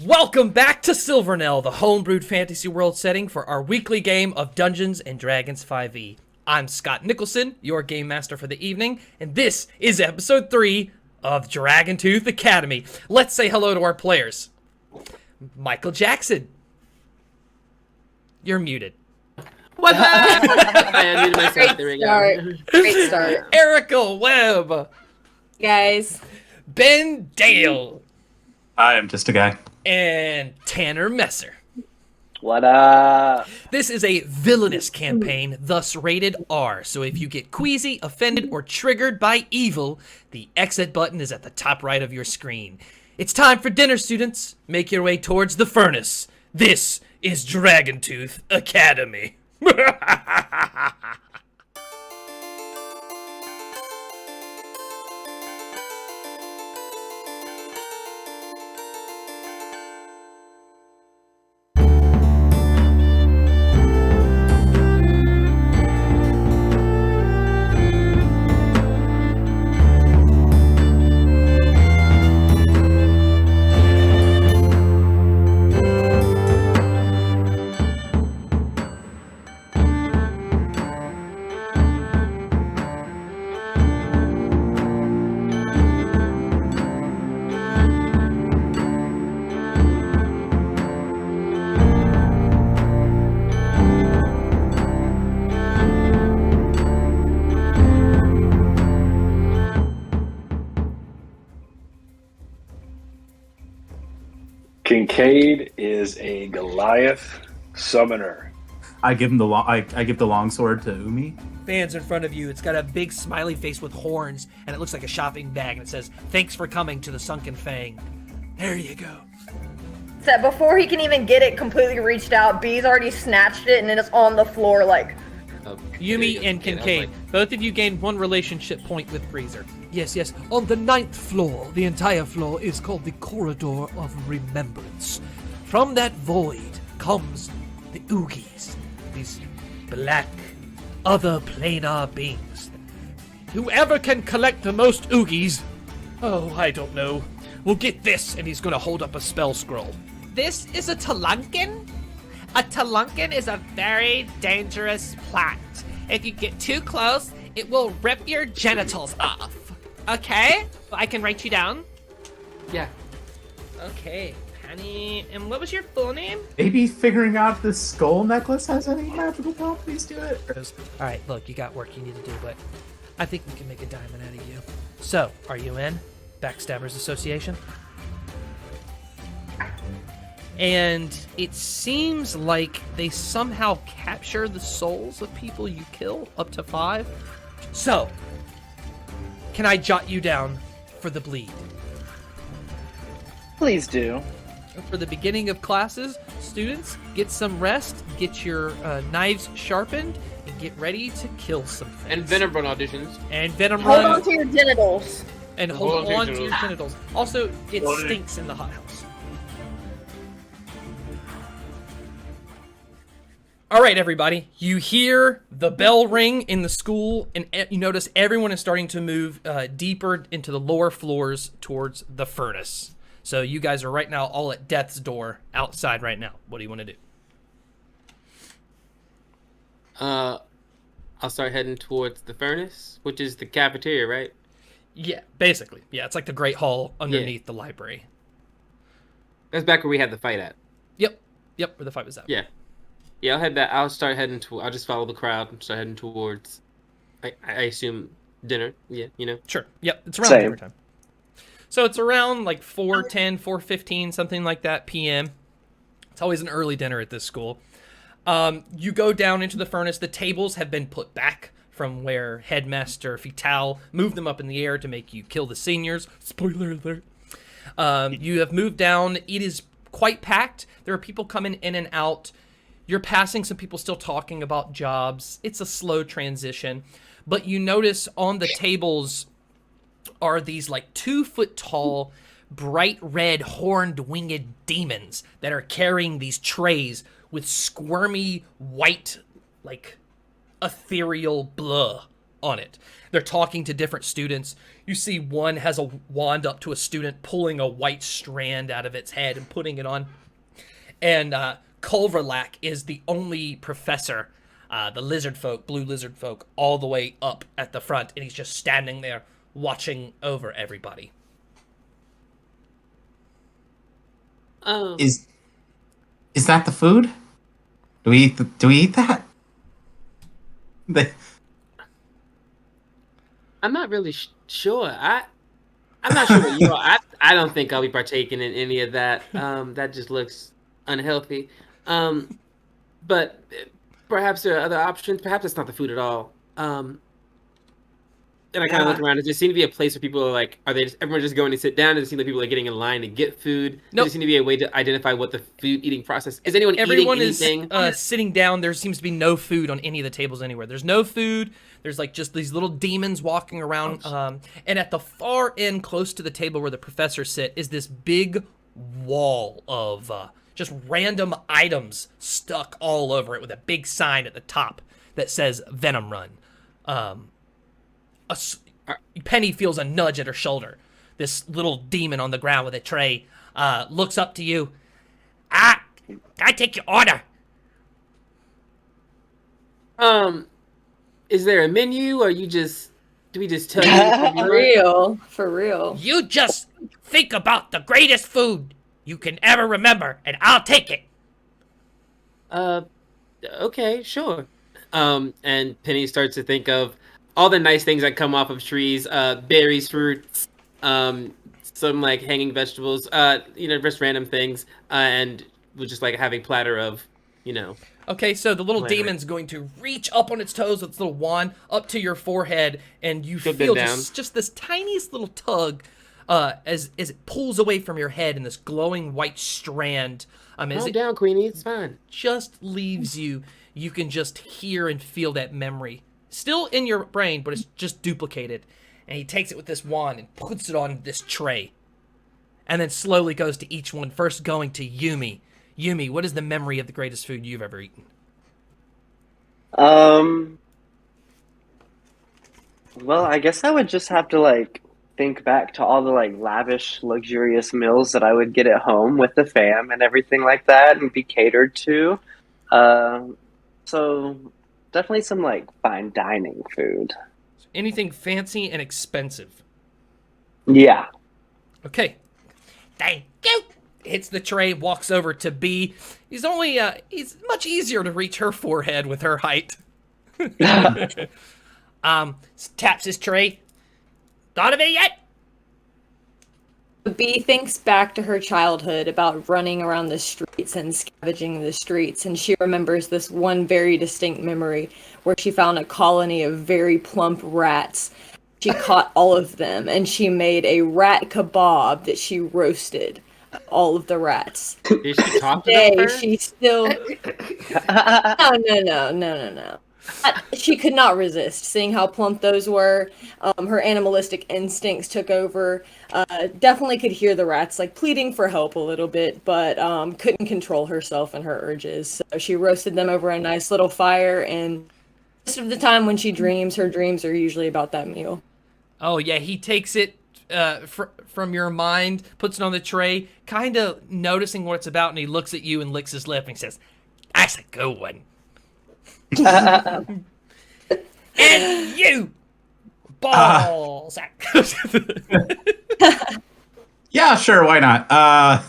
Welcome back to Silvernell, the homebrewed fantasy world setting for our weekly game of Dungeons & Dragons 5e. I'm Scott Nicholson, your game master for the evening, and this is episode 3 of Dragontooth Academy. Let's say hello to our players. Michael Jackson. You're muted. What's up? I unmuted myself. There we go. Great start. Erica Webb. Guys. Ben Dale. I am just a guy. And Tanner Messer. What up? This is a villainous campaign, thus rated R, so if you get queasy, offended, or triggered by evil, the exit button is at the top right of your screen. It's time for dinner, students. Make your way towards the furnace. This is Dragontooth Academy. Kincaid is a Goliath summoner. I give him I give the longsword to Umi. Fans in front of you, it's got a big smiley face with horns, and it looks like a shopping bag, and it says, "Thanks for coming to the Sunken Fang." There you go. So before he can even get it completely reached out, B's already snatched it and then it's on the floor like... Yumi and Kincaid, both of you gained 1 relationship point with Freezer. Yes. On the 9th floor, the entire floor is called the Corridor of Remembrance. From that void comes the Oogies, these black, other planar beings. Whoever can collect the most Oogies, I don't know, will get this, and he's going to hold up a spell scroll. This is a Talunkin? A Talunkin is a very dangerous plant. If you get too close, it will rip your genitals off. Okay? I can write you down? Yeah. Okay, Penny. And what was your full name? Maybe figuring out if this skull necklace has any magical properties to it. Alright, look, you got work you need to do, but I think we can make a diamond out of you. So, are you in? Backstabbers Association? And it seems like they somehow capture the souls of people you kill, up to 5. So, can I jot you down for the bleed? Please do. For the beginning of classes, students, get some rest, get your knives sharpened, and get ready to kill some things. And Venomrun auditions. And Venomrun. Hold on to your genitals. And hold on to your genitals. Also, it stinks in the hothouse. All right, everybody. You hear the bell ring in the school, and you notice everyone is starting to move deeper into the lower floors towards the furnace. So you guys are right now all at death's door outside right now. What do you want to do? I'll start heading towards the furnace, which is the cafeteria, right? Yeah, basically. Yeah, it's like the Great Hall underneath the library. That's back where we had the fight at. Yep, where the fight was at. Yeah. Yeah, I'll head back. I'll start heading to. I'll just follow the crowd and start heading towards. I assume dinner. Yeah, you know. Sure. Yep. It's around dinner time. So it's around like 4:10, 4:15, something like that p.m. It's always an early dinner at this school. You go down into the furnace. The tables have been put back from where Headmaster Vital moved them up in the air to make you kill the seniors. Spoiler alert. You have moved down. It is quite packed. There are people coming in and out. You're passing some people still talking about jobs. It's a slow transition. But you notice on the tables are these like 2-foot tall, bright red horned winged demons that are carrying these trays with squirmy white, like ethereal blah on it. They're talking to different students. You see one has a wand up to a student, pulling a white strand out of its head and putting it on. And Culverlack is the only professor, the lizard folk, blue lizard folk, all the way up at the front, and he's just standing there watching over everybody. Oh. Is that the food? Do we eat that? I'm not really sure. I'm not sure what you are. I don't think I'll be partaking in any of that. That just looks unhealthy. But perhaps there are other options. Perhaps it's not the food at all. And I kind of look around. Does there seem to be a place where people are like, everyone just going to sit down? Does it seem like people are getting in line to get food? Nope. Does there seem to be a way to identify what the food eating process is? Everyone eating anything? Is sitting down. There seems to be no food on any of the tables anywhere. There's no food. There's like just these little demons walking around. And at the far end, close to the table where the professors sit, is this big wall of just random items stuck all over it with a big sign at the top that says Venomrun. Penny feels a nudge at her shoulder. This little demon on the ground with a tray looks up to you. I take your order. Is there a menu, or do we just tell you? For real. You just think about the greatest food you can ever remember, and I'll take it. Okay, sure. And Penny starts to think of all the nice things that come off of trees, berries, fruits, some like hanging vegetables, just random things, and we'll just like have a platter of, Okay, so the little demon's going to reach up on its toes with its little wand up to your forehead, and you feel just this tiniest little tug as it pulls away from your head in this glowing white strand. Calm down, Queenie, it's fine. Just leaves you. You can just hear and feel that memory. Still in your brain, but it's just duplicated. And he takes it with this wand and puts it on this tray. And then slowly goes to each one, first going to Yumi. Yumi, what is the memory of the greatest food you've ever eaten? Well, I guess I would just have to, think back to all the, lavish, luxurious meals that I would get at home with the fam and everything like that and be catered to. So definitely some, fine dining food. Anything fancy and expensive. Yeah. Okay. Thank you. Hits the tray, walks over to B. He's much easier to reach her forehead with her height. Taps his tray. Thought of it yet? B thinks back to her childhood about running around the streets and scavenging the streets, and she remembers this one very distinct memory where she found a colony of very plump rats. She caught all of them, and she made a rat kebab that she roasted all of the rats. Did she talk to them? She still... No. She could not resist seeing how plump those were. Her animalistic instincts took over. Definitely could hear the rats pleading for help a little bit, but couldn't control herself and her urges. So she roasted them over a nice little fire, and most of the time when she dreams, her dreams are usually about that meal. Oh yeah, he takes it from your mind, puts it on the tray, kind of noticing what it's about, and he looks at you and licks his lip and he says, "That's a good one." And you balls. Yeah, sure, why not? I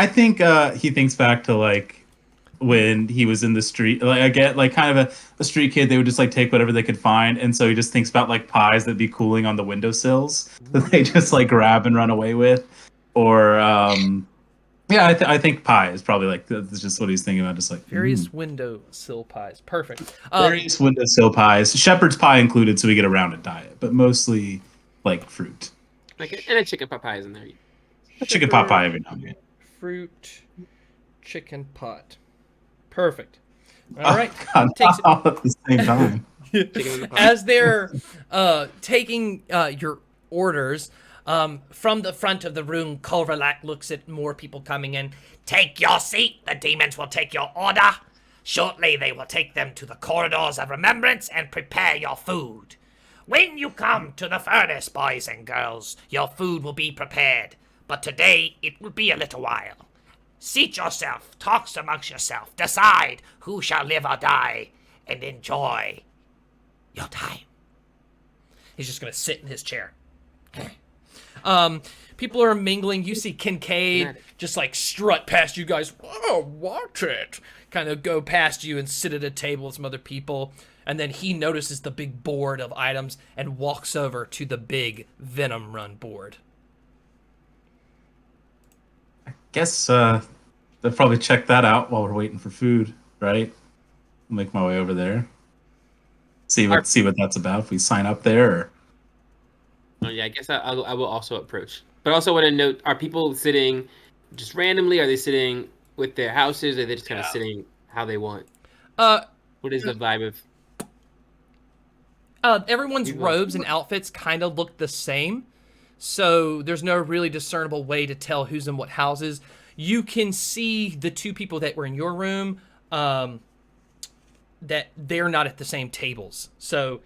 think he thinks back to when he was in the street, kind of a street kid. They would just take whatever they could find, and so he just thinks about pies that'd be cooling on the windowsills that they just grab and run away with, or yeah, I think pie is probably that's just what he's thinking about. Just various windowsill pies. Perfect. Various windowsill pies, shepherd's pie included, so we get a rounded diet, but mostly fruit. And a chicken pot pie is in there. Chicken pot pie every now and then. Fruit, chicken pot. Perfect. All right. God, Takes all at the same time. As they're taking your orders, from the front of the room, Culverlack looks at more people coming in. Take your seat. The demons will take your order. Shortly they will take them to the corridors of remembrance and prepare your food. When you come to the furnace, boys and girls, your food will be prepared. But today it will be a little while. Seat yourself, talk amongst yourself, decide who shall live or die, and enjoy your time. He's just gonna sit in his chair. People are mingling. You see Kincaid just like strut past you guys. Oh, watch it. Kind of go past you and sit at a table with some other people. And then he notices the big board of items and walks over to the big Venomrun board. Guess they'll probably check that out while we're waiting for food, right? I'll make my way over there. See what that's about. If we sign up there. Or... Oh yeah, I guess I will also approach. But I also want to note: are people sitting just randomly? Are they sitting with their houses? Or are they just kind of sitting how they want? What is the vibe of? Everyone's robes and outfits kind of look the same. So there's no really discernible way to tell who's in what houses. You can see the two people that were in your room, that they're not at the same tables. So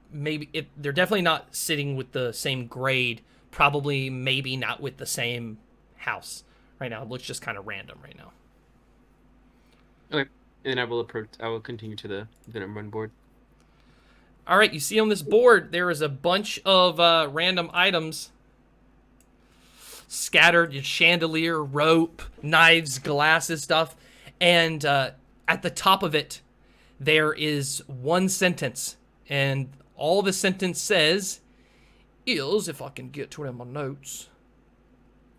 maybe they're definitely not sitting with the same grade. Probably maybe not with the same house right now. It looks just kind of random right now. Okay, and then I will continue to the Venomrun board. All right, you see on this board, there is a bunch of random items scattered, chandelier, rope, knives, glasses, stuff. And at the top of it, there is one sentence. And all the sentence says is, if I can get to it in my notes,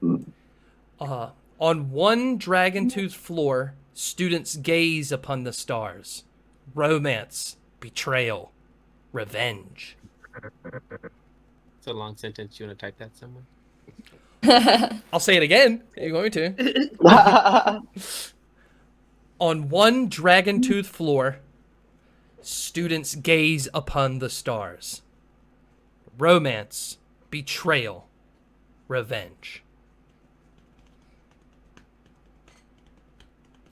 on one Dragontooth floor, students gaze upon the stars. Romance, betrayal, revenge. It's a long sentence. You want to type that somewhere? I'll say it again. Are you going to? On one Dragontooth floor, students gaze upon the stars. Romance, betrayal, revenge.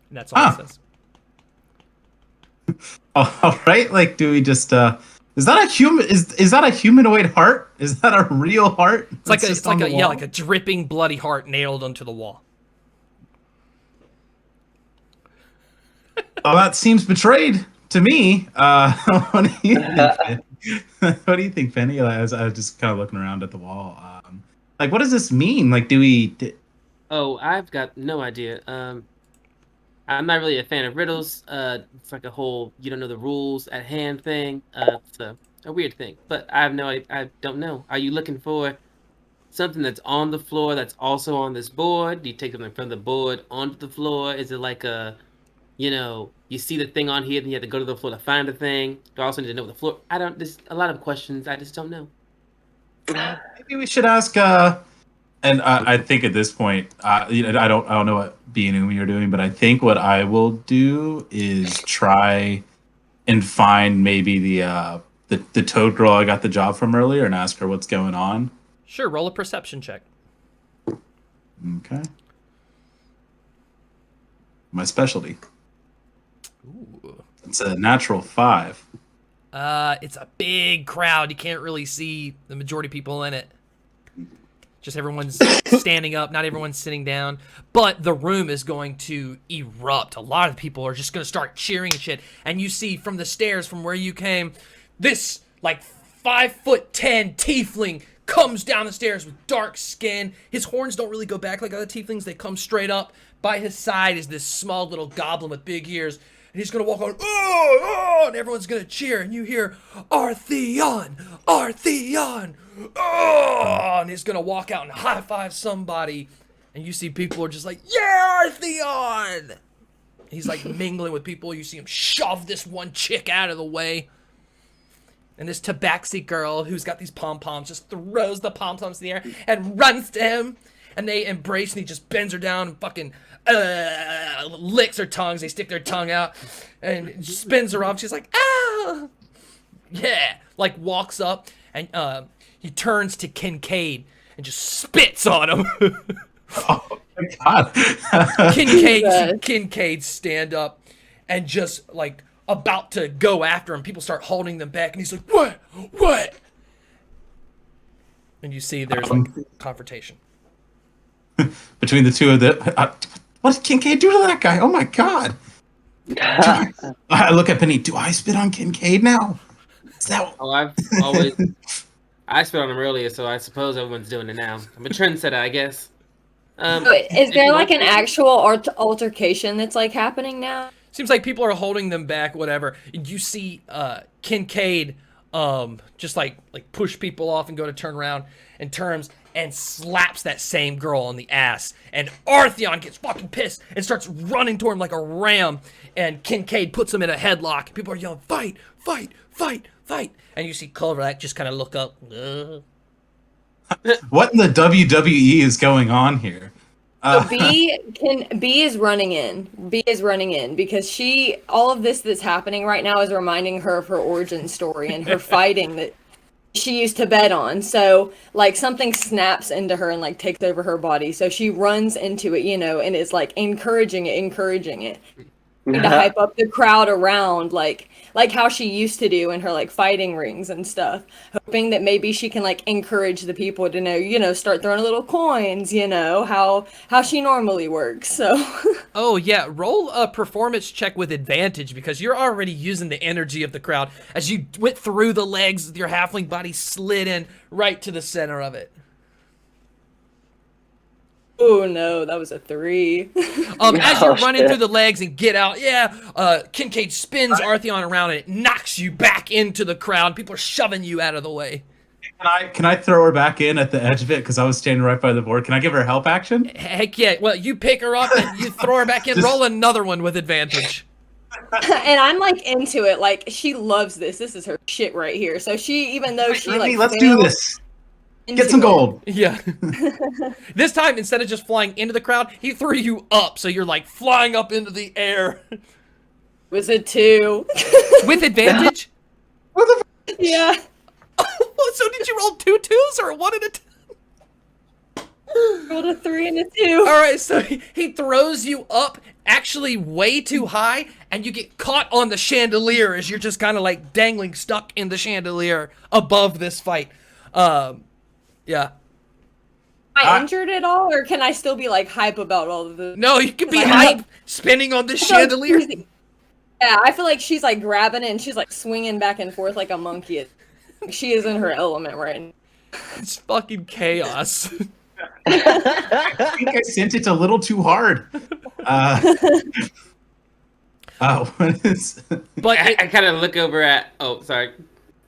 And that's all it says. All right. Like, do we just? Is that a human? Is that a humanoid heart? Is that a real heart? It's like a dripping bloody heart nailed onto the wall. Oh, that seems betrayed to me. What do you think? What do you think, Penny? I was just kind of looking around at the wall. Like, what does this mean? Like, do we? Oh, I've got no idea. I'm not really a fan of riddles. It's like a whole you don't know the rules at hand thing. It's a weird thing, but I don't know. Are you looking for something that's on the floor that's also on this board? Do you take something from the board onto the floor? Is it like you see the thing on here, and you have to go to the floor to find the thing? Do I also need to know the floor? There's a lot of questions. I just don't know. Maybe we should ask. And I think at this point, I don't know what B and Umi are doing, but I think what I will do is try and find maybe the toad girl I got the job from earlier and ask her what's going on. Sure, roll a perception check. Okay. My specialty. Ooh. It's a natural 5. It's a big crowd. You can't really see the majority of people in it. Just everyone's standing up, not everyone's sitting down. But the room is going to erupt. A lot of people are just going to start cheering and shit. And you see from the stairs from where you came, this like 5'10" tiefling comes down the stairs with dark skin. His horns don't really go back like other tieflings. They come straight up. By his side is this small little goblin with big ears. And he's going to walk on, oh, and everyone's going to cheer. And you hear, Artheon, Artheon, oh, and he's going to walk out and high-five somebody. And you see people are just like, yeah, Artheon. He's like mingling with people. You see him shove this one chick out of the way. And this tabaxi girl who's got these pom-poms just throws the pom-poms in the air and runs to him. And they embrace, and he just bends her down and fucking licks her tongues. They stick their tongue out and spins her off. She's like, ah! Yeah. Like, walks up, and he turns to Kincaid and just spits on him. Oh, my God. Kincaid stand up, and just like about to go after him. People start holding them back, and he's like, "What?" And you see there's like confrontation between the two of them. What did Kincaid do to that guy? Oh my god! I look at Penny. Do I spit on Kincaid now? Is that... Oh, I spit on him earlier, so I suppose everyone's doing it now. I'm a trendsetter, I guess. Wait, is there like an actual altercation that's like happening now? Seems like people are holding them back, whatever. You see Kincaid just like push people off and go to turn around and turns and slaps that same girl on the ass. And Artheon gets fucking pissed and starts running toward him like a ram. And Kincaid puts him in a headlock. People are yelling, "Fight, fight, fight, fight." And you see Kolrak just kind of look up. What in the WWE is going on here? B is running in. B is running in because all of this that's happening right now is reminding her of her origin story and her fighting that she used to bet on. So like something snaps into her and like takes over her body. So she runs into it, and is like encouraging it. To hype up the crowd around like how she used to do in her like fighting rings and stuff, hoping that maybe she can like encourage the people to start throwing little coins, how she normally works. So Oh yeah, roll a performance check with advantage because you're already using the energy of the crowd as you went through the legs with your halfling body, slid in right to the center of it. Oh no, that was a 3. As you're running through the legs and get out, Kincaid spins Artheon around and it knocks you back into the crowd. People are shoving you out of the way. Can I throw her back in at the edge of it because I was standing right by the board? Can I give her a help action? Heck yeah! Well, you pick her up and you throw her back in. Roll another one with advantage. And I'm like into it. Like she loves this. This is her shit right here. So even though she like let's do this. Get some gold. Yeah. This time, instead of just flying into the crowd, he threw you up, so you're like flying up into the air. Was it 2? With advantage? Yeah. So did you roll 2 2s or 1 and a 2? Rolled a 3 and a 2. All right, so he throws you up, actually way too high, and you get caught on the chandelier as you're just kind of like dangling, stuck in the chandelier above this fight. Yeah. Am I injured at all, or can I still be like hype about all of this? No, you can be hype, spinning on the chandelier. Yeah, I feel like she's like grabbing it and she's like swinging back and forth like a monkey. She is in her element right now. It's fucking chaos. I think I sent it a little too hard. What is... But I kind of look over at. Oh, sorry.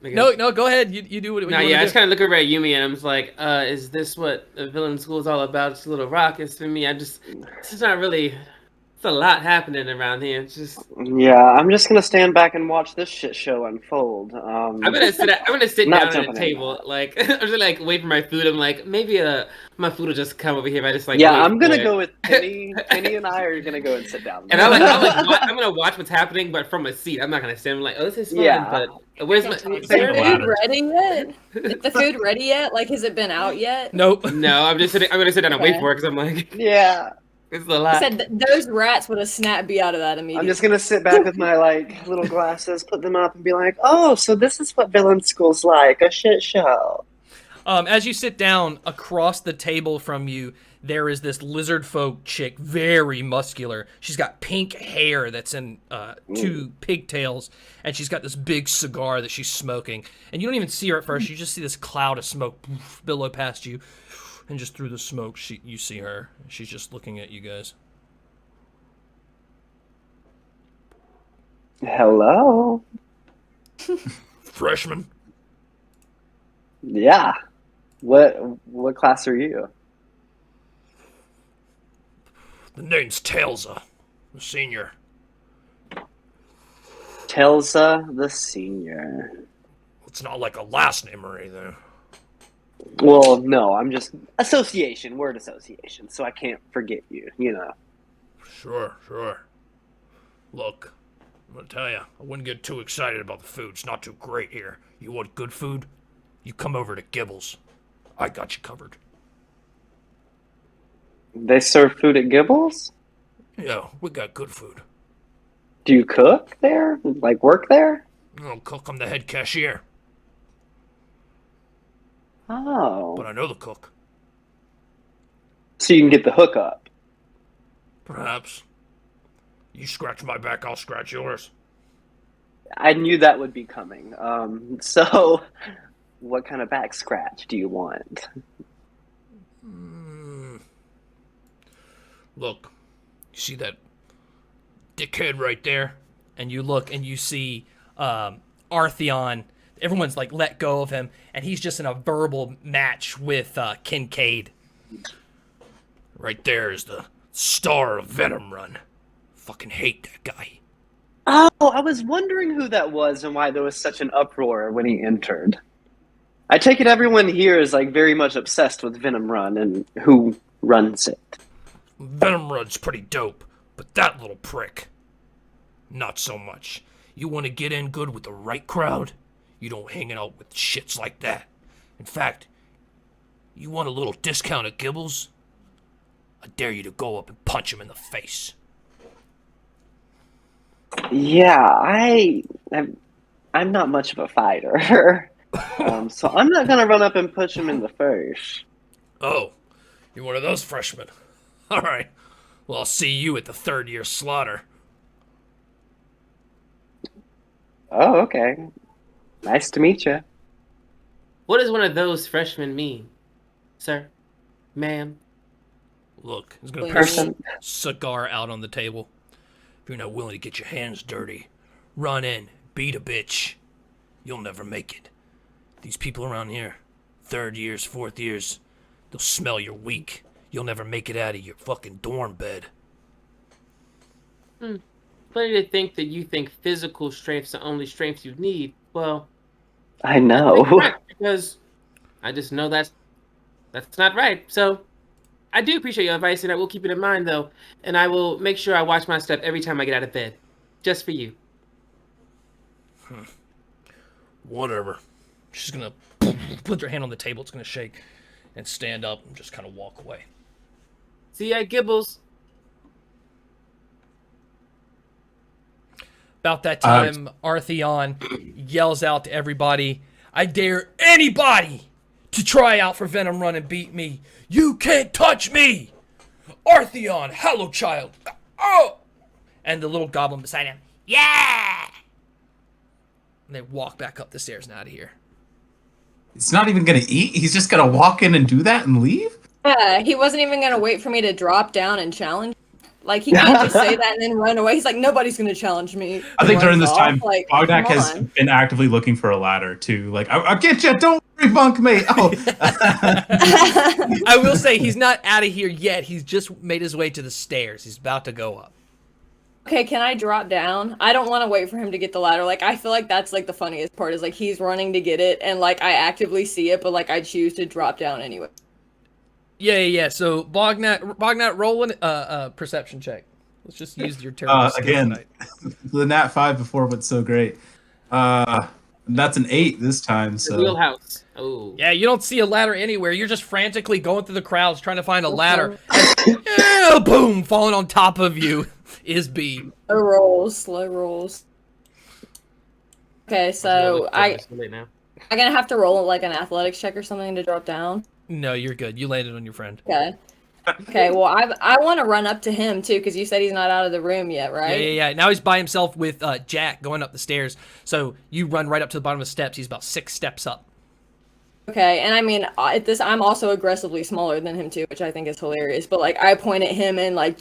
No, go ahead. You do what you want to do. I just kind of look over at Yumi and I'm just like, is this what the villain school is all about? It's a little raucous for me. It's not really. It's a lot happening around here. It's just. Yeah, I'm just gonna stand back and watch this shit show unfold. I'm gonna sit down at a table. Like I'm just like wait for my food. I'm like maybe my food will just come over here. If I just like. Yeah, I'm gonna go with Penny. Penny and I are gonna go and sit down. And I'm gonna watch what's happening, but from a seat. I'm not gonna stand. I'm like, oh, this is fun. Yeah. But where's my? Is the food ready yet? Is the food ready yet? Like, has it been out yet? Nope. No, I'm gonna sit down and wait for it because I'm like, yeah. It's a lot. I said those rats would have snapped me out of that immediately. I'm just gonna sit back with my like little glasses, put them up, and be like, "Oh, so this is what villain school's like—a shit show." As you sit down, across the table from you, there is this lizard folk chick, very muscular. She's got pink hair that's in 2 pigtails, and she's got this big cigar that she's smoking. And you don't even see her at first. You just see this cloud of smoke billow past you. And just through the smoke, you see her. She's just looking at you guys. Hello. Freshman. Yeah. What class are you? The name's Tailsa, the senior. Tailsa, the senior. It's not like a last name or anything. Well, no, I'm just word association, so I can't forget you, Sure. Look, I'm gonna tell you, I wouldn't get too excited about the food. It's not too great here. You want good food? You come over to Gibbles. I got you covered. They serve food at Gibbles? Yeah, we got good food. Do you cook there? Like work there? Oh, cook, I'm the head cashier. Oh. But I know the cook. So you can get the hookup. Perhaps. You scratch my back, I'll scratch yours. I knew that would be coming. So what kind of back scratch do you want? Look, you see that dickhead right there? And you look and you see Artheon. Everyone's like let go of him, and he's just in a verbal match with Kincaid. Right there is the star of Venomrun. Fucking hate that guy. Oh, I was wondering who that was and why there was such an uproar when he entered. I take it everyone here is like very much obsessed with Venomrun and who runs it. Venomrun's pretty dope, but that little prick, not so much. You want to get in good with the right crowd? You don't hang out with shits like that. In fact, you want a little discount at Gibbles? I dare you to go up and punch him in the face. Yeah, I'm not much of a fighter. So I'm not gonna run up and punch him in the face. Oh, you're one of those freshmen. All right. Well, I'll see you at the third-year slaughter. Oh, okay. Nice to meet you. What does one of those freshmen mean, sir, ma'am? Look, he's gonna put Person. a cigar out on the table. If you're not willing to get your hands dirty, run in, beat a bitch. You'll never make it. These people around here, third years, fourth years, they'll smell you're weak. You'll never make it out of your fucking dorm bed. Funny to think that you think physical strength's the only strength you need. Well, I know. because I just know that's not right. So I do appreciate your advice, and I will keep it in mind, though. And I will make sure I watch my step every time I get out of bed, just for you. Whatever. She's gonna put her hand on the table. It's gonna shake, and stand up and just kind of walk away. See ya, Gibbles. About that time, Artheon yells out to everybody, "I dare anybody to try out for Venomrun and beat me. You can't touch me! Artheon, Hallow Child! Oh!" And the little goblin beside him, Yeah! and they walk back up the stairs and out of here. He's not even gonna eat. He's just gonna walk in and do that and leave. Yeah, he wasn't even gonna wait for me to drop down and challenge. Like, he can't just say that and then run away. He's like, nobody's gonna challenge me. I think during Runs this off. time, Like, Bognak come has on. been actively looking for a ladder too. Like, I'll get you. Don't worry, bunkmate. Oh, I will say he's not out of here yet. He's just made his way to the stairs. He's about to go up. Okay, can I drop down? I don't want to wait for him to get the ladder. Like, I feel like that's, like, the funniest part is, like, he's running to get it, and, like, I actively see it, but, like, I choose to drop down anyway. Yeah. So Bognak, roll a perception check. Let's just use your terrible skill again, tonight. the nat 5 before was so great. That's an 8 this time. The So wheelhouse. Oh. Yeah, you don't see a ladder anywhere. You're just frantically going through the crowds trying to find a ladder. And, boom! Falling on top of you is B. Slow rolls. Okay, so I'm gonna have to roll like an athletics check or something to drop down. No, you're good. You landed on your friend. Okay. Okay, well, I want to run up to him, too, because you said he's not out of the room yet, right? Yeah. Now he's by himself with Jack going up the stairs. So you run right up to the bottom of the steps. He's about 6 steps up. Okay, and I mean, at this, I'm also aggressively smaller than him, too, which I think is hilarious. But, like, I point at him and, like,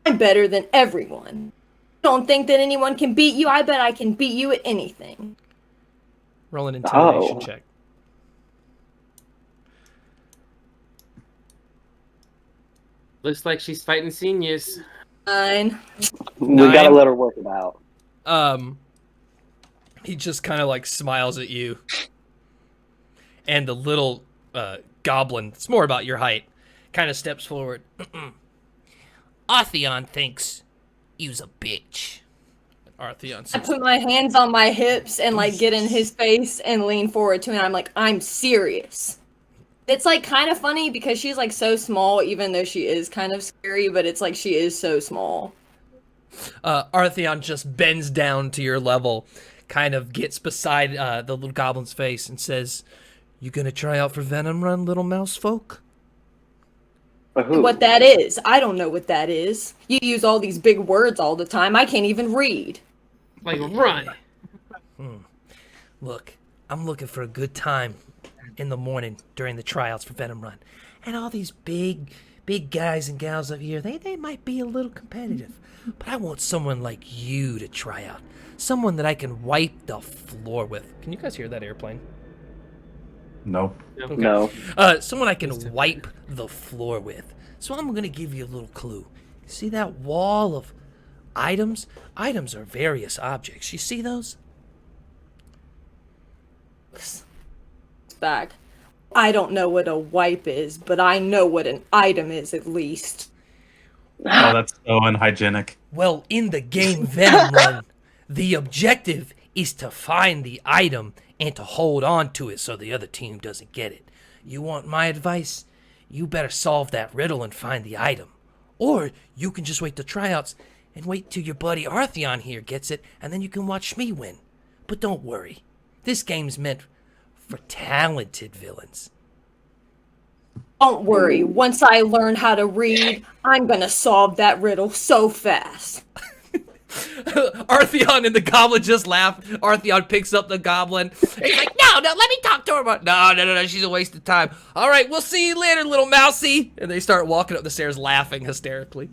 I'm better than everyone. Don't think that anyone can beat you? I bet I can beat you at anything. Roll an intimidation check. Looks like she's fighting seniors. 9. We gotta let her work it out. He just kind of like smiles at you. And the little goblin, it's more about your height, kind of steps forward. Artheon thinks you's a bitch. Artheon I says, put my hands on my hips and, like, get in his face and lean forward to him. I'm like, I'm serious. It's, like, kind of funny because she's, like, so small, even though she is kind of scary, but it's like she is so small. Artheon just bends down to your level, kind of gets beside the little goblin's face and says, "You gonna try out for Venomrun, little mouse folk?" What that is. I don't know what that is. You use all these big words all the time. I can't even read. Like, run. Look, I'm looking for a good time in the morning during the tryouts for Venomrun. And all these big guys and gals up here, they might be a little competitive. But I want someone like you to try out. Someone that I can wipe the floor with. Can you guys hear that airplane? Nope. Okay. No. Someone I can wipe the floor with. So I'm going to give you a little clue. See that wall of items? Items are various objects. You see those? Back. I don't know what a wipe is, but I know what an item is at least. Oh, that's so unhygienic. Well, in the game Venomrun, the objective is to find the item and to hold on to it so the other team doesn't get it. You want my advice? You better solve that riddle and find the item. Or you can just wait the tryouts and wait till your buddy Artheon here gets it, and then you can watch me win. But don't worry. This game's meant for talented villains. Don't worry. Once I learn how to read, I'm gonna solve that riddle so fast. Artheon and the goblin just laugh. Artheon picks up the goblin. He's like, no, let me talk to her about. No, she's a waste of time. All right, we'll see you later, little mousy. And they start walking up the stairs laughing hysterically.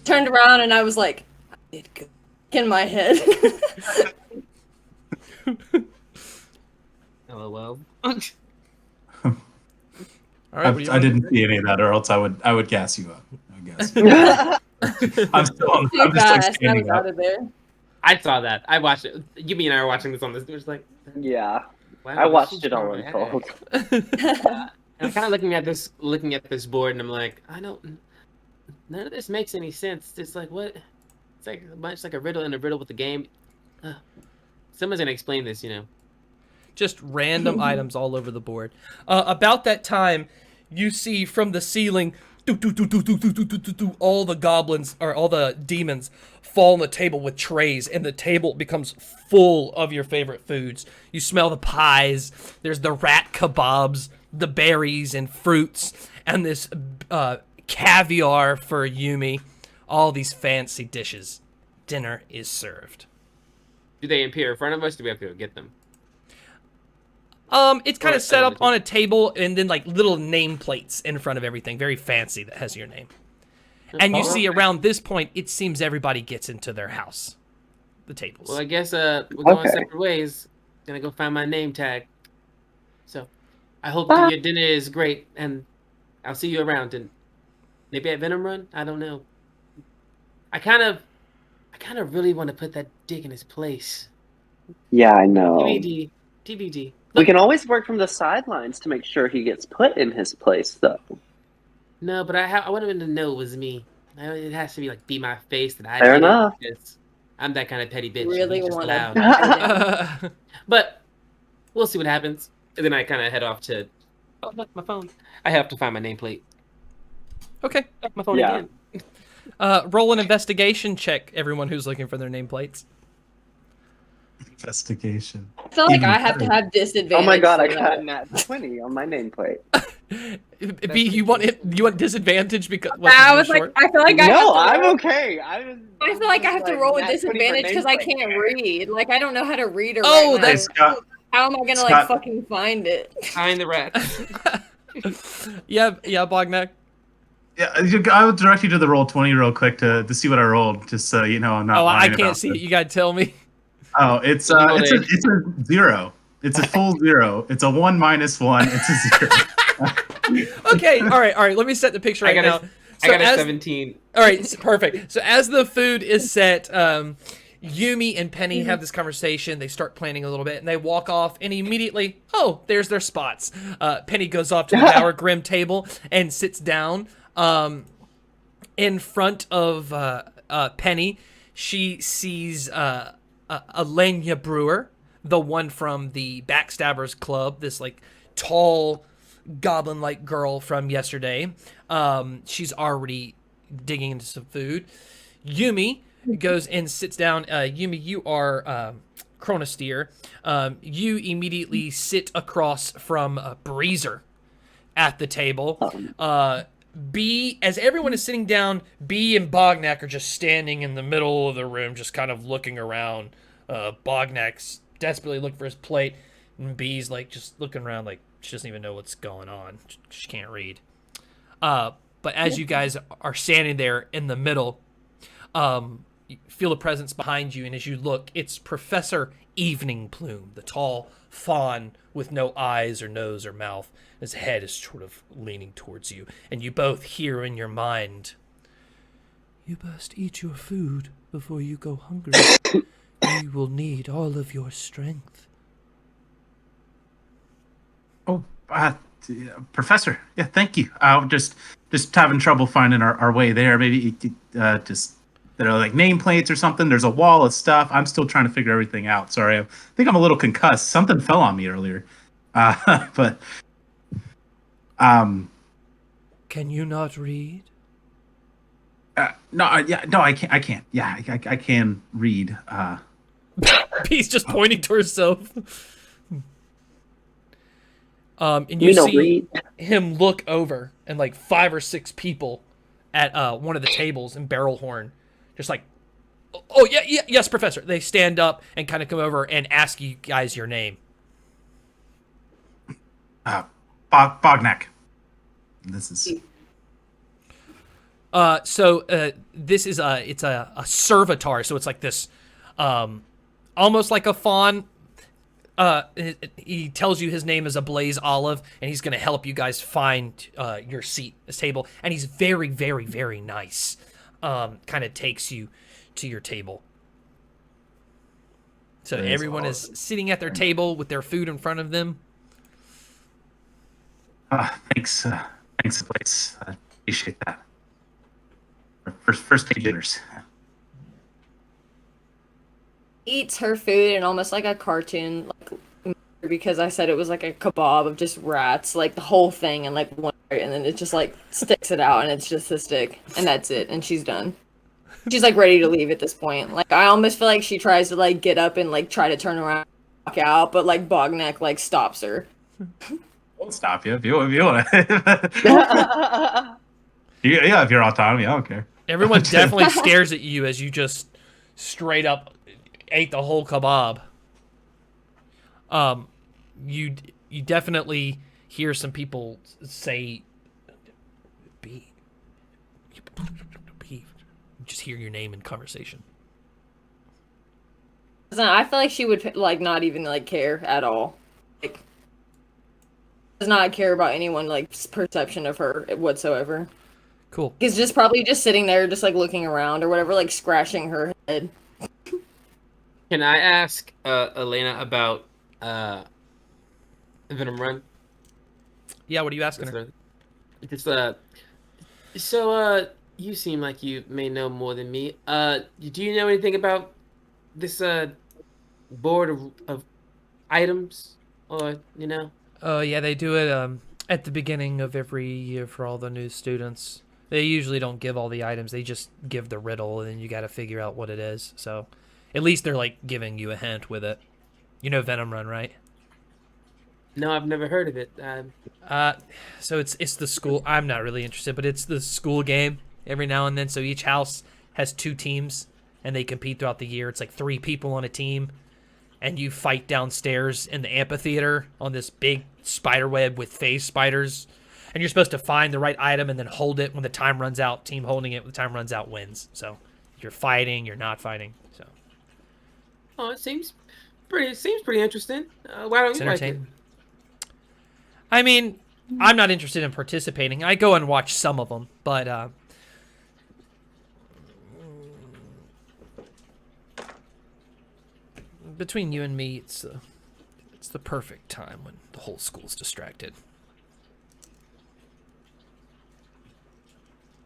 Turned around and I was like, I did good in my head. LOL. All right, I didn't see any of that, or else I would gas you up. I guess. I'm still on. Too I'm just like fast. I standing was up. out of there. I saw that. I watched it. Yumi and I were watching this on this. It was like, Yeah. wow, I watched this it is all alright. unfold. And I'm kind of looking at this board, and I'm like, none of this makes any sense. It's like what? It's like much like a riddle in a riddle with the game. Someone's gonna explain this, Just random items all over the board. About that time, you see from the ceiling, all the goblins, or all the demons, fall on the table with trays, and the table becomes full of your favorite foods. You smell the pies, there's the rat kebabs, the berries and fruits, and this caviar for Yumi. All these fancy dishes. Dinner is served. Do they appear in front of us? Do we have to go get them? It's kind of set up on a table, and then like little nameplates in front of everything, very fancy, that has your name. And you see around this point, it seems everybody gets into their house. The tables. Well, I guess we're going Okay. separate ways. Gonna go find my name tag. So, I hope that your dinner is great, and I'll see you around. And maybe at Venomrun. I don't know. I kind of really want to put that dick in his place. Yeah, I know. TBD. We can always work from the sidelines to make sure he gets put in his place, though. No, but I want him to know it was me. It has to be my face that I Fair did it, enough. because I'm that kind of petty bitch. Really He's just want loud. to. But we'll see what happens. And then I kind of head off to. Oh, look, my phone. I have to find my nameplate. Okay. My phone Yeah. again. Roll an investigation check, everyone who's looking for their nameplates. Investigation. I feel like Even I have to better. have disadvantage. Oh my god, I for got that. a nat 20 on my nameplate. B, you want disadvantage because I was like, I feel like I have No, to I'm roll- okay. I feel like I have to roll with nat 20 for disadvantage because I nameplate. can't read. Like I don't know how to read or Oh, write. my- Hey, Scott. How am I gonna Scott. fucking find it? Find the rat. yeah, Bognak. Yeah, I would direct you to the roll 20 real quick to see what I rolled, just so you know I'm not. Oh, I lying can't about see this. it. You gotta tell me. Oh, it's You know it's a 0. It's a full 0. It's a 1 minus 1. It's a 0. Okay, all right. Let me set the picture right now. I got a as- 17. All right, perfect. So as the food is set, Yumi and Penny have this conversation. They start planning a little bit, and they walk off, and immediately, oh, there's their spots. Penny goes off to the Tower Grim table and sits down in front of Penny. She sees Alenia Brewer, the one from the Backstabbers Club, this like tall goblin-like girl from yesterday. She's already digging into some food. Yumi goes and sits down. Yumi, you are Chronosteer. You immediately sit across from Breezer at the table. B, as everyone is sitting down, B and Bognak are just standing in the middle of the room, just kind of looking around. Bognak's desperately looking for his plate, and B's like just looking around like she doesn't even know what's going on. She can't read. But as you guys are standing there in the middle, you feel a presence behind you, and as you look, it's Professor Evening Plume, the tall fawn with no eyes or nose or mouth. His head is sort of leaning towards you, and you both hear in your mind, "You must eat your food before you go hungry. You will need all of your strength." Oh, Professor. Yeah, thank you. Just having trouble finding our way there. Maybe just there are like nameplates or something. There's a wall of stuff. I'm still trying to figure everything out. Sorry, I think I'm a little concussed. Something fell on me earlier. But Can you not read? no, I can't. Yeah, I can read. He's just pointing to herself. And you We don't see read. him look over, and like 5 or 6 people at one of the tables in Barrelhorn, just like, "Oh yeah, yes, Professor." They stand up and kind of come over and ask you guys your name. Bognak. This is. This is it's a servitor, so it's like this, almost like a fawn. He tells you his name is Ablaze Olive, and he's gonna help you guys find your seat, this table, and he's very, very, very nice. Kind of takes you to your table. So That is everyone is sitting at their table with their food in front of them. Thanks, Ablaze. I appreciate that. First page dinners. Eats her food in almost like a cartoon, like, because I said it was like a kebab of just rats, like the whole thing, and like one, and then it just like sticks it out, and it's just a stick, and that's it, and she's done. She's like ready to leave at this point. Like I almost feel like she tries to like get up and like try to turn around, walk out, but like Bognak like stops her. I'll stop you if you want to. Yeah, if you're autonomy, I don't care. Everyone definitely stares at you as you just straight up ate the whole kebab. You definitely hear some people say, "B." You just hear your name in conversation. I feel like she would like not even like care at all. Like does not care about anyone like perception of her whatsoever. Cool. He's just probably just sitting there, just like looking around or whatever, like scratching her head. Can I ask Elena about Venomrun? Yeah, what are you asking her? Just so you seem like you may know more than me. Do you know anything about this board of items, or you know? Oh, yeah, they do it at the beginning of every year for all the new students. They usually don't give all the items. They just give the riddle, and then you got to figure out what it is. So, at least they're like giving you a hint with it. You know Venomrun, right? No, I've never heard of it. So it's the school. I'm not really interested, but it's the school game every now and then. So each house has 2 teams, and they compete throughout the year. It's like 3 people on a team, and you fight downstairs in the amphitheater on this big spider web with phase spiders. And you're supposed to find the right item and then hold it when the time runs out. Team holding it when the time runs out wins. So you're fighting, you're not fighting. So. Oh, it seems pretty interesting. Why don't It's you like it? entertaining. I mean, I'm not interested in participating. I go and watch some of them, but between you and me, it's the perfect time when the whole school's distracted.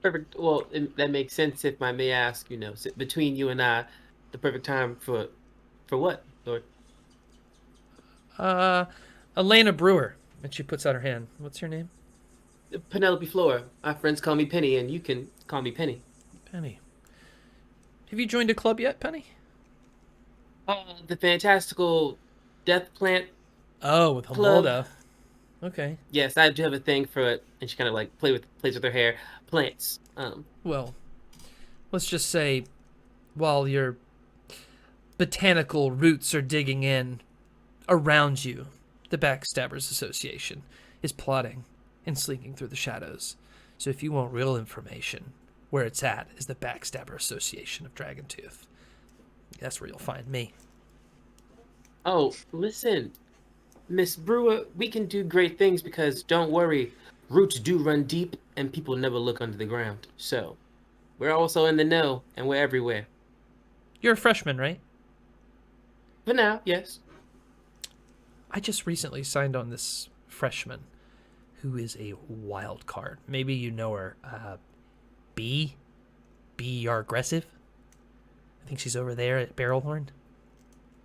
Perfect. Well, that makes sense if I may ask. You know, between you and I, the perfect time for what, Lord? Elena Brewer. And she puts out her hand. What's your name? Penelope Flora. My friends call me Penny, and you can call me Penny. Penny. Have you joined a club yet, Penny? The fantastical Death Plant Oh, with Club. Homolda. Okay. Yes, I do have a thing for it, and she kind of like plays with her hair. Plants. Well, let's just say, while your botanical roots are digging in around you, the Backstabbers Association is plotting and slinking through the shadows. So if you want real information, where it's at is the Backstabber Association of Dragontooth. That's where you'll find me. Oh, listen, Miss Brewer, we can do great things because don't worry, roots do run deep, and people never look under the ground. So, we're also in the know, and we're everywhere. You're a freshman, right? For now, yes. I just recently signed on this freshman who is a wild card. Maybe you know her. B? B.R. Aggressive? I think she's over there at Barrelhorn.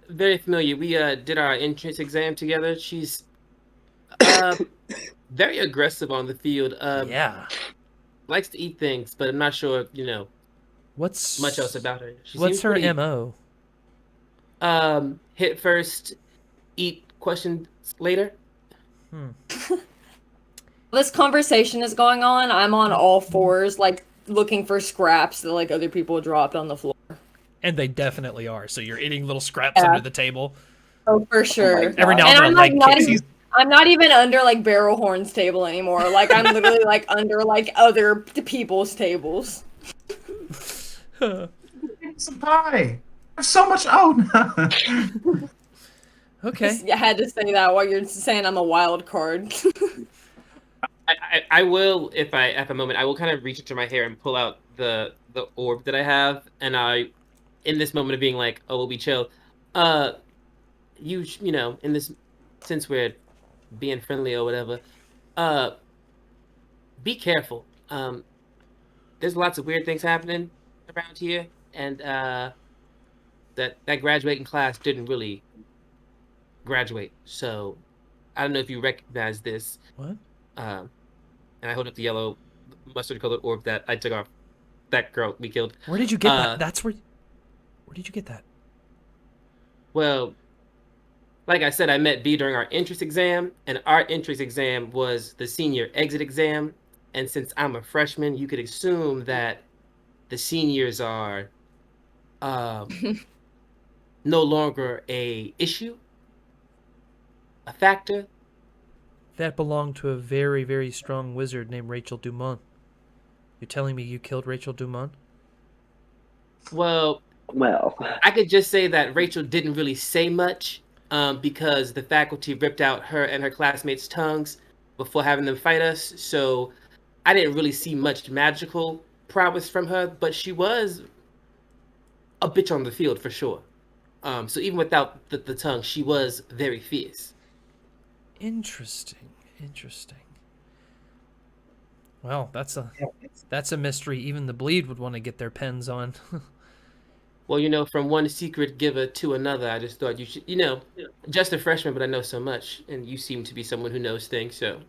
Very familiar. We did our entrance exam together. She's very aggressive on the field. Yeah. Likes to eat things, but I'm not sure, What's much else about her. She What's seems her pretty, MO? hit first, eat questions later. This conversation is going on. I'm on all fours, like looking for scraps that like other people dropped on the floor. And they definitely are. So you're eating little scraps under the table. Oh, for sure. Every now And and I'm then, like like not kicks you. even, I'm not even under like Barrelhorn's table anymore. Like I'm literally like under like other people's tables. Some pie. There's so much. Oh no. Okay. I had to say that while you're saying I'm a wild card. I will, if I at the moment, I will kind of reach into my hair and pull out the orb that I have, and in this moment of being like, oh, we'll be chill. You know, in this, since we're being friendly or whatever, be careful. There's lots of weird things happening around here, and that graduating class didn't really graduate. So I don't know if you recognize this. What? And I hold up the yellow mustard-colored orb that I took off that girl we killed. Where did you get that? Where did you get that? Well, like I said, I met B during our entrance exam, and our entrance exam was the senior exit exam. And since I'm a freshman, you could assume that the seniors are no longer a issue, a factor. That belonged to a very, very strong wizard named Rachel Dumont. You're telling me you killed Rachel Dumont? Well, I could just say that Rachel didn't really say much because the faculty ripped out her and her classmates' tongues before having them fight us. So I didn't really see much magical prowess from her, but she was a bitch on the field for sure. So even without the tongue, she was very fierce. Interesting. Well, that's a mystery even the Bleed would want to get their pens on. Well, from one secret giver to another, I just thought you should, just a freshman, but I know so much, and you seem to be someone who knows things, so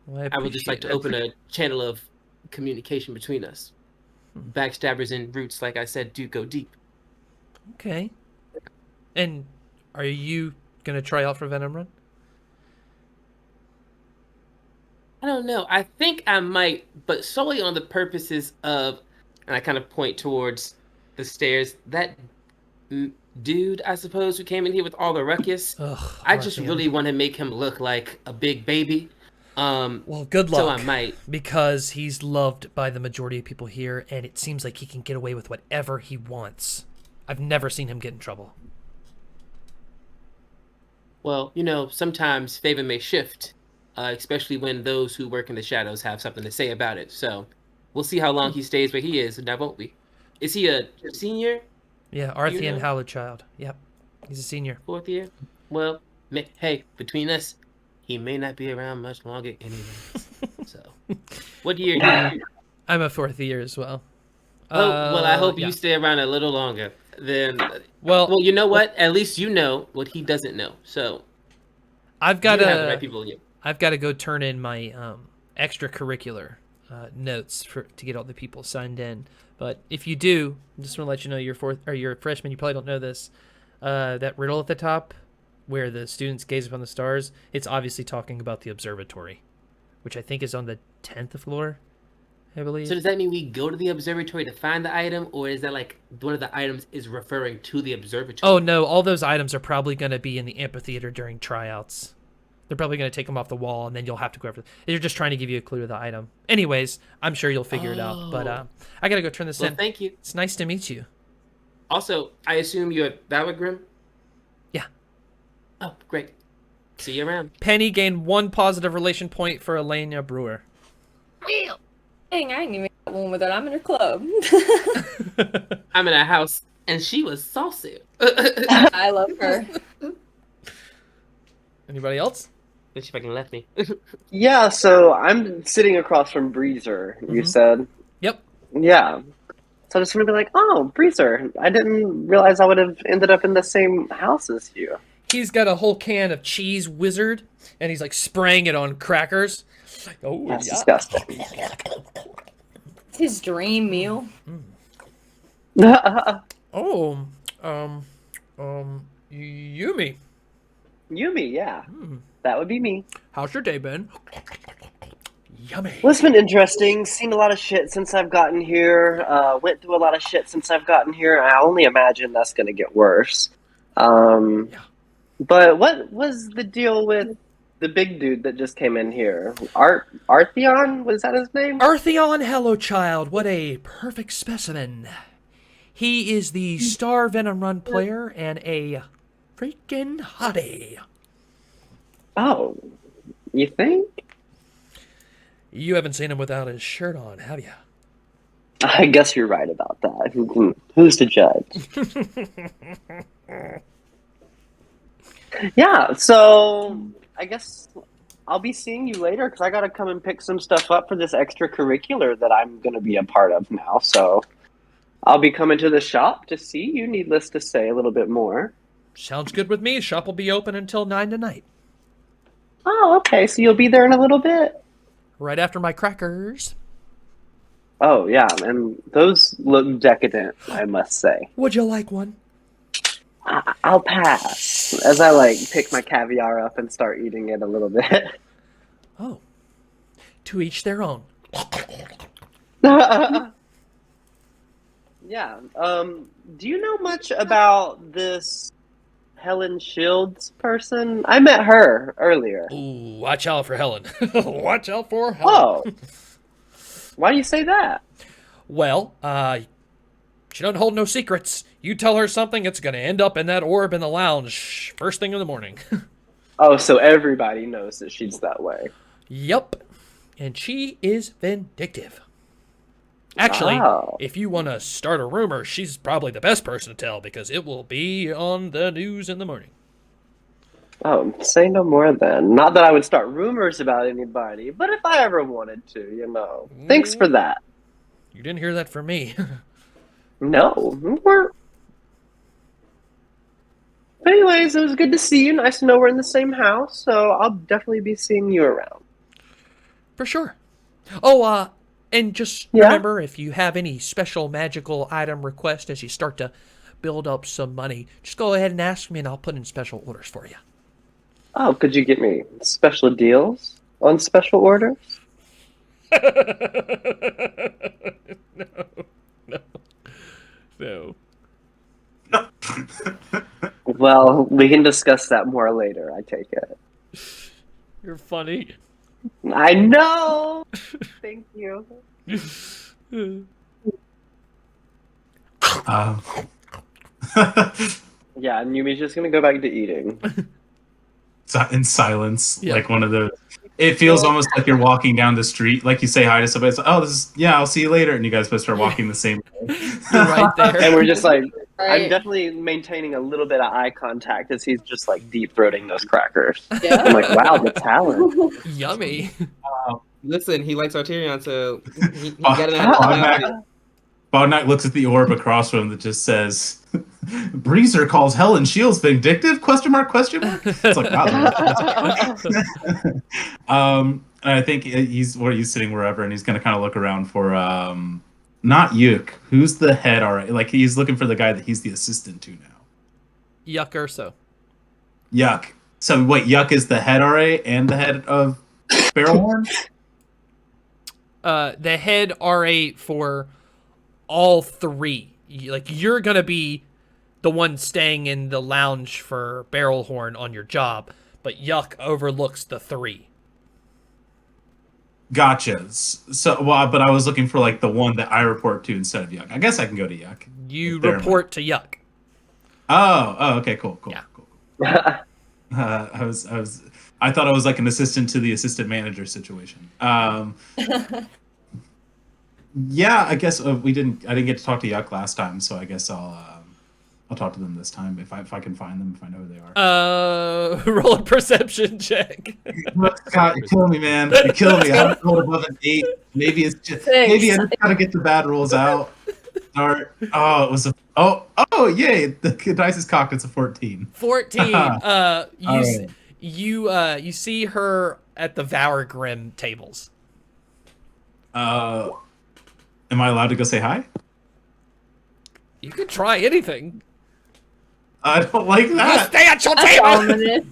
Well, I would just like to open a channel of communication between us. Backstabbers and roots, like I said, do go deep. Okay. And are you going to try out for Venomrun? I don't know. I think I might, but solely on the purposes of, and I kind of point towards the stairs, that dude, I suppose, who came in here with all the ruckus. Ugh, I just Arthur. really want to make him look like a big baby. Well, good So luck. I might. Because he's loved by the majority of people here, and it seems like he can get away with whatever he wants. I've never seen him get in trouble. Well, sometimes favor may shift, especially when those who work in the shadows have something to say about it. So we'll see how long he stays where he is, now won't we? Is he a senior? Yeah, Arthian You know. Hallowed Child. Yep. He's a senior. 4th year? Well, hey, between us, he may not be around much longer anyway. So, what year are you? I'm a 4th year as well. Oh, well, I hope yeah. you stay around a little longer. Then, Well, you know what? At least you know what he doesn't know. So, I've got you have the right to people in you. I've got to go turn in my extracurricular notes to get all the people signed in. But if you do, I just want to let you know you're a freshman. You probably don't know this. That riddle at the top, where the students gaze upon the stars, it's obviously talking about the observatory, which I think is on the 10th floor, I believe. So does that mean we go to the observatory to find the item, or is that like one of the items is referring to the observatory? Oh no, all those items are probably going to be in the amphitheater during tryouts. They're probably going to take them off the wall, and then you'll have to go after. They're just trying to give you a clue to the item. Anyways, I'm sure you'll figure it out. But I gotta go turn this in. Thank you. It's nice to meet you. Also, I assume you're Valagrim? Yeah. Oh, great. See you around. Penny gained 1 positive relation point for Elena Brewer. Dang, I didn't even get one with her. I'm in her club. I'm in a house, and she was saucy. I love her. Anybody else? Then she fucking left me. Yeah, so I'm sitting across from Breezer, you said. Yep. Yeah. So I'm just going to be like, oh, Breezer, I didn't realize I would have ended up in the same house as you. He's got a whole can of cheese wizard, and he's like spraying it on crackers. Oh, That's yeah. disgusting. It's his dream meal. Oh, Yumi. Yumi, yeah. That would be me. How's your day been? Yummy. Well, it's been interesting. Seen a lot of shit since I've gotten here. Went through a lot of shit since I've gotten here. I only imagine that's going to get worse. But what was the deal with the big dude that just came in here? Artheon? Was that his name? Artheon, hello, child. What a perfect specimen. He is the star Venomrun player and a freaking hottie. Oh, you think? You haven't seen him without his shirt on, have you? I guess you're right about that. Who's to judge? Yeah, so I guess I'll be seeing you later because I got to come and pick some stuff up for this extracurricular that I'm going to be a part of now. So I'll be coming to the shop to see you, needless to say, a little bit more. Sounds good with me. Shop will be open until 9 tonight. Oh, okay. So you'll be there in a little bit? Right after my crackers. Oh, yeah. And those look decadent, I must say. Would you like one? I'll pass. As I, pick my caviar up and start eating it a little bit. Oh. To each their own. Yeah. Do you know much about this Helen Shields person? I met her earlier. Ooh, watch out for Helen. Watch out for Helen. Oh. Why do you say that? Well, she doesn't hold no secrets. You tell her something, it's going to end up in that orb in the lounge first thing in the morning. Oh, so everybody knows that she's that way. Yep. And she is vindictive. Actually, Wow. if you want to start a rumor, she's probably the best person to tell because it will be on the news in the morning. Oh, say no more then. Not that I would start rumors about anybody, but if I ever wanted to, you know. Thanks for that. You didn't hear that from me. No. But anyways, it was good to see you. Nice to know we're in the same house, so I'll definitely be seeing you around. For sure. Oh, and just remember, if you have any special magical item request as you start to build up some money, just go ahead and ask me and I'll put in special orders for you. Oh, could you get me special deals on special orders? No. Well, we can discuss that more later, I take it. You're funny. I know! Thank you. Yeah, and Yumi's just gonna go back to eating. In silence, Yeah. like one of those. It feels almost like you're walking down the street, like you say hi to somebody. It's like, oh, I'll see you later, and you guys both start walking the same way. You're right there. And we're just like, Right. I'm definitely maintaining a little bit of eye contact as he's just like deep throating those crackers. Yeah. I'm like, wow, the talent. Yummy. Listen, he likes Arterion, so he Oh, got an Bognak looks at the orb across from him that just says, "Breezer calls Helen Shields vindictive?" Question mark? Question mark? It's like, wow. And I think he's sitting wherever, and he's gonna kind of look around for not Yuk. Who's the head? All right, like he's looking for the guy that he's the assistant to now. Yuck Urso. Yuck. So wait, Yuck is the head RA and the head of Barrelhorn? The head RA for all three. You're gonna be the one staying in the lounge for Barrelhorn on your job, but Yuck overlooks the three. Gotcha. So, well, but I was looking for like the one that I report to instead of Yuck. I guess I can go to Yuck. You report to Yuck. Oh, okay, cool. Yeah. I thought I was like an assistant to the assistant manager situation. Yeah, I guess I didn't get to talk to Yuck last time, so I guess I'll talk to them this time if I can find them, if I know who they are. Roll a perception check. Scott, you're killing me, man. You're killing me. I haven't rolled above an 8. Maybe it's just maybe I just gotta get the bad rolls out. Start. Oh, it was yay! The dice is cocked. It's a 14. 14. You see her at the Vourgrim tables. Am I allowed to go say hi? You could try anything. I don't like that. Stay at your table.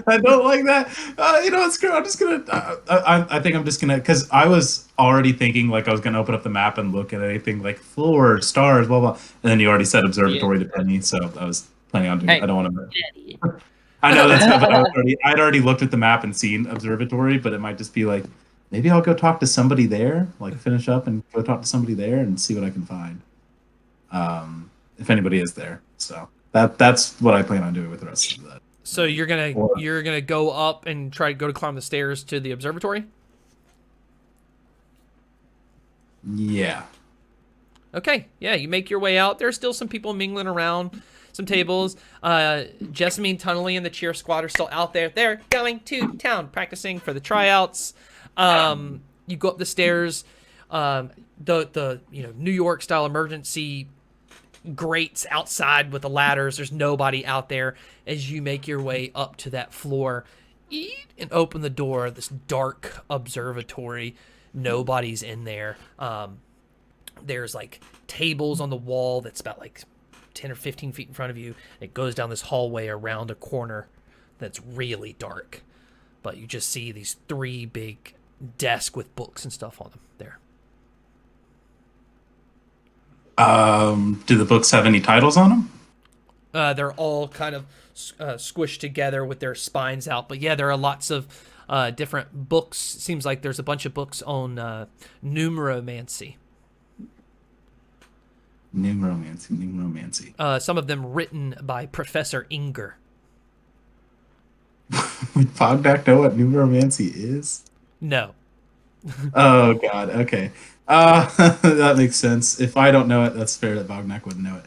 I don't like that. You know what? Screw. I'm just gonna. I think I'm just gonna, because I was already thinking like I was gonna open up the map and look at anything like floor, stars, blah blah. And then you already said observatory to Penny, so I was planning on doing. Hey. I don't want to. I know that's. But I'd already looked at the map and seen observatory, but it might just be like maybe I'll go talk to somebody there, like finish up and go talk to somebody there and see what I can find. If anybody is there, so that's what I plan on doing with the rest of that. So you're gonna go up and try to go to climb the stairs to the observatory? Yeah. Okay, yeah, you make your way out. There's still some people mingling around, some tables. Jessamine, Tunnelly, and the cheer squad are still out there. They're going to town, practicing for the tryouts. You go up the stairs. The New York style emergency grates outside with the ladders. There's nobody out there. As you make your way up to that floor and open the door, this dark observatory, nobody's in there. There's like tables on the wall that's about like 10 or 15 feet in front of you. It goes down this hallway around a corner that's really dark, but you just see these 3 big desks with books and stuff on them there. Do the books have any titles on them? They're all kind of squished together with their spines out. But yeah, there are lots of different books. Seems like there's a bunch of books on numeromancy. Numeromancy. Some of them written by Professor Inger. Would Bognak know what numeromancy is? No. Oh, God. Okay. That makes sense. If I don't know it, that's fair that Bognak wouldn't know it.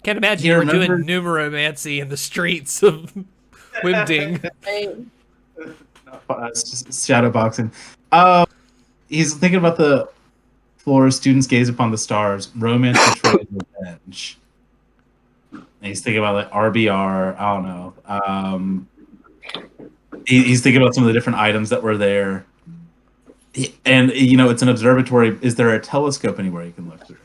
Can't imagine you were doing numeromancy in the streets of Wimding. It's just shadow boxing. He's thinking about the floor. Students gaze upon the stars. Romance, betrayal, revenge. And he's thinking about like RBR. I don't know. He's thinking about some of the different items that were there. And it's an observatory. Is there a telescope anywhere you can look through?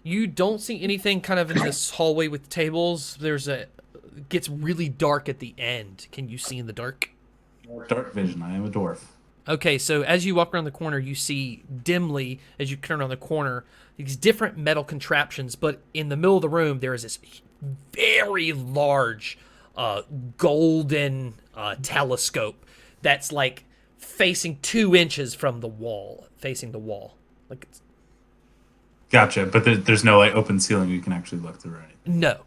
You don't see anything kind of in this hallway with tables. It gets really dark at the end. Can you see in the dark? Dark vision. I am a dwarf. Okay, so as you walk around the corner, you see dimly, as you turn around the corner, these different metal contraptions, but in the middle of the room, there is this very large golden telescope that's like facing 2 inches from the wall, facing the wall. Like it's... Gotcha, but there's no like open ceiling you can actually look through, right? No.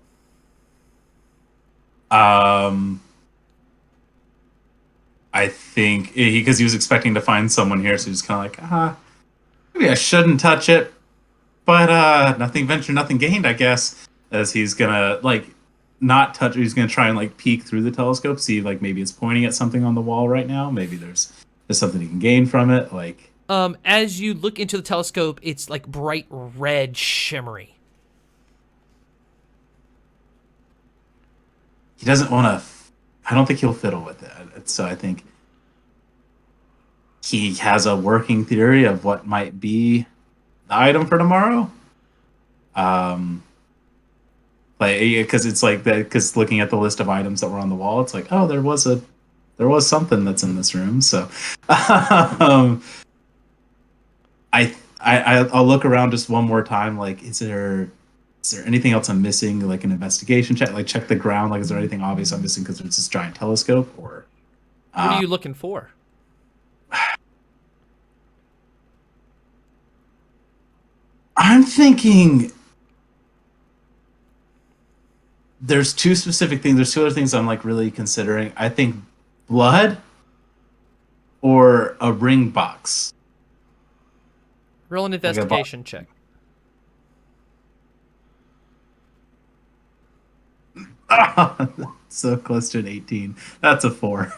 I think because he was expecting to find someone here, so he's kind of like, maybe I shouldn't touch it, but nothing ventured, nothing gained, I guess. As he's gonna like not touch it, he's gonna try and like peek through the telescope, see like maybe it's pointing at something on the wall right now. Maybe there's something he can gain from it, like. As you look into the telescope, it's like bright red shimmery. He doesn't want to. I don't think he'll fiddle with it. So I think he has a working theory of what might be the item for tomorrow. Like, because it's like that. Because looking at the list of items that were on the wall, it's like, oh, there was something that's in this room. So, I'll look around just one more time. Like, is there anything else I'm missing? Like an investigation check, like check the ground. Like, is there anything obvious I'm missing because there's this giant telescope? Or What are you looking for? I'm thinking there's two specific things. There's two other things I'm like really considering. I think blood or a ring box. Roll an investigation check. So close to an 18. That's a 4.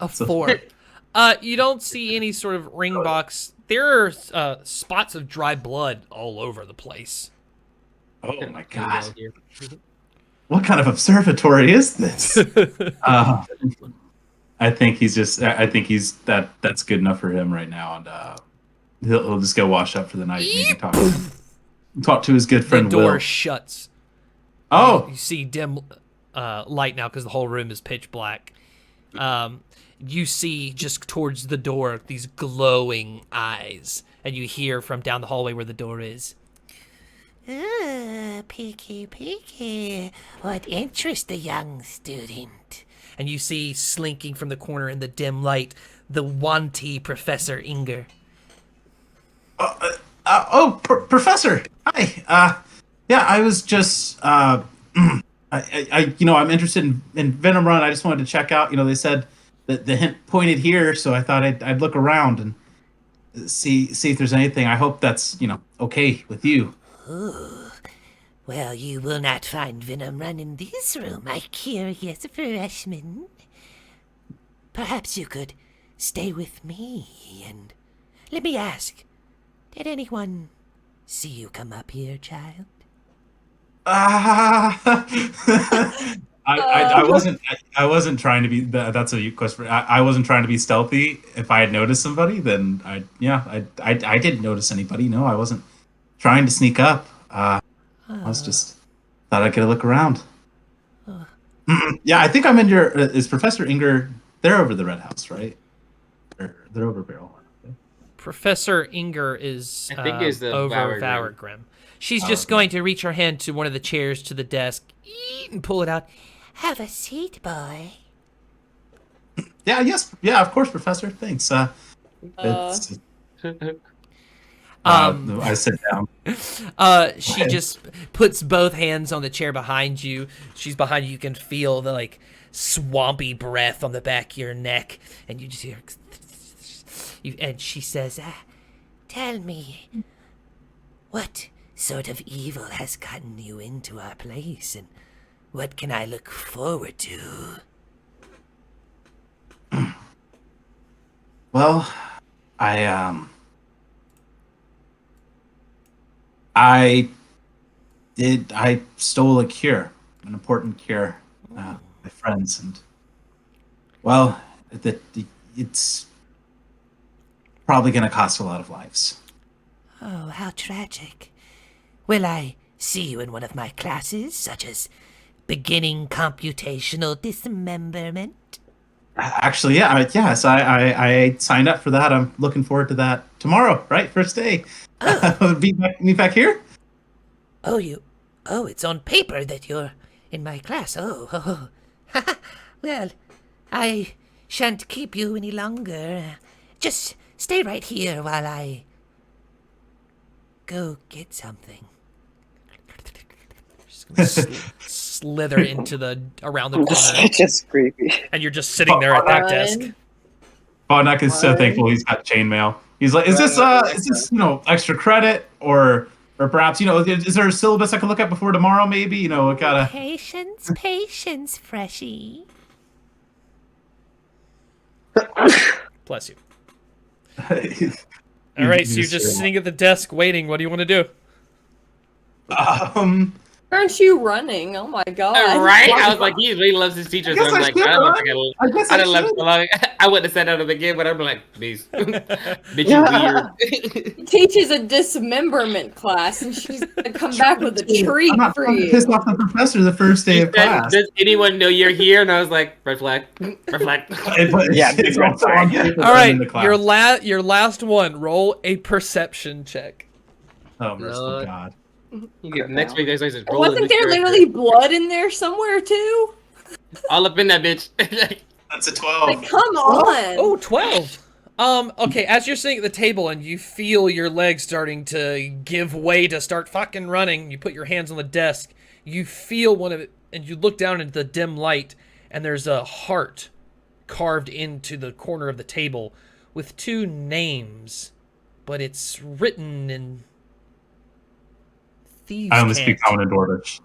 A 4. You don't see any sort of ring box. There are spots of dry blood all over the place. Oh my god. What kind of observatory is this? I think he's just. I think he's that's good enough for him right now, and he'll just go wash up for the night. Maybe talk to his good friend. The door Will. shuts. Oh, You see dim light now because the whole room is pitch black. You see just towards the door these glowing eyes, and you hear from down the hallway where the door is. Peeky, peeky. What interests the young student? And you see slinking from the corner in the dim light the wanty Professor Inger. Professor. Hi. Yeah, I was just. I'm interested in Venomrun. I just wanted to check out. They said that the hint pointed here, so I thought I'd look around and see if there's anything. I hope that's okay with you. Ooh. Well, you will not find Venomrun in this room, my curious freshman. Perhaps you could stay with me, and let me ask, did anyone see you come up here, child? I wasn't trying to be. That's a question. I wasn't trying to be stealthy. If I had noticed somebody, then I didn't notice anybody. No, I wasn't trying to sneak up. I was just thought I'd get a look around. Yeah, I think I'm in your. Is Professor Inger? They're over the Red House, right? They're over Barrel. Professor Inger is I think is the over Valorgrim. Valorgrim. She's just going to reach her hand to one of the chairs to the desk and pull it out. Have a seat, boy. Yeah. Yes. Yeah. Of course, Professor. Thanks. It's, I sit down. She just puts both hands on the chair behind you. She's behind you. You can feel the swampy breath on the back of your neck, and you just hear. And she says, Tell me, what sort of evil has gotten you into our place, and what can I look forward to? Well, I stole a cure, an important cure, my friends, and well, it's probably going to cost a lot of lives. Oh, how tragic. Will I see you in one of my classes, such as beginning computational dismemberment? Actually, yeah, yes, I signed up for that. I'm looking forward to that tomorrow, right? First day. Oh. Meet back here? Oh, it's on paper that you're in my class. Oh. Well, I shan't keep you any longer. Just stay right here while I go get something. She's gonna slither into around the corner, It's just creepy. and you're just sitting there at that desk. Bognak is so thankful he's got chainmail. He's like, is this extra credit or perhaps is there a syllabus I can look at before tomorrow? Maybe gotta. Patience, freshie. Bless you. All right, so you're just sitting at the desk waiting. What do you want to do? Aren't you running? Oh my god. Right? I was like, he really loves his teacher, so I'm like, I don't know if I didn't love so long. I wouldn't have said that at the beginning, but I'm like, bitch, you weird. Teaches a dismemberment class, and she's gonna come back with a treat I'm not for trying to you. piss off the professor the first day of class. Does anyone know you're here? And I was like, red flag, red flag. Yeah, It's big red also flag. on paper All and in right, the class. your last one. Roll a perception check. Oh, merciful Lord. God. You get, next week, there's just roll Wasn't there literally blood in there somewhere too? all up in that bitch? That's a 12. Like, come on. Oh, 12. Okay, as you're sitting at the table and you feel your legs starting to give way to start fucking running, you put your hands on the desk, you feel one of it, and you look down into the dim light, and there's a heart carved into the corner of the table with 2 names, but it's written in thieves' I only cant. speak common and Dwarvish.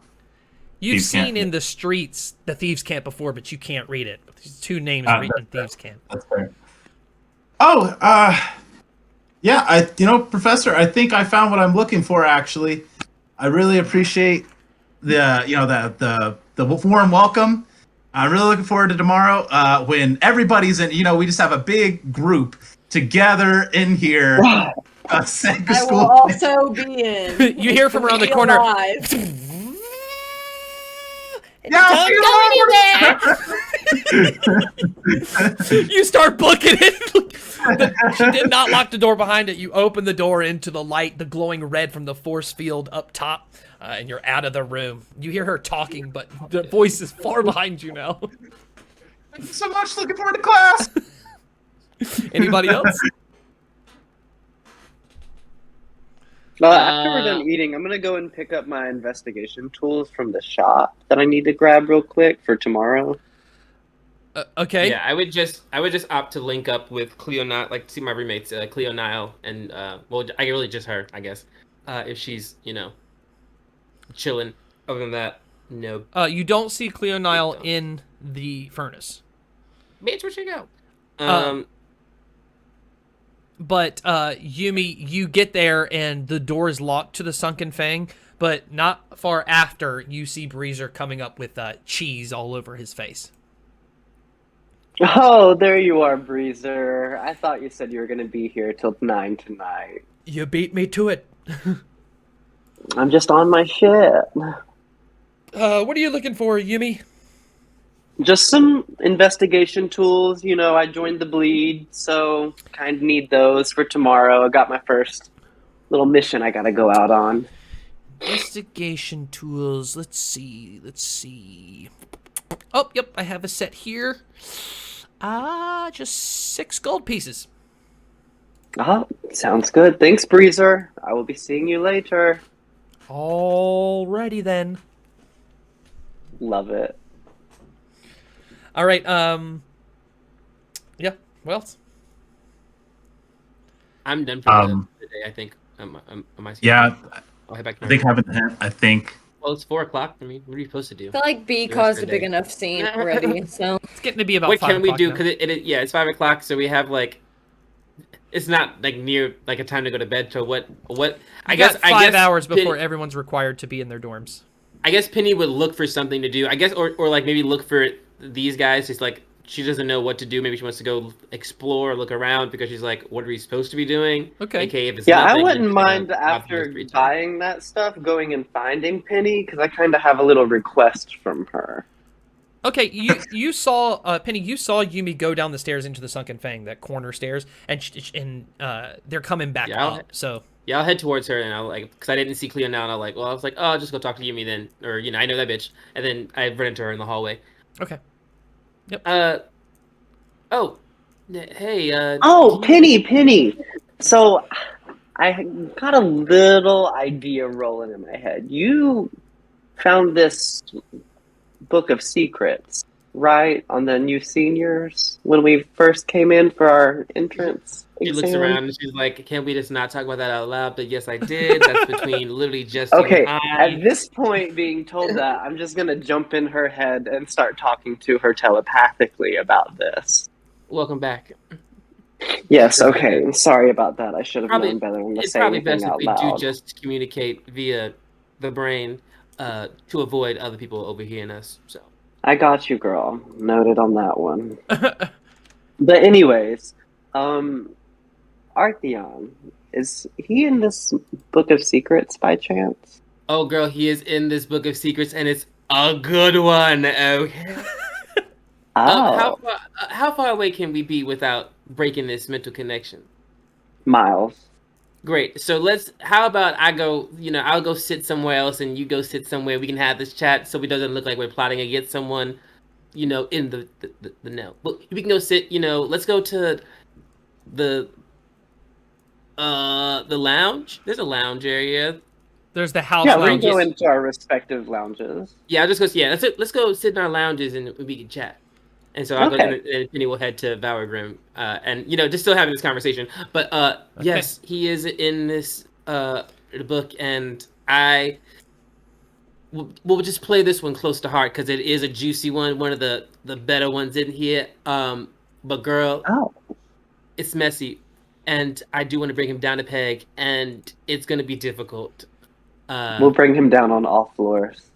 You've Thieves' seen cant. in the streets the thieves' cant before, but you can't read it. These 2 names written in thieves' cant. That's fair. Oh, yeah, Professor, I think I found what I'm looking for, actually. I really appreciate the warm welcome. I'm really looking forward to tomorrow when everybody's in, we just have a big group together in here. Sanka I School. will also be in. You hear from around the Be corner. alive. Yeah, You start booking it. She did not lock the door behind it. You open the door into the light, the glowing red from the force field up top, and you're out of the room. You hear her talking, but the voice is far behind you now. Thank you so much. Looking forward to class. Anybody else? After we're done eating, I'm gonna go and pick up my investigation tools from the shop that I need to grab real quick for tomorrow. Okay. Yeah, I would just opt to link up with Cleo, not like see my roommates, Cleo, Nile, and well, I really just her, I guess, if she's chilling. Other than that, no. You don't see Cleo Nile in the furnace. Bitch, where'd she go? But Yumi, you get there and the door is locked to the Sunken Fang, but not far after you see Breezer coming up with cheese all over his face. Oh, there you are, Breezer. I thought you said you were gonna be here till 9 tonight. You beat me to it. I'm just on my shit. What are you looking for, Yumi? Just some investigation tools. I joined the bleed, so kind of need those for tomorrow. I got my first little mission I gotta go out on. Investigation tools. Let's see. Oh, yep, I have a set here. Just 6 gold pieces. Oh, sounds good. Thanks, Breezer. I will be seeing you later. Alrighty then. Love it. All right. Yeah. What else? I'm done for the day. I think. Yeah, I'll head back. I think I think. Well, it's 4:00. I mean, what are you supposed to do? I feel like B The rest caused of a the big day. enough scene already, so It's getting to be about What 5 can we o'clock do? now. Because it's 5:00, so we have like. It's not like near like a time to go to bed. So what? I You guess got 5 hours Penny, before everyone's required to be in their dorms. I guess Penny would look for something to do. I guess, or like maybe look for these guys. Just like she doesn't know what to do. Maybe she wants to go explore, look around because she's like, "What are we supposed to be doing?" Okay. Okay, if it's Yeah, I nothing, wouldn't then, mind optimize after free time. buying that stuff, going and finding Penny, because I kind of have a little request from her. Okay, you saw Penny. You saw Yumi go down the stairs into the Sunken Fang, that corner stairs, and they're coming back Yeah, up. So Yeah, I'll head towards her, and I'll like, because I didn't see Cleo now, and I was like, oh, I'll just go talk to Yumi then, or I know that bitch, and then I run into her in the hallway. okay. Oh, hey, Oh, Penny. So I got a little idea rolling in my head. You found this book of secrets, right, on the new seniors when we first came in for our entrance She looks exam? around and she's like, "Can't we just not talk about that out loud?" But yes, I did. That's between literally just Okay, you and I. at this point, being told that, I'm just gonna jump in her head and start talking to her telepathically about this. Welcome back. Yes, okay. Sorry about that. I should have Probably- known better than to It's say probably anything best if out we loud. do just communicate via the brain. to avoid other people overhearing us. So I got you, girl. Noted on that one. But anyways, Artheon, is he in this book of secrets by chance? oh girl, he is in this book of secrets, and it's a good one. Okay. Oh, How far away can we be without breaking this mental connection? Miles. Great. So how about I'll go sit somewhere else and you go sit somewhere. We can have this chat so it doesn't look like we're plotting against someone, in the no. But we can go sit, let's go to the lounge. There's a lounge area. There's the house Yeah, we lounge. go into our respective lounges. Yeah, I'll just go, yeah, let's go sit in our lounges and we can chat. And so I'll go Okay. and Penny will head to Valorgrim, and just still having this conversation. But yes, he is in this book, and we'll just play this one close to heart because it is a juicy one of the better ones in here. But girl, Oh. it's messy, and I do want to bring him down a peg, and it's gonna be difficult. We'll bring him down on all floors.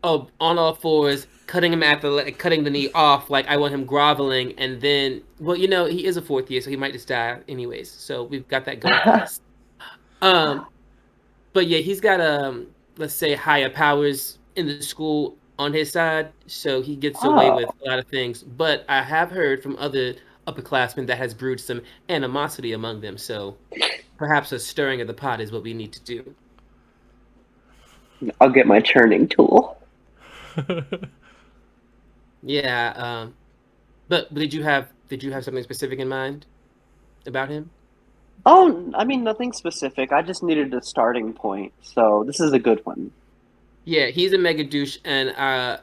Oh, on all fours, cutting the knee off, like I want him groveling, and then, well, he is a 4th year, so he might just die anyways. So we've got that going for us. But yeah, he's got let's say higher powers in the school on his side, so he gets away with a lot of things. But I have heard from other upperclassmen that has brewed some animosity among them. So perhaps a stirring of the pot is what we need to do. I'll get my churning tool. Yeah, but did you have something specific in mind about him? Oh, I mean, nothing specific. I just needed a starting point, so this is a good one. Yeah, he's a mega douche, and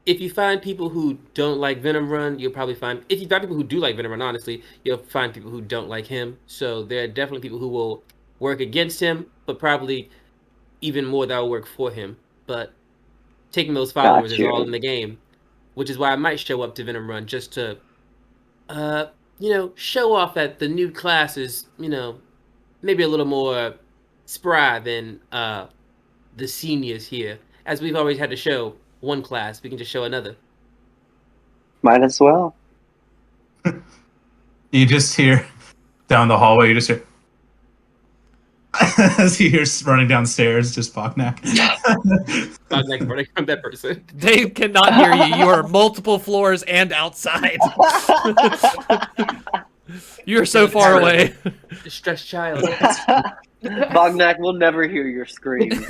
if you find people who don't like Venomrun, you'll probably find, if you find people who do like Venomrun, honestly, you'll find people who don't like him. So there are definitely people who will work against him, but probably even more that will work for him. But taking those followers is all in the game, which is why I might show up to Venomrun just to, show off that the new class is, maybe a little more spry than the seniors here. As we've always had to show one class, we can just show another. Might as well. You just hear down the hallway, you just hear as you hear running downstairs, just Bognak. Bognak running from that person. They cannot hear you. You are multiple floors and outside. You are so far away. Distressed child. Bognak will never hear your screams.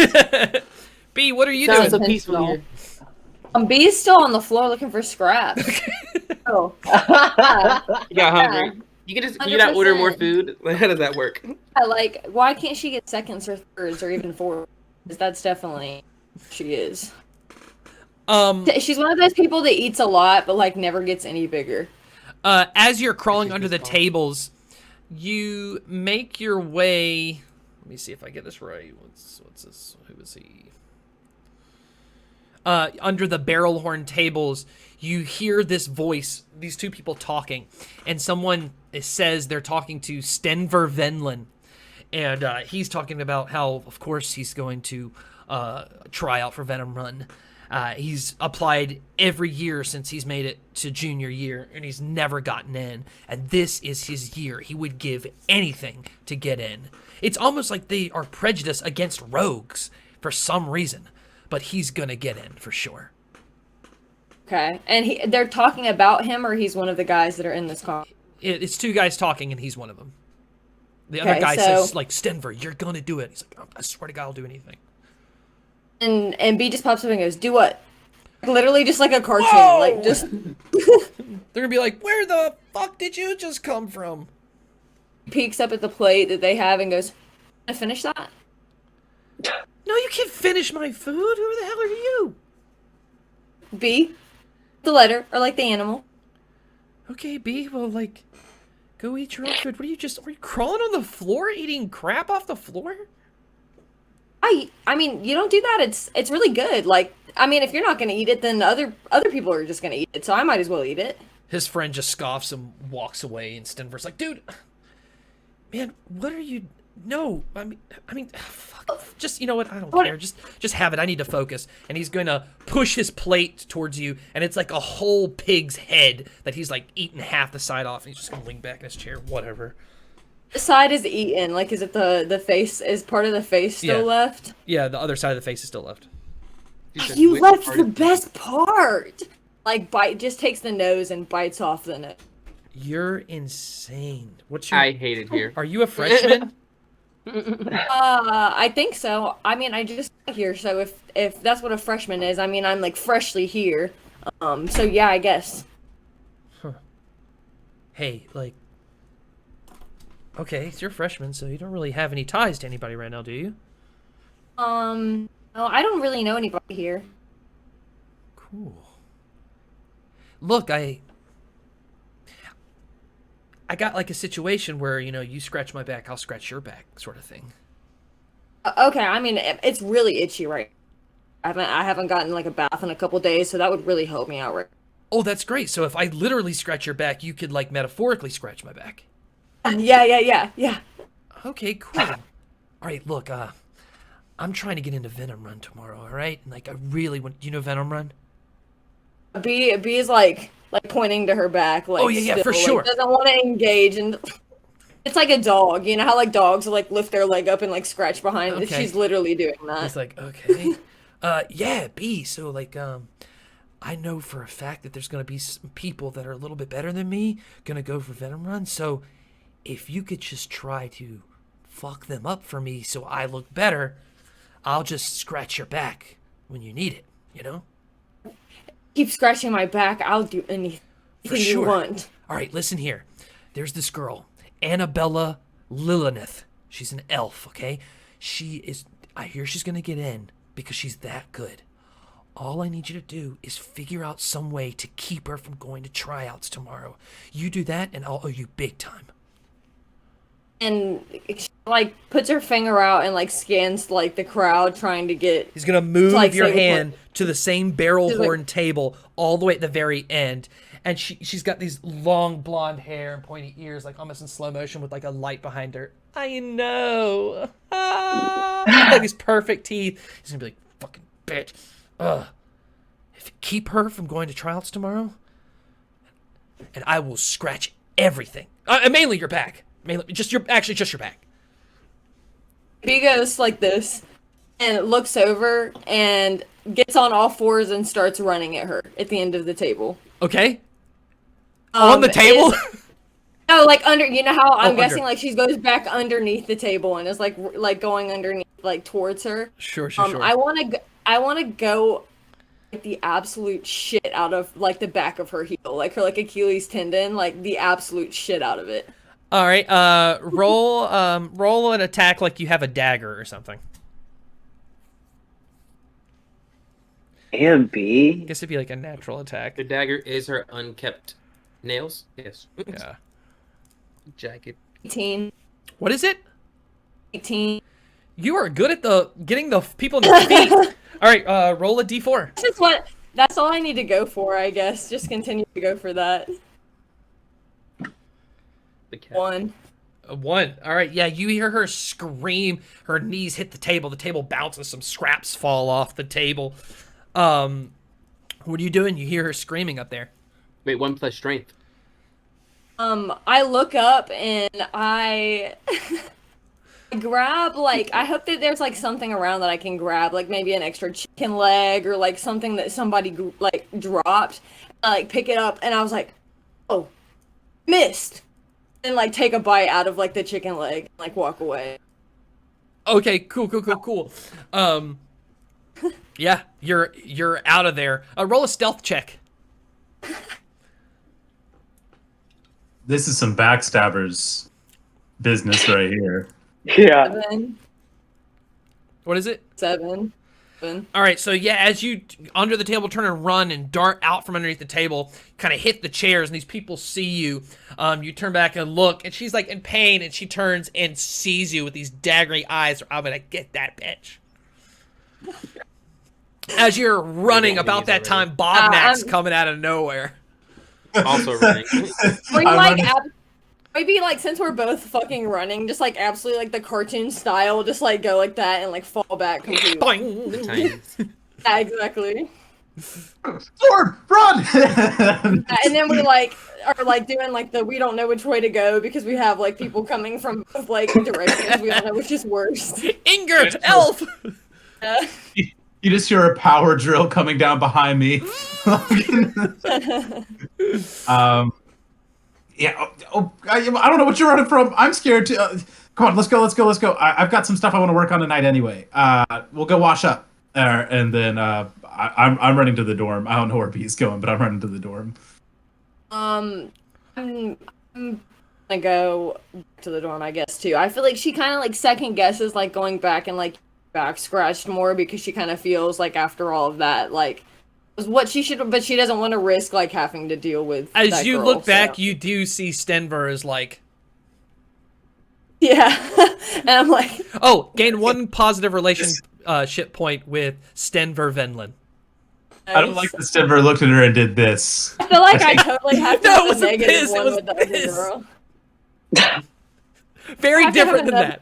B, what are you Sounds doing? so peaceful here. B is still on the floor looking for scraps. Oh. You got hungry. Can you not order more food? Like, how does that work? Why can't she get seconds or thirds or even fourths? Because that's definitely she is. She's one of those people that eats a lot but never gets any bigger. As you're crawling under the tables, you make your way. Let me see if I get this right. What's this? Who is he? Under the barrel horn tables, you hear this voice, these two people talking, and someone says they're talking to Stenver Venlin, and he's talking about how, of course, he's going to try out for Venomrun. He's applied every year since he's made it to junior year, and he's never gotten in, and this is his year. He would give anything to get in. It's almost like they are prejudiced against rogues for some reason, but he's gonna get in for sure. Okay, and they're talking about him, or he's one of the guys that are in this call? It's two guys talking, and he's one of them. The other guy says, Stenver, you're gonna do it. He's like, I swear to God, I'll do anything. And B just pops up and goes, do what? Literally just like a cartoon. Whoa! Just... They're gonna be like, where the fuck did you just come from? Peeks up at the plate that they have and goes, I finish that? No, you can't finish my food. Who the hell are you? B, the letter, or the animal. Okay, B, well, go eat your own food. What are you crawling on the floor, eating crap off the floor? I mean, you don't do that. It's really good. If you're not gonna eat it, then other people are just gonna eat it. So I might as well eat it. His friend just scoffs and walks away, and Stenver's like, dude, man, what are you No, I mean, fuck. Just, you know what? I don't care. Just have it. I need to focus. And he's gonna push his plate towards you, and it's like a whole pig's head that he's like eaten half the side off. And he's just gonna lean back in his chair. Whatever. The side is eaten. Like, is it the face? Is part of the face still left? Yeah, the other side of the face is still left. You left the best part. Like, just takes the nose and bites off the nose. You're insane. What's your? I hate it here. Are you a freshman? I think so. I mean, I just got here, so if that's what a freshman is, I mean, I'm like freshly here. So yeah, I guess. Huh. Hey, like. Okay, you're a freshman, so you don't really have any ties to anybody right now, do you? No, I don't really know anybody here. Cool. Look, I got like a situation where, you know, you scratch my back, I'll scratch your back, sort of thing. Okay, I mean, it's really itchy right now. I haven't gotten like a bath in a couple days, so that would really help me out right. Oh, that's great. So if I literally scratch your back, you could like metaphorically scratch my back. Yeah. Okay, cool. All right, look, I'm trying to get into Venomrun tomorrow, all right? And like I really want, do you know Venomrun? B is like pointing to her back, like, oh yeah, still, for like, sure. doesn't want to engage, and it's like a dog. You know how like dogs like lift their leg up and like scratch behind. Okay. She's literally doing that. It's like, okay. Yeah, B, so like I know for a fact that there's gonna be some people that are a little bit better than me gonna go for Venomrun, so if you could just try to fuck them up for me so I look better, I'll just scratch your back when you need it, you know? Keep scratching my back. I'll do anything you want. All right, listen here. There's this girl, Annabella Lilith. She's an elf, okay? I hear she's going to get in because she's that good. All I need you to do is figure out some way to keep her from going to tryouts tomorrow. You do that, and I'll owe you big time. And she, like, puts her finger out and like scans like the crowd trying to get. He's gonna move like, your hand to the same barrel horn table all the way at the very end, and she's got these long blonde hair and pointy ears, like almost in slow motion with like a light behind her. I know. Like these perfect teeth. He's gonna be like, fucking bitch. If you keep her from going to tryouts tomorrow, and I will scratch everything. Mainly your back. Just your back. He goes like this and looks over and gets on all fours and starts running at her at the end of the table. Okay. On the table? No, like under. You know how I'm guessing under. like she goes back underneath the table and is like going underneath, like towards her. Sure. I want to go like the absolute shit out of like the back of her heel, like her like Achilles tendon, like the absolute shit out of it. All right, roll an attack like you have a dagger or something. And B? I guess it'd be like a natural attack. The dagger is her unkept nails. Yes. Yeah. Jagged. 18. What is it? 18. You are good at getting the people in the feet. All right, roll a d4. That's all I need to go for, I guess. Just continue to go for that. The cat. 1. A 1. All right, yeah, you hear her scream. Her knees hit the table. The table bounces. Some scraps fall off the table. What are you doing? You hear her screaming up there. Wait, 1 plus strength. I look up and I grab, like, I hope that there's, like, something around that I can grab, like, maybe an extra chicken leg or, like, something that somebody, like, dropped. I, like, pick it up and I was like, oh, missed. And, like, take a bite out of, like, the chicken leg and, like, walk away. Okay, cool. Yeah, you're out of there. Roll a stealth check. This is some backstabbers business right here. Yeah. 7. What is it? 7. All right, so yeah, as you under the table turn and run and dart out from underneath the table, kind of hit the chairs, and these people see you. You turn back and look, and she's like in pain, and she turns and sees you with these daggery eyes. I'm gonna get that bitch. As you're running, about that time, Bobnak's coming out of nowhere. Also running. Were you like Maybe like since we're both fucking running, just like absolutely like the cartoon style, just like go like that and like fall back completely. The tinies. Yeah, exactly. Sword, run! And then we like are like doing like the we don't know which way to go because we have like people coming from both like directions. We don't know which is worse. Inger, elf. You just hear a power drill coming down behind me. Yeah. I don't know what you're running from. I'm scared too. Come on, let's go. I've got some stuff I want to work on tonight anyway. We'll go wash up, and then I'm running to the dorm. I don't know where B's going, but I'm running to the dorm. I'm gonna go to the dorm, I guess too. I feel like she kind of like second guesses like going back and like back scratched more because she kind of feels like after all of that like was what she should, but she doesn't want to risk like having to deal with. As that you girl, look back, so. you do see Stenver is like, yeah, and I'm like, oh, gain 1 positive relationship point with Stenver Venlin. I don't like that Stenver looked at her and did this. I feel like I totally have to No, have it was a a negative piss, it one was with the a other piss. girl. Very have to have different than that.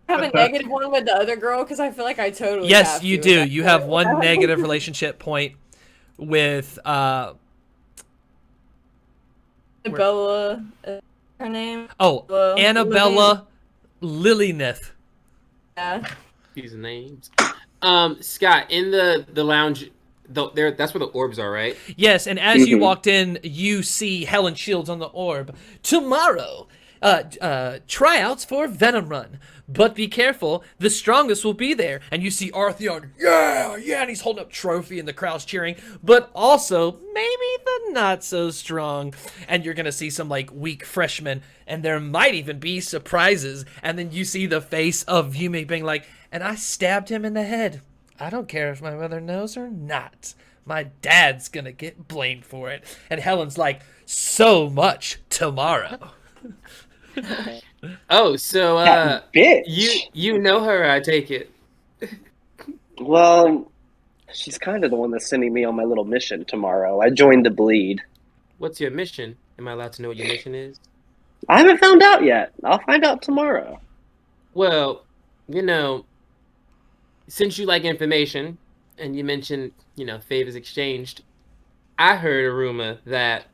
I have a negative one with the other girl because I feel like I totally. Yes, have you to do. with that You have girl. 1 negative relationship point with Bella, her name. Annabella Lilyneth. Yeah. Use names. Scott, in the lounge, that's where the orbs are, right? Yes, and as you walked in, you see Helen Shields on the orb. Tomorrow, tryouts for Venomrun. But be careful, the strongest will be there. And you see Artheon, yeah, and he's holding up trophy and the crowd's cheering. But also, maybe the not so strong. And you're going to see some like weak freshmen, and there might even be surprises. And then you see the face of Yume being like, and I stabbed him in the head. I don't care if my mother knows or not. My dad's going to get blamed for it. And Helen's like, so much tomorrow. Oh, so That bitch. you know her, I take it. Well, she's kind of the one that's sending me on my little mission tomorrow. I joined the bleed. What's your mission? Am I allowed to know what your mission is? I haven't found out yet. I'll find out tomorrow. Well, since you like information, and you mentioned, favors exchanged, I heard a rumor that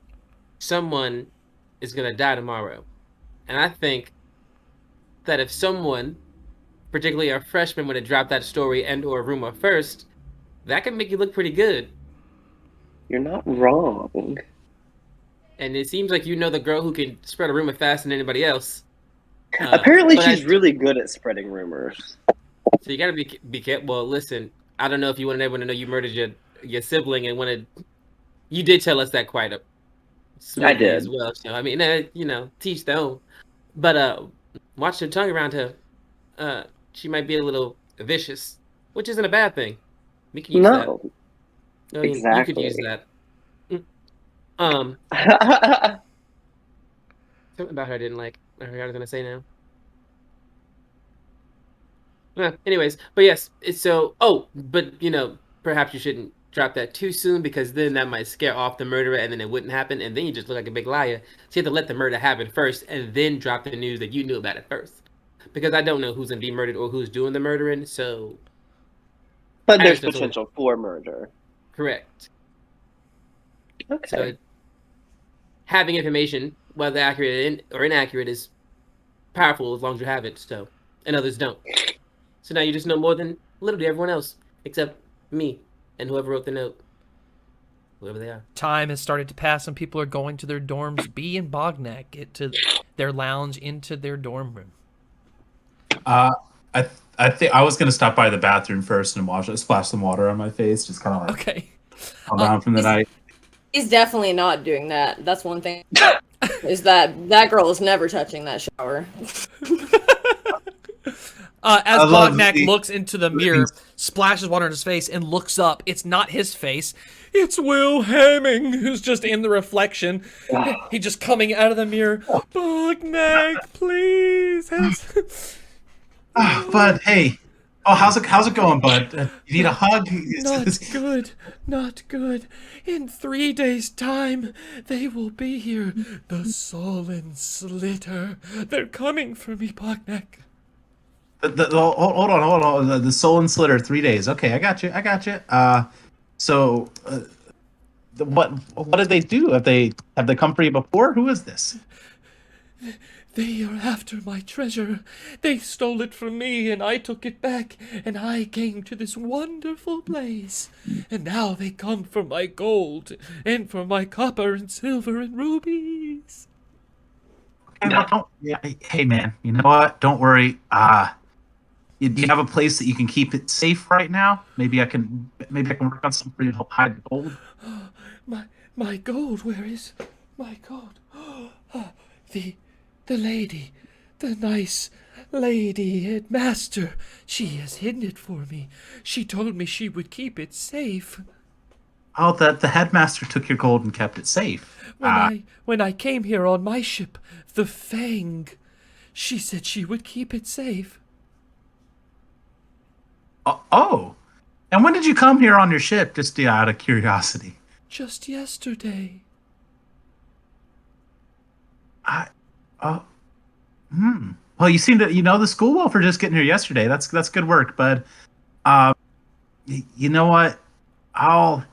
someone is gonna die tomorrow. And I think that if someone, particularly a freshman, would have dropped that story and or rumor first, that could make you look pretty good. You're not wrong. And it seems like you know the girl who can spread a rumor faster than anybody else. Apparently she's really good at spreading rumors. So you gotta be careful. Well, listen, I don't know if you wanted everyone to know you murdered your sibling and wanted... You did tell us that quite I did. as well. So, I mean, teach their own. But watch your tongue around her. She might be a little vicious, which isn't a bad thing. We can use that. I mean, exactly. You could use that. Something about her I didn't like. I forgot what I was gonna say now. Anyways, but yes, it's so. Oh, but perhaps you shouldn't drop that too soon because then that might scare off the murderer, and then it wouldn't happen, and then you just look like a big liar. So you have to let the murder happen first, and then drop the news that you knew about it first. Because I don't know who's gonna be murdered or who's doing the murdering. So. But there's potential for murder. Correct. Okay. So having information, whether accurate or inaccurate, is powerful as long as you have it. So, and others don't. So now you just know more than literally everyone else, except me and whoever wrote the note, whoever they are. Time has started to pass, and people are going to their dorms. B and Bognak get to their lounge, into their dorm room. I think I was gonna stop by the bathroom first and splash some water on my face, just kind of like Okay. calm down from the night. He's definitely not doing that. That's one thing. Is that girl is never touching that shower. As I love Bognak looks into the mirror, splashes water in his face, and looks up. It's not his face. It's Will Hemming, who's just in the reflection. He just coming out of the mirror. Bognak, please. But hey, Oh, how's it going, bud? You need a hug? Not good, not good. In 3 days' time, they will be here. The Sullen Slitter. They're coming for me, Bognak. Hold on. The Soul and Slitter, 3 days. Okay, I got you. So, what did they do? Have they come for you before? Who is this? They are after my treasure. They stole it from me, and I took it back, and I came to this wonderful place. And now they come for my gold, and for my copper and silver and rubies. Hey, man, you know what? Don't worry. Do you have a place that you can keep it safe right now? Maybe I can work on something for you to help hide the gold. My gold, where is my gold? The lady, the nice lady headmaster, she has hidden it for me. She told me she would keep it safe. Oh, the headmaster took your gold and kept it safe. When I came here on my ship, the Fang, she said she would keep it safe. Oh, and when did you come here on your ship? Just out of curiosity. Just yesterday. Well, you seem to know the school well for just getting here yesterday. That's good work, bud. You know what? I'll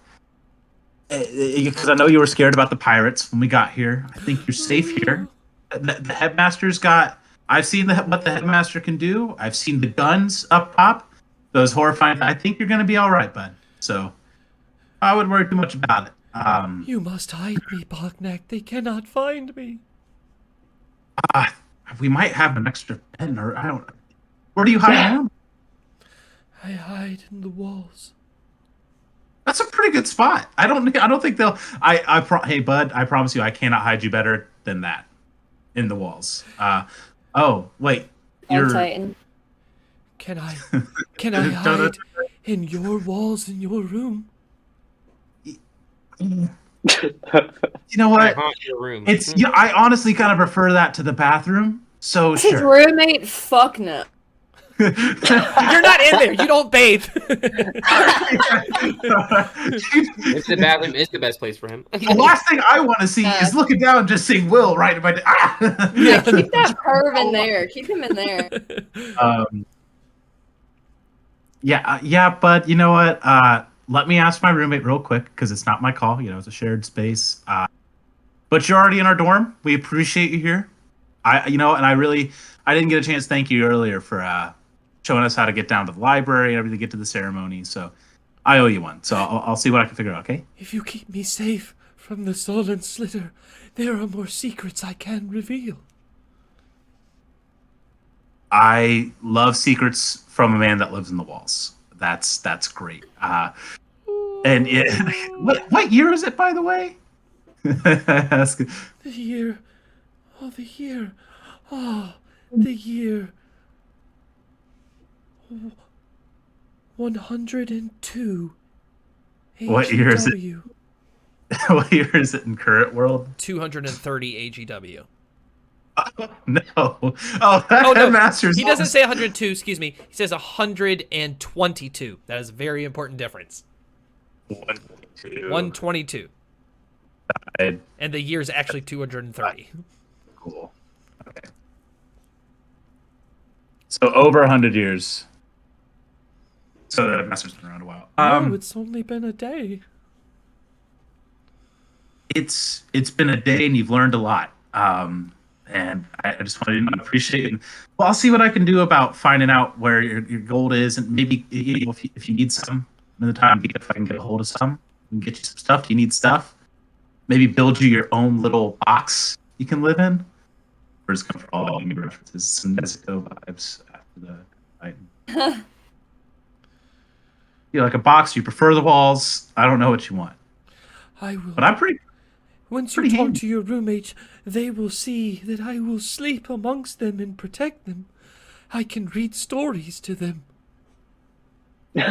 because I know you were scared about the pirates when we got here. I think you're safe here. The headmaster's got. I've seen what the headmaster can do. I've seen the guns up top. Those horrifying. I think you're gonna be all right, bud. So I wouldn't worry too much about it. You must hide me, Bognak. They cannot find me. We might have an extra pen, or I don't. Where do you hide now? I hide in the walls. That's a pretty good spot. I don't think they'll. Hey, bud. I promise you, I cannot hide you better than that. In the walls. Oh wait. You're. Titan. Can I hide in your walls in your room? You know what? Your room. It's. Yeah, I honestly kind of prefer that to the bathroom. So His sure. roommate, fuck no. You're not in there. You don't bathe. If the bathroom is the best place for him. The last thing I want to see is looking down and just seeing Will right in my. Yeah, keep that perv in there. Keep him in there. Yeah, but you know what? Let me ask my roommate real quick because it's not my call. It's a shared space. But you're already in our dorm. We appreciate you here. I didn't get a chance to thank you earlier for showing us how to get down to the library and everything, get to the ceremony. So I owe you one. So I'll see what I can figure out. Okay. If you keep me safe from the Sullen Slitter, there are more secrets I can reveal. I love secrets from a man that lives in the walls. That's great. And what year is it, by the way? The year. 102. What year is it? What year is it in current world? 230 AGW. No. Oh, Headmaster's. He doesn't say 102, excuse me. He says 122. That is a very important difference. 122. And the year is actually 230. Cool. Okay. So over 100 years. So the Headmaster's been around a while. No, it's only been a day. It's been a day and you've learned a lot. And I just wanted to appreciate it. Well, I'll see what I can do about finding out where your gold is, and maybe if you need some in the time, if I can get a hold of some, and get you some stuff. Do you need stuff? Maybe build you your own little box you can live in. We're just going for all new references, some Nezuko vibes after the Titan. Like a box. You prefer the walls. I don't know what you want. I will. But I'm pretty. Once you talk to your roommates, they will see that I will sleep amongst them and protect them. I can read stories to them. We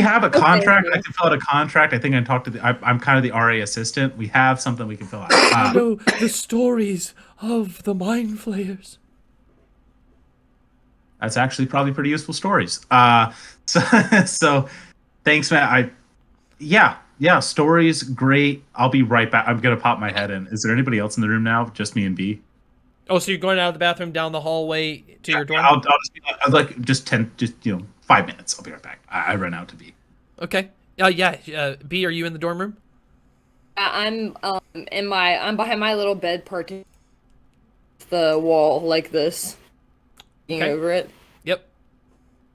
have a contract. I can fill out a contract. I think I talked to I'm kind of the RA assistant. We have something we can fill out. I know the stories of the mind flayers. That's actually probably pretty useful stories. So, so thanks, Matt. Yeah, stories, great. I'll be right back. I'm gonna pop my head in. Is there anybody else in the room now? Just me and B? Oh, so you're going out of the bathroom down the hallway to your dorm? I'll just be like just 5 minutes. I'll be right back. I run out to B. Okay. B, are you in the dorm room? I'm I'm behind my little bed partition, the wall like this, looking Okay. over it. Yep.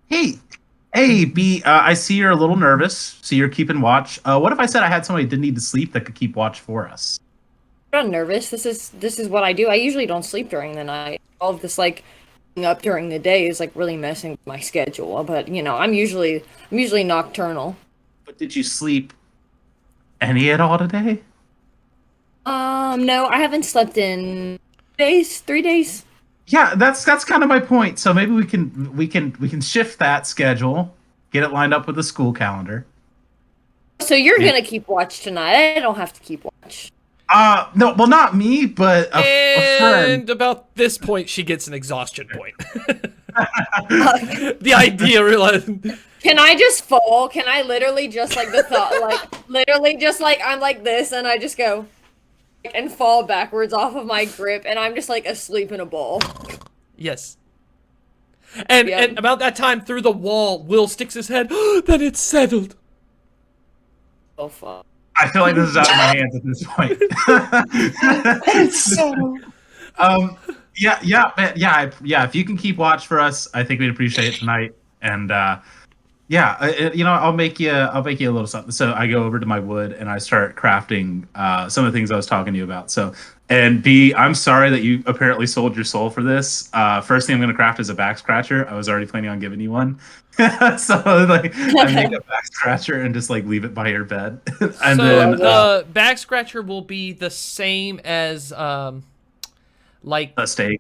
Hey, B. I see you're a little nervous. So you're keeping watch. What if I said I had somebody that didn't need to sleep that could keep watch for us? I'm not nervous. This is what I do. I usually don't sleep during the night. All of this like up during the day is like really messing with my schedule. But I'm usually nocturnal. But did you sleep any at all today? No, I haven't slept in 3 days. Yeah, that's kind of my point. So maybe we can shift that schedule, get it lined up with the school calendar. So you're gonna keep watch tonight. I don't have to keep watch. No, well, not me, but a friend. And about this point, she gets an exhaustion point. The idea realized. Can I just fall? Can I literally just like the thought, like literally just like I'm like this, and I just go and fall backwards off of my grip, and I'm just like asleep in a ball. Yes. And Yep. and about that time, through the wall, Will sticks his head. Then it's settled. Oh fuck. I feel like this is out of my hands at this point. Yeah. If you can keep watch for us, I think we'd appreciate it tonight. And I'll make you a little something. So I go over to my wood and I start crafting some of the things I was talking to you about. So, and B, I'm sorry that you apparently sold your soul for this. First thing I'm going to craft is a back scratcher. I was already planning on giving you one. So like I make a back scratcher and just like leave it by your bed. And So then the back scratcher will be the same as like a steak.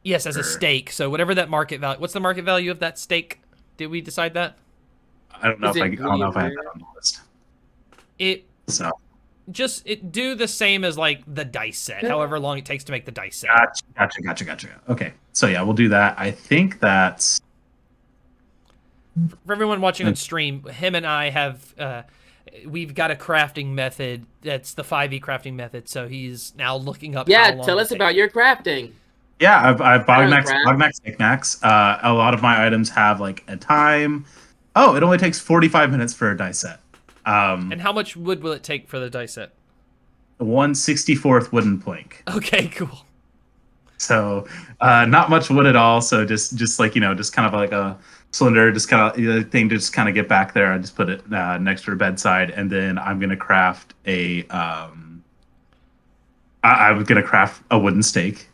yes, as a steak. So whatever that market value. What's the market value of that steak? Did we decide that? I don't know if I have that on the list. It So do the same as like the dice set, however long it takes to make the dice set. Gotcha. Okay, so yeah, we'll do that. I think that's For everyone watching on stream, him and I have we've got a crafting method that's the 5e crafting method. So he's now looking up. Yeah, how long tell it us takes. about your crafting. yeah. I've Bognak's Craft. knickknacks. A lot of my items have like a time. Oh, it only takes 45 minutes for a dice set. And how much wood will it take for the dice set? 1/64th wooden plank. Okay, cool. So not much wood at all. So just like just kind of like a cylinder, just kind of thing to just kind of get back there. I just put it next to her bedside, and then I'm gonna craft a. I was gonna craft a wooden stake.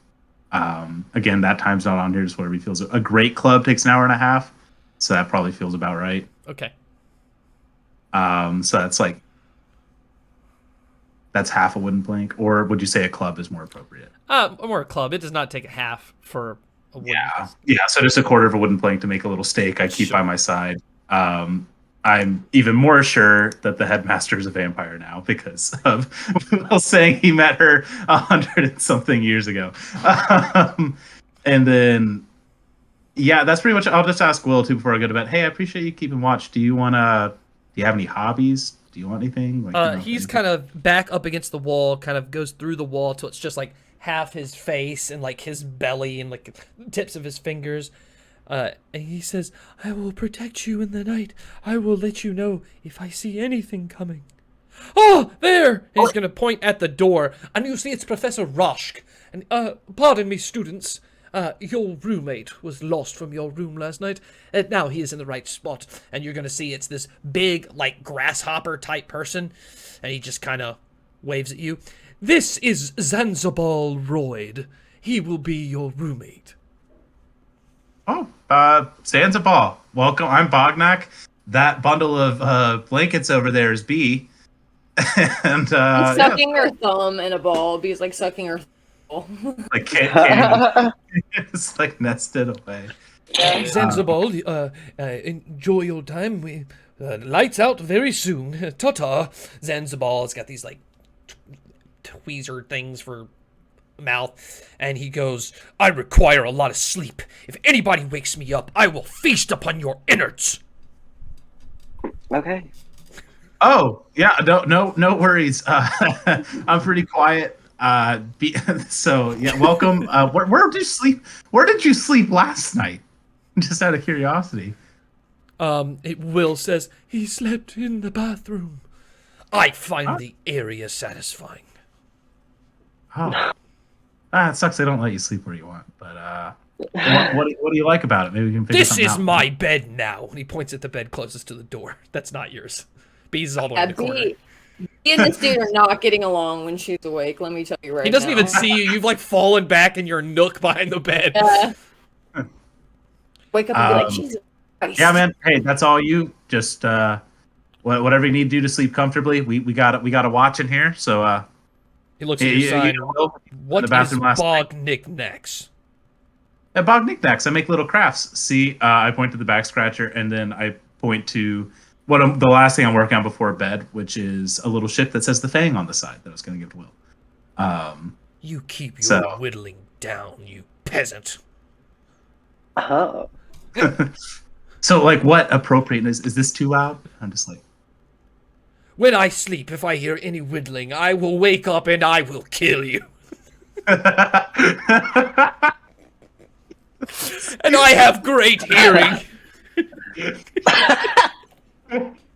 Again, that time's not on here. Just whatever he feels. A great club takes an hour and a half, so that probably feels about right. Okay. So that's half a wooden plank, or would you say a club is more appropriate? More a club. It does not take a half for a wood. Yeah. So just a quarter of a wooden plank to make a little stake I keep by my side. I'm even more sure that the headmaster is a vampire now because of Will saying he met her 100 and something years ago. And then, yeah, that's pretty much. I'll just ask Will too before I go to bed. Hey, I appreciate you keeping watch. Do you have any hobbies? Do you want anything? He's kind of back up against the wall, kind of goes through the wall till it's just like half his face and like his belly and like tips of his fingers. And he says, I will protect you in the night. I will let you know if I see anything coming. Oh, there! And he's going to point at the door. And you see it's Professor Roshk. And, pardon me, students. Your roommate was lost from your room last night, and now he is in the right spot. And you're gonna see it's this big, like, grasshopper type person, and he just kind of waves at you. This is Zanzibar Royd. He will be your roommate. Oh, Zanzibar. Welcome. I'm Bognak. That bundle of blankets over there is B. And He's sucking her thumb in a ball. B's like sucking her. Like candy. It's like nested away. Zanzibar, enjoy your time. We lights out very soon. Ta-ta. Zanzibar's got these like tweezer things for mouth, and he goes, I require a lot of sleep. If anybody wakes me up, I will feast upon your innards. Okay. Oh, yeah, no worries. I'm pretty quiet. So yeah, welcome. Where did you sleep? Where did you sleep last night? Just out of curiosity. Will says, he slept in the bathroom. I find the area satisfying. Oh, it sucks. They don't let you sleep where you want. But what do you like about it? Maybe we can figure This something is out. my bed now. And he points at the bed closest to the door. That's not yours. Bees is all the way in the corner. Bee and this dude are not getting along when she's awake. Let me tell you right now. He doesn't even see you. You've like fallen back in your nook behind the bed. Wake up and be like, Jesus Christ. Yeah, man. Hey, that's all you. Just whatever you need to do to sleep comfortably. We got a watch in here, so He looks at your sign. What is Bog Knickknacks? At Bog Knickknacks, I make little crafts. See, I point to the back scratcher, and then I point to the last thing I'm working on before bed, which is a little ship that says the Fang on the side that I was going to give to Will. You keep your whittling down, you peasant. Oh. So, like, what appropriateness? Is this too loud? I'm just like... When I sleep, if I hear any whittling, I will wake up and I will kill you. And I have great hearing.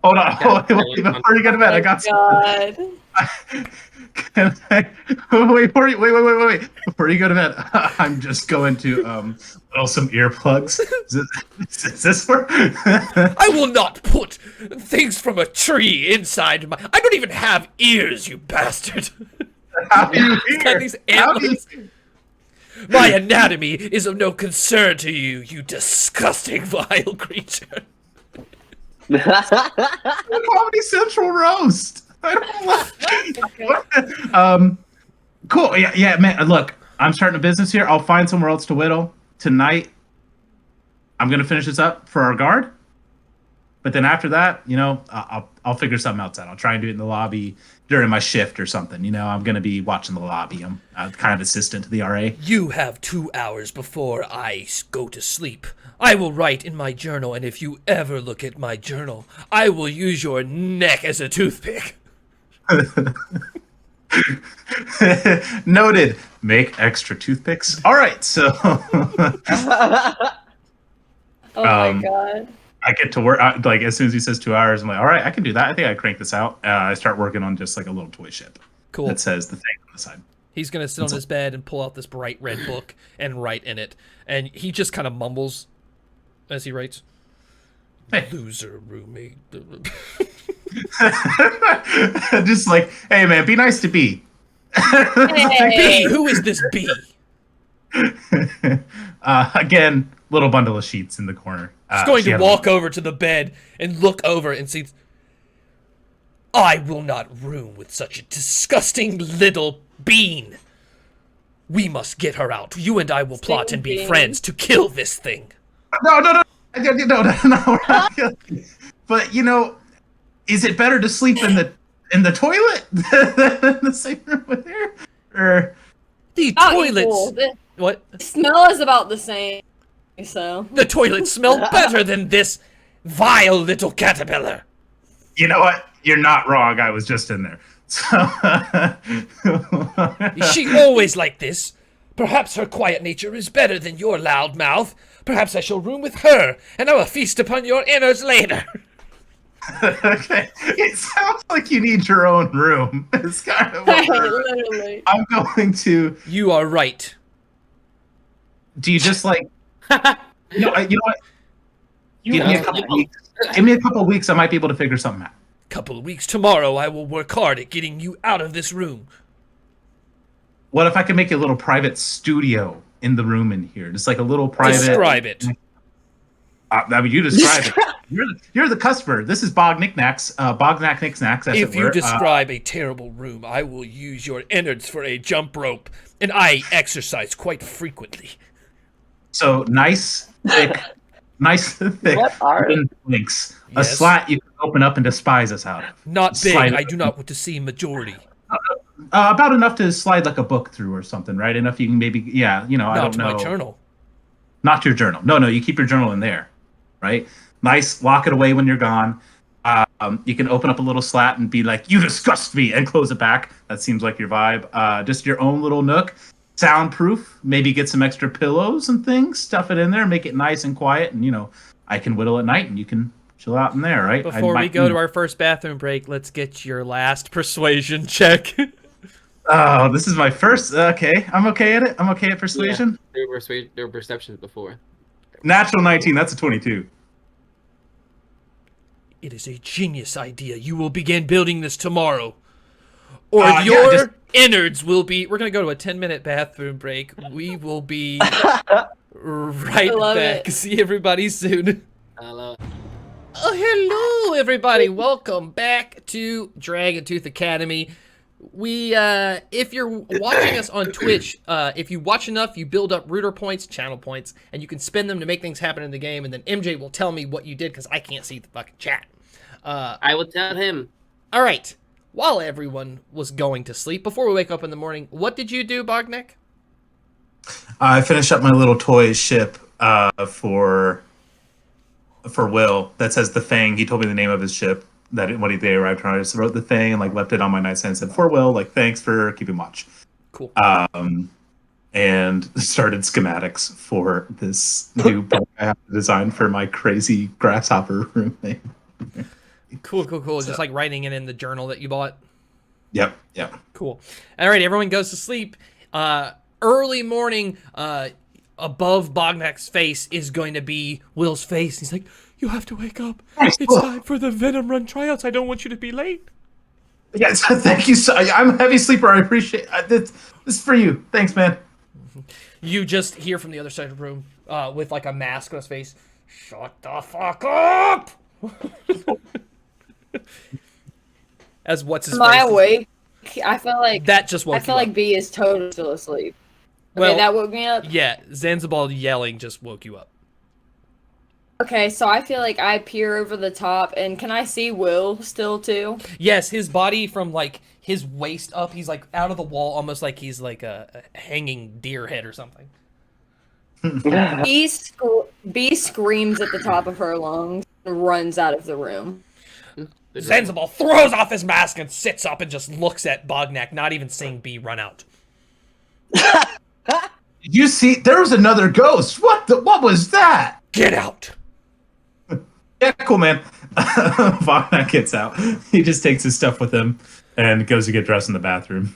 Hold on. Wait, before you go to bed, I got God. Wait. Before you go to bed, I'm just going to some earplugs. Is this for? I will not put things from a tree inside my... I don't even have ears, you bastard. How do you It's got these antlers. My anatomy is of no concern to you, you disgusting, vile creature. Comedy Central roast. I don't cool. Yeah, man. Look, I'm starting a business here. I'll find somewhere else to whittle tonight. I'm gonna finish this up for our guard, but then after that, I'll figure something else out. I'll try and do it in the lobby during my shift or something. I'm gonna be watching the lobby. I'm kind of assistant to the RA. You have 2 hours before I go to sleep. I will write in my journal, and if you ever look at my journal, I will use your neck as a toothpick. Noted. Make extra toothpicks. All right, so Oh my God. I get to work like as soon as he says 2 hours. I'm like, all right, I can do that. I think I crank this out. I start working on just like a little toy ship. Cool. That says the thing on the side. He's gonna sit on his bed and pull out this bright red book and write in it, and he just kind of mumbles as he writes. Hey. Loser roommate. Just like, hey man, be nice to B. B, who is this B? Again, little bundle of sheets in the corner. He's going to walk over to the bed and look over and see. I will not room with such a disgusting little bean. We must get her out. You and I will plot and be friends to kill this thing. No. But is it better to sleep in the toilet than the same room with her? Or the toilets? What? The smell is about the same. So the toilets smell better than this vile little caterpillar. You know what? You're not wrong. I was just in there. So Is she always like this? Perhaps her quiet nature is better than your loud mouth. Perhaps I shall room with her, and I will feast upon your innards later. Okay. It sounds like you need your own room. It's kind of literally. I'm going to. You are right. Do you just like? You know what? Give me a couple weeks. Give me a couple weeks. I might be able to figure something out. Couple of weeks tomorrow, I will work hard at getting you out of this room. What if I could make a little private studio in the room in here? Just like a little private. Describe it. I mean, you describe it. You're the customer. This is Bog Knickknacks. Bognak Knickknacks. If you describe a terrible room, I will use your innards for a jump rope, and I exercise quite frequently. So nice, thick wooden links. Yes. A slat you can open up and despise us out of. Not big. Slide I do not want to see majority. About enough to slide like a book through or something, right? Enough you can maybe, yeah, I Not don't to my know. journal. Not your journal. No, you keep your journal in there, right? Nice, lock it away when you're gone. You can open up a little slat and be like, "You disgust me," and close it back. That seems like your vibe. Just your own little nook, soundproof. Maybe get some extra pillows and things, stuff it in there, make it nice and quiet, and I can whittle at night, and you can chill out in there, right? Before we go to our first bathroom break, let's get your last persuasion check. Oh, this is my first. Okay, I'm okay at it. I'm okay at persuasion. Yeah, there were perceptions before. Natural 19. That's a 22. It is a genius idea. You will begin building this tomorrow. Or Yeah, your innards will be... We're going to go to a 10-minute bathroom break. We will be right back. See everybody soon. Hello. Oh, hello, everybody. Welcome back to Dragontooth Academy. If you're watching us on Twitch, if you watch enough, you build up rooter points, channel points, and you can spend them to make things happen in the game, and then MJ will tell me what you did, because I can't see the fucking chat. I will tell him. All right. While everyone was going to sleep, before we wake up in the morning, what did you do, Bognak? I finished up my little toy ship for Will that says the Fang. He told me the name of his ship. When they arrived, I just wrote the thing and left it on my nightstand and said, "For Will, thanks for keeping watch." Cool. And started schematics for this new book I have to design for my crazy grasshopper roommate. Cool. Just writing it in the journal that you bought. Yep. Cool. All right, everyone goes to sleep. Early morning, above Bognak's face is going to be Will's face. He's like, "You have to wake up. It's time for the Venomrun tryouts. I don't want you to be late." Yes, thank you. I'm a heavy sleeper. I appreciate it. This is for you. Thanks, man. You just hear from the other side of the room with a mask on his face. "Shut the fuck up!" As what's his Am I face? awake? I feel like That just woke I feel you like up. B is totally still asleep. Okay, Well, that woke me up. Yeah, Zanzibar yelling just woke you up. Okay, so I feel like I peer over the top, and can I see Will still too? Yes, his body from his waist up, he's out of the wall, almost like he's a hanging deer head or something. B screams at the top of her lungs and runs out of the room. Zanzibar throws off his mask and sits up and just looks at Bognak, not even seeing B run out. You see, there was another ghost. What was that? Get out! Yeah, cool, man. Bognak gets out. He just takes his stuff with him and goes to get dressed in the bathroom.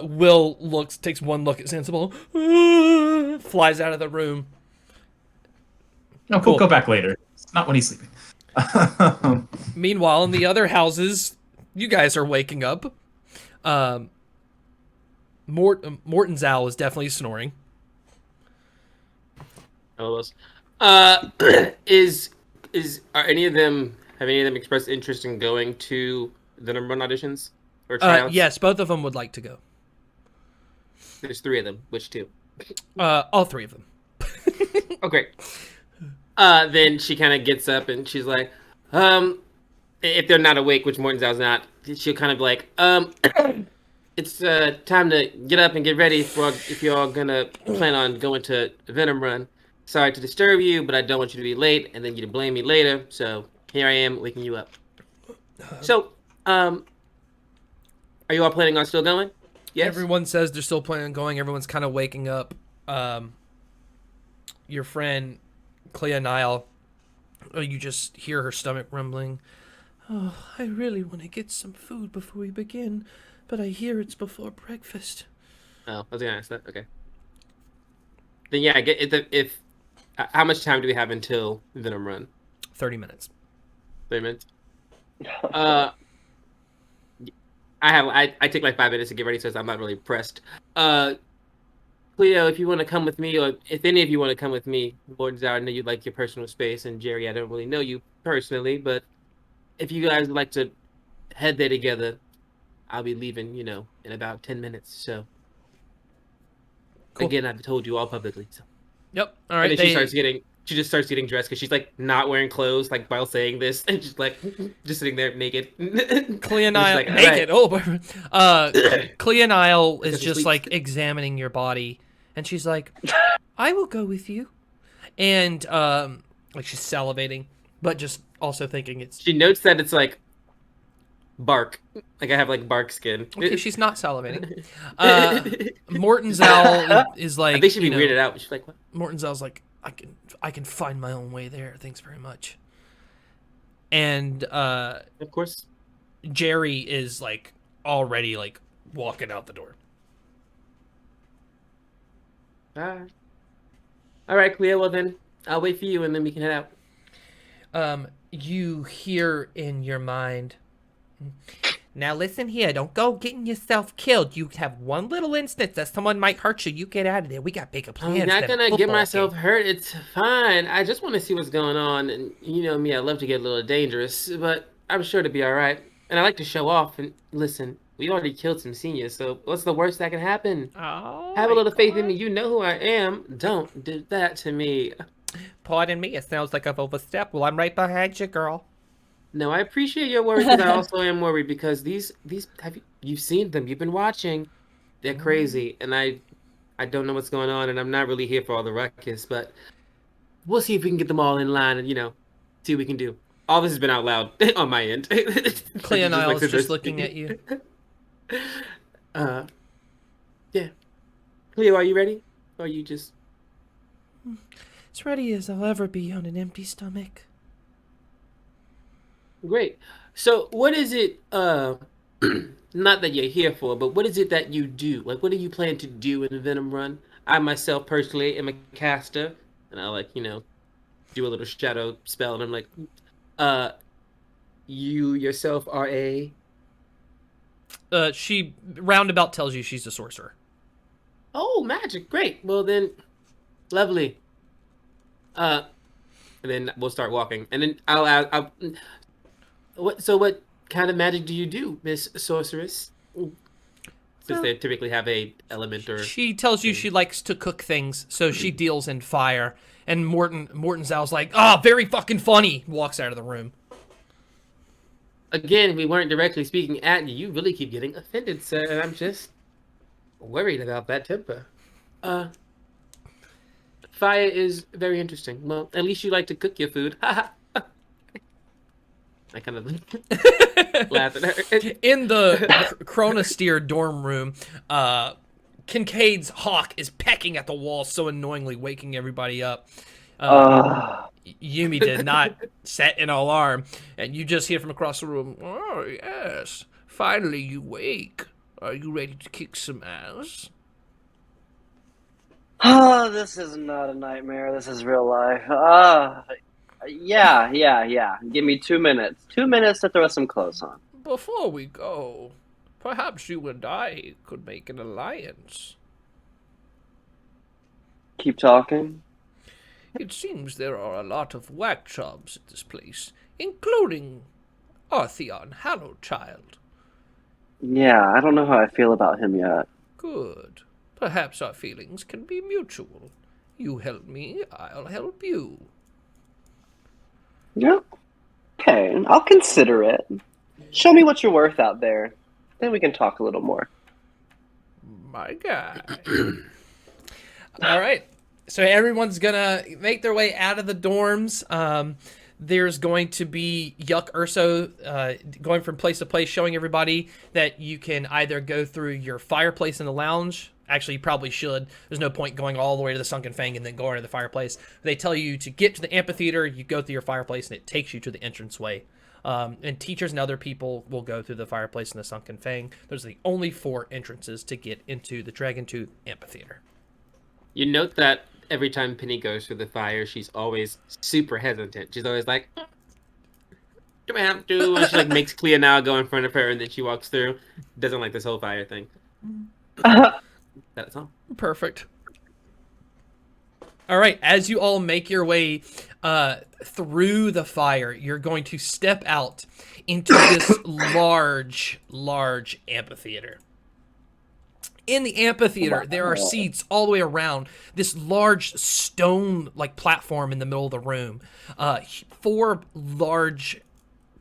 Will takes one look at Zanzibar, flies out of the room. No, Cool. we'll go back later. It's not when he's sleeping. Meanwhile, in the other houses, you guys are waking up. Morton's owl is definitely snoring. Almost. Have any of them expressed interest in going to the Venomrun auditions or tryouts? Yes, both of them would like to go. There's 3 of them. Which 2? All 3 of them. Oh, great. Then she kind of gets up and she's like, if they're not awake, which Morton's not, she'll kind of be like, it's time to get up and get ready if you're all gonna plan on going to Venomrun. Sorry to disturb you, but I don't want you to be late and then you to blame me later. So here I am waking you up. So, are you all planning on still going? Yes. Everyone says they're still planning on going. Everyone's kind of waking up. Your friend, Clea Nile, you just hear her stomach rumbling. "Oh, I really want to get some food before we begin, but I hear it's before breakfast." Oh, I was gonna ask that. Okay. Then yeah, if how much time do we have until Venomrun? 30 minutes. 30 minutes. I take 5 minutes to get ready, so I'm not really pressed. Cleo, if you want to come with me, or if any of you want to come with me, Morton's I know you like your personal space, and Jerry, I don't really know you personally, but if you guys would like to head there together, I'll be leaving, in about 10 minutes. So, Cool. Again, I've told you all publicly. So. Yep. All right. And then she starts getting she just starts getting dressed because she's like not wearing clothes like while saying this, and just like just sitting there naked. Cleonile like, naked. right. Cleonile is Because she just sleeps. like examining your body, and she's like, "I will go with you," and like she's salivating, but just also thinking it's She notes that it's like bark. Like I have like bark skin. okay. She's not salivating. Mortonzel is like, I think she'd be you know, weirded out. She's like, what? Mortonzel's like, I can find my own way there. Thanks very much. And Of course. Jerry is like already like walking out the door. All right, Cleo. Well then, I'll wait for you, and then we can head out. You hear in your mind, now listen here, don't go getting yourself killed. You have one little instance that someone might hurt you. You get out of there. We got bigger plans. I'm not than gonna a get football myself game. hurt. It's fine. I just want to see what's going on, and you know me, I love to get a little dangerous, but I'm sure to be all right. And I like to show off. And listen, we already killed some seniors, so what's the worst that can happen? Oh, Have a little faith in me. You know who I am. Don't do that to me. pardon me. It sounds like I've overstepped. Well, I'm right behind you, girl. No, I appreciate your worries, but I also am worried because these have you've seen them. You've been watching. They're crazy, and I don't know what's going on, and I'm not really here for all the ruckus, but we'll see if we can get them all in line and, see what we can do. All this has been out loud on my end. Cleonile is just looking at you. Yeah. Cleo, are you ready? Or are you just... As ready as I'll ever be on an empty stomach. Great. So what is it, not that you're here for, but what is it that you do? Like, what do you plan to do in Venomrun? I myself personally am a caster, and I do a little shadow spell, and I'm like, you yourself are a... She roundabout tells you she's a sorcerer. Oh, magic. Great. Well, then, lovely. And then we'll start walking. And then I'll what kind of magic do you do, Miss Sorceress? Since they typically have a element or... She tells you she likes to cook things, so she deals in fire. And Mortonzel's like, very fucking funny. Walks out of the room. Again, we weren't directly speaking at you. You really keep getting offended, sir. And I'm just worried about that temper. Fire is very interesting. Well, at least you like to cook your food. I kind of laugh at her. In the Chronosteer dorm room, Kincaid's hawk is pecking at the wall so annoyingly, waking everybody up. Yumi did not set an alarm, and you just hear from across the room, "Oh, yes, finally you wake. Are you ready to kick some ass?" Oh, this is not a nightmare. This is real life. Yeah. Give me 2 minutes. 2 minutes to throw some clothes on. Before we go, perhaps you and I could make an alliance. Keep talking. It seems there are a lot of whack jobs at this place, including Artheon Hallowchild. Yeah, I don't know how I feel about him yet. Good. Perhaps our feelings can be mutual. You help me, I'll help you. Yeah. Okay, I'll consider it. Show me what you're worth out there. Then we can talk a little more. My guy. All right. So everyone's gonna make their way out of the dorms. There's going to be Yuck Urso going from place to place, showing everybody that you can either go through your fireplace in the lounge. Actually, you probably should. There's no point going all the way to the Sunken Fang and then going to the fireplace. They tell you to get to the amphitheater, you go through your fireplace, and it takes you to the entranceway. And teachers and other people will go through the fireplace and the Sunken Fang. Those are the only 4 entrances to get into the Dragontooth amphitheater. You note that every time Penny goes through the fire, she's always super hesitant. She's always like, do I have to? And she like makes Clea now go in front of her, and then she walks through. Doesn't like this whole fire thing. That's all. Perfect. All right, as you all make your way through the fire, you're going to step out into this large amphitheater. In the amphitheater, there are seats all the way around this large stone like platform in the middle of the room. 4 large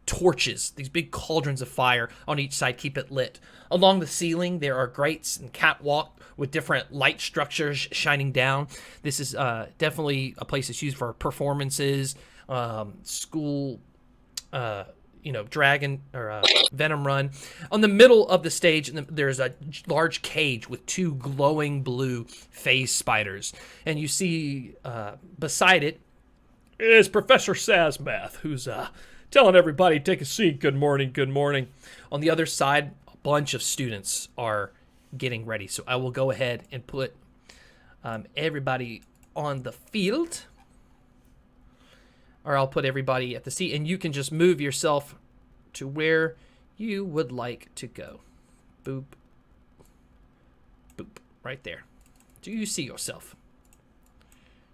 torches, these big cauldrons of fire on each side keep it lit. Along the ceiling, there are grates and catwalk with different light structures shining down. This is definitely a place that's used for performances, school, Dragon or Venomrun. On the middle of the stage, there's a large cage with 2 glowing blue phase spiders, and you see beside it is Professor Sazmath, who's telling everybody, take a seat. Good morning, good morning. On the other side, a bunch of students are getting ready, so I will go ahead and put everybody on the field. Or I'll put everybody at the seat, and you can just move yourself to where you would like to go. Boop. Boop. Right there. Do you see yourself?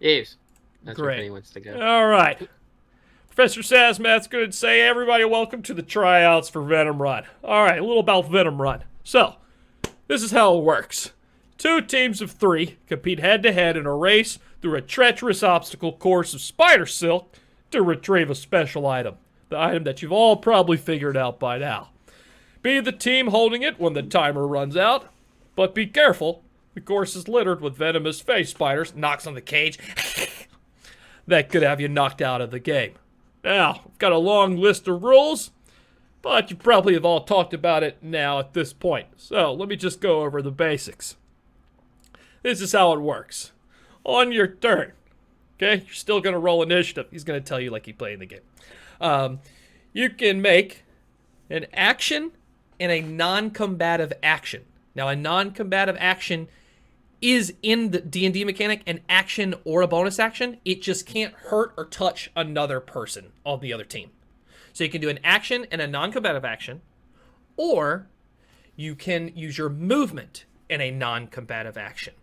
Yes. That's where Great. Penny wants to go. All right. Professor Sazmath's going to say, everybody welcome to the tryouts for Venomrun. All right, a little about Venomrun. So, this is how it works. 2 teams of 3 compete head-to-head in a race through a treacherous obstacle course of spider silk to retrieve a special item, the item that you've all probably figured out by now. Be the team holding it when the timer runs out, but be careful, the course is littered with venomous face spiders, knocks on the cage, that could have you knocked out of the game. Now, I've got a long list of rules, but you probably have all talked about it now at this point, so let me just go over the basics. This is how it works. On your turn, okay, you're still going to roll initiative. He's going to tell you like he played in the game. You can make an action and a non-combative action. Now, a non-combative action is in the D&D mechanic an action or a bonus action. It just can't hurt or touch another person on the other team. So you can do an action and a non-combative action, or you can use your movement in a non-combative action.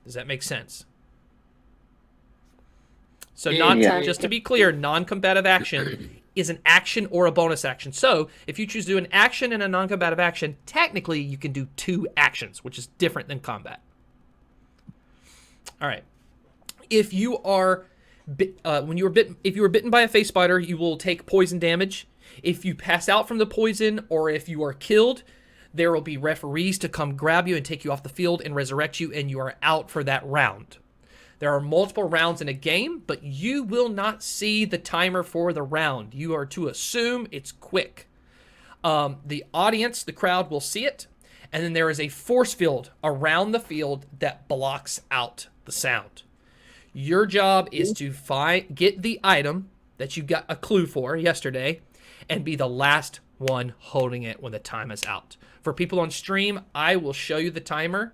Does that make sense? So just to be clear, non-combative action is an action or a bonus action. So if you choose to do an action and a non-combative action, technically you can do 2 actions, which is different than combat. All right. If you are if you were bitten by a face spider, you will take poison damage. If you pass out from the poison or if you are killed, there will be referees to come grab you and take you off the field and resurrect you, and you are out for that round. There are multiple rounds in a game, but you will not see the timer for the round. You are to assume it's quick. The audience, the crowd, will see it, and then there is a force field around the field that blocks out the sound. Your job is to get the item that you got a clue for yesterday and be the last one holding it when the time is out. For people on stream, I will show you the timer.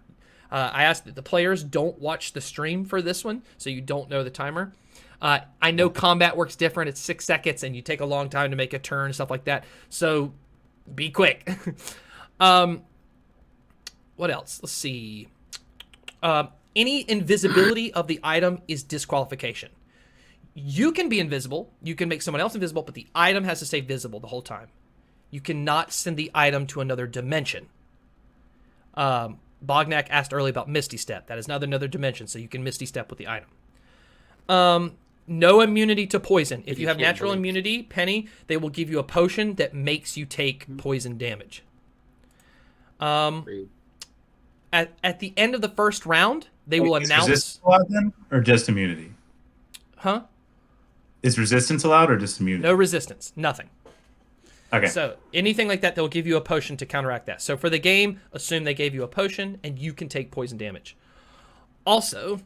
I ask that the players don't watch the stream for this one, so you don't know the timer. I know combat works different. It's 6 seconds, and you take a long time to make a turn and stuff like that. So be quick. What else? Let's see. Any invisibility of the item is disqualification. You can be invisible. You can make someone else invisible, but the item has to stay visible the whole time. You cannot send the item to another dimension. Bognak asked earlier about Misty Step. That is not another dimension, so you can Misty Step with the item. No immunity to poison. If you have natural immunity, Penny, they will give you a potion that makes you take poison damage. At the end of the first round, they will announce... Is resistance allowed then, or just immunity? Huh? Is resistance allowed or just immunity? No resistance. Nothing. Okay. So anything like that, they'll give you a potion to counteract that. So for the game, assume they gave you a potion, and you can take poison damage. Also,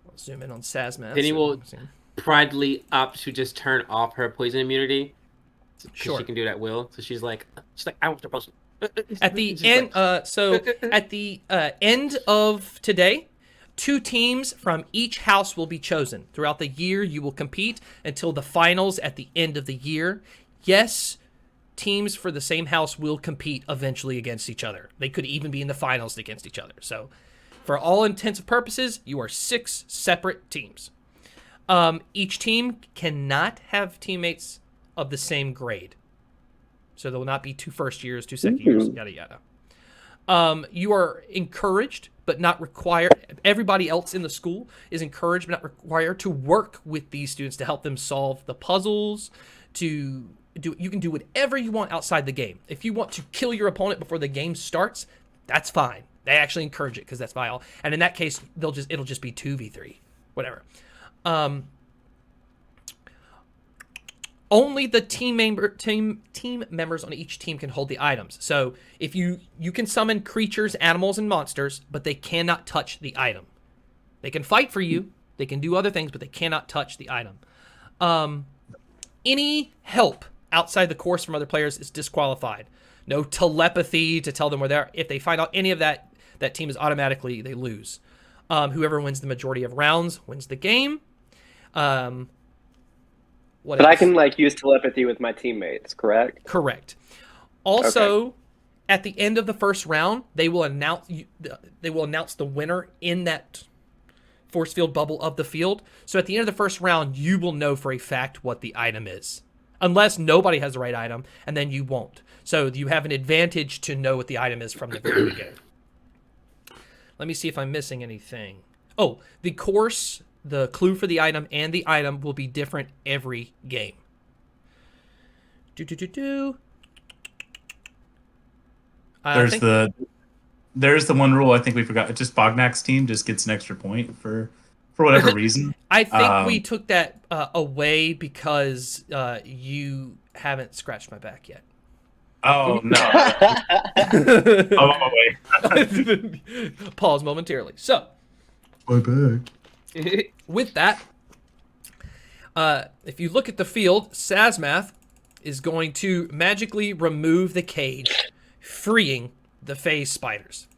I'll zoom in on Sazmath. Penny will pridely opt to just turn off her poison immunity. Sure. She can do it at will. So she's like, I want the poison. At the end, at the end of today, 2 teams from each house will be chosen. Throughout the year, you will compete until the finals at the end of the year. Yes, teams for the same house will compete eventually against each other. They could even be in the finals against each other. So, for all intents and purposes, you are 6 separate teams. Each team cannot have teammates of the same grade. So there will not be 2 first years, 2 second years, yada yada. You are encouraged, but not required. Everybody else in the school is encouraged, but not required to work with these students to help them solve the puzzles. You can do whatever you want outside the game. If you want to kill your opponent before the game starts, that's fine. They actually encourage it because that's vile. And in that case, it'll just be 2v3, whatever. Only the team members on each team can hold the items. So if you can summon creatures, animals, and monsters, but they cannot touch the item. They can fight for you. They can do other things, but they cannot touch the item. Any help outside the course from other players is disqualified. No telepathy to tell them where they are. If they find out any of that, that team is automatically, they lose. Whoever wins the majority of rounds wins the game. But I can use telepathy with my teammates, correct? Correct. Also, at the end of the first round, they will announce the winner in that force field bubble of the field. So at the end of the first round, you will know for a fact what the item is, unless nobody has the right item, and then you won't. So you have an advantage to know what the item is from the very beginning. Let me see if I'm missing anything. Oh, the course. The clue for the item and the item will be different every game. There's the one rule I think we forgot. Just Bognak's team just gets an extra point for whatever reason. I think we took that away because you haven't scratched my back yet. Oh no! Oh wait. Pause momentarily. So, my back. With that, if you look at the field, Sazmath is going to magically remove the cage, freeing the phase spiders.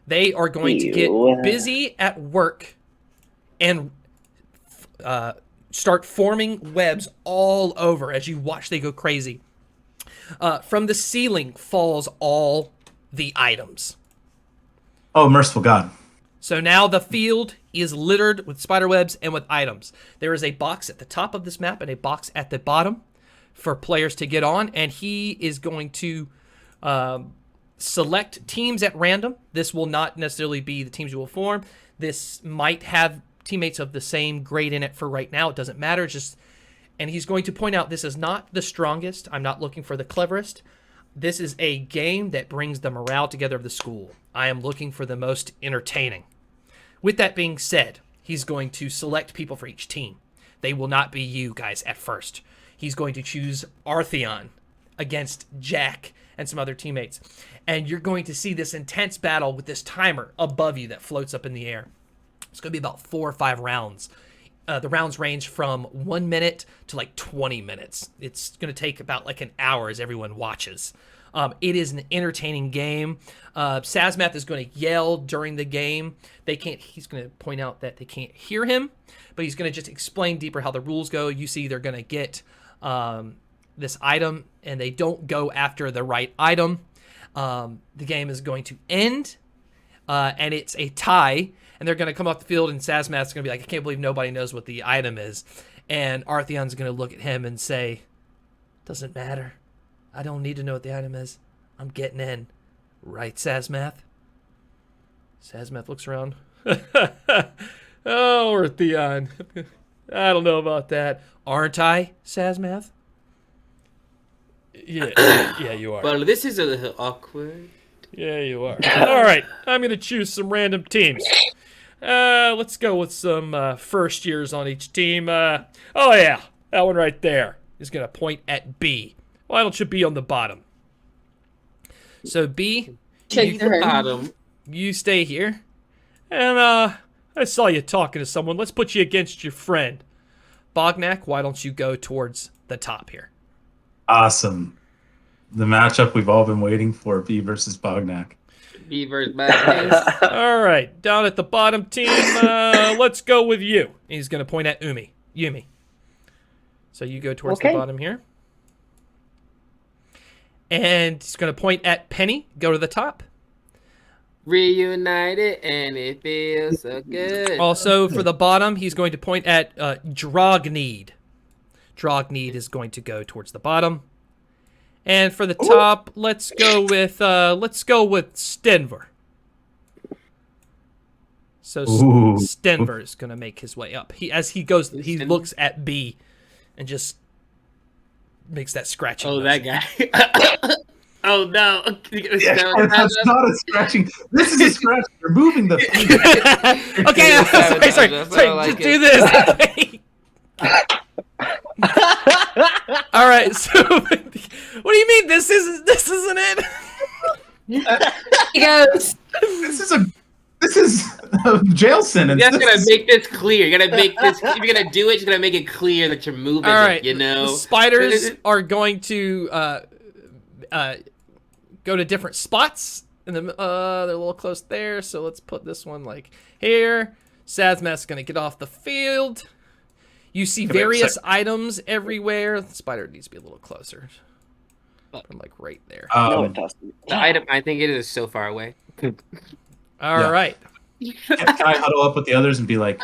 They are going to get busy at work and start forming webs all over as you watch they go crazy. From the ceiling falls all the items. Oh, merciful God. So now the field is littered with spider webs and with items. There is a box at the top of this map and a box at the bottom for players to get on, and he is going to select teams at random. This will not necessarily be the teams you will form. This might have teammates of the same grade in it for right now. It doesn't matter. And he's going to point out this is not the strongest. I'm not looking for the cleverest. This is a game that brings the morale together of the school. I am looking for the most entertaining. With that being said, he's going to select people for each team. They will not be you guys at first. He's going to choose Artheon against Jack and some other teammates. And you're going to see this intense battle with this timer above you that floats up in the air. It's going to be about 4 or 5 rounds. The rounds range from 1 minute to 20 minutes. It's going to take about an hour as everyone watches. It is an entertaining game. Sazmath is going to yell during the game. He's going to point out that they can't hear him, but he's going to just explain deeper how the rules go. You see they're going to get this item, and they don't go after the right item. The game is going to end, and it's a tie. And they're going to come off the field, and Sazmath's going to be like, I can't believe nobody knows what the item is. And Artheon's going to look at him and say, doesn't matter. I don't need to know what the item is. I'm getting in. Right, Sazmath? Sazmath looks around. Oh, Artheon. I don't know about that. Aren't I, Sazmath? Yeah, you are. Well, this is a little awkward. Yeah, you are. All right, I'm going to choose some random teams. Let's go with some first years on each team. Oh, yeah, that one right there is going to point at B. Why don't you be on the bottom? So, B, you stay here. And I saw you talking to someone. Let's put you against your friend. Bognak, why don't you go towards the top here? Awesome. The matchup we've all been waiting for, B versus Bognak. B versus Bognak. All right, down at the bottom team, let's go with you. He's going to point at Yumi. So you go towards the bottom here. And he's going to point at Penny. Go to the top. Reunited, and it feels so good. Also, for the bottom, he's going to point at Drogneed. Drogneed is going to go towards the bottom. And for the top, let's go with Stenver. So Stenver is gonna make his way up. He looks at B, and just makes that scratching. Oh, motion. that guy. Oh no! That's not a scratching. This is a scratch. You're moving the finger. Okay, sorry. Just do this. All right. So, what do you mean? This isn't it? He goes. This is a jail sentence. You gotta make this clear. You gotta make this. If you're gonna do it, you gotta make it clear that you're moving. All right. It, you know, the spiders are going to go to different spots. And they're a little close there, so let's put this one like here. Sazmath's gonna get off the field. You see various items everywhere. The spider needs to be a little closer. I'm like right there. No, it doesn't. the item. I think it is so far away. All right. Can I huddle up with the others and be like,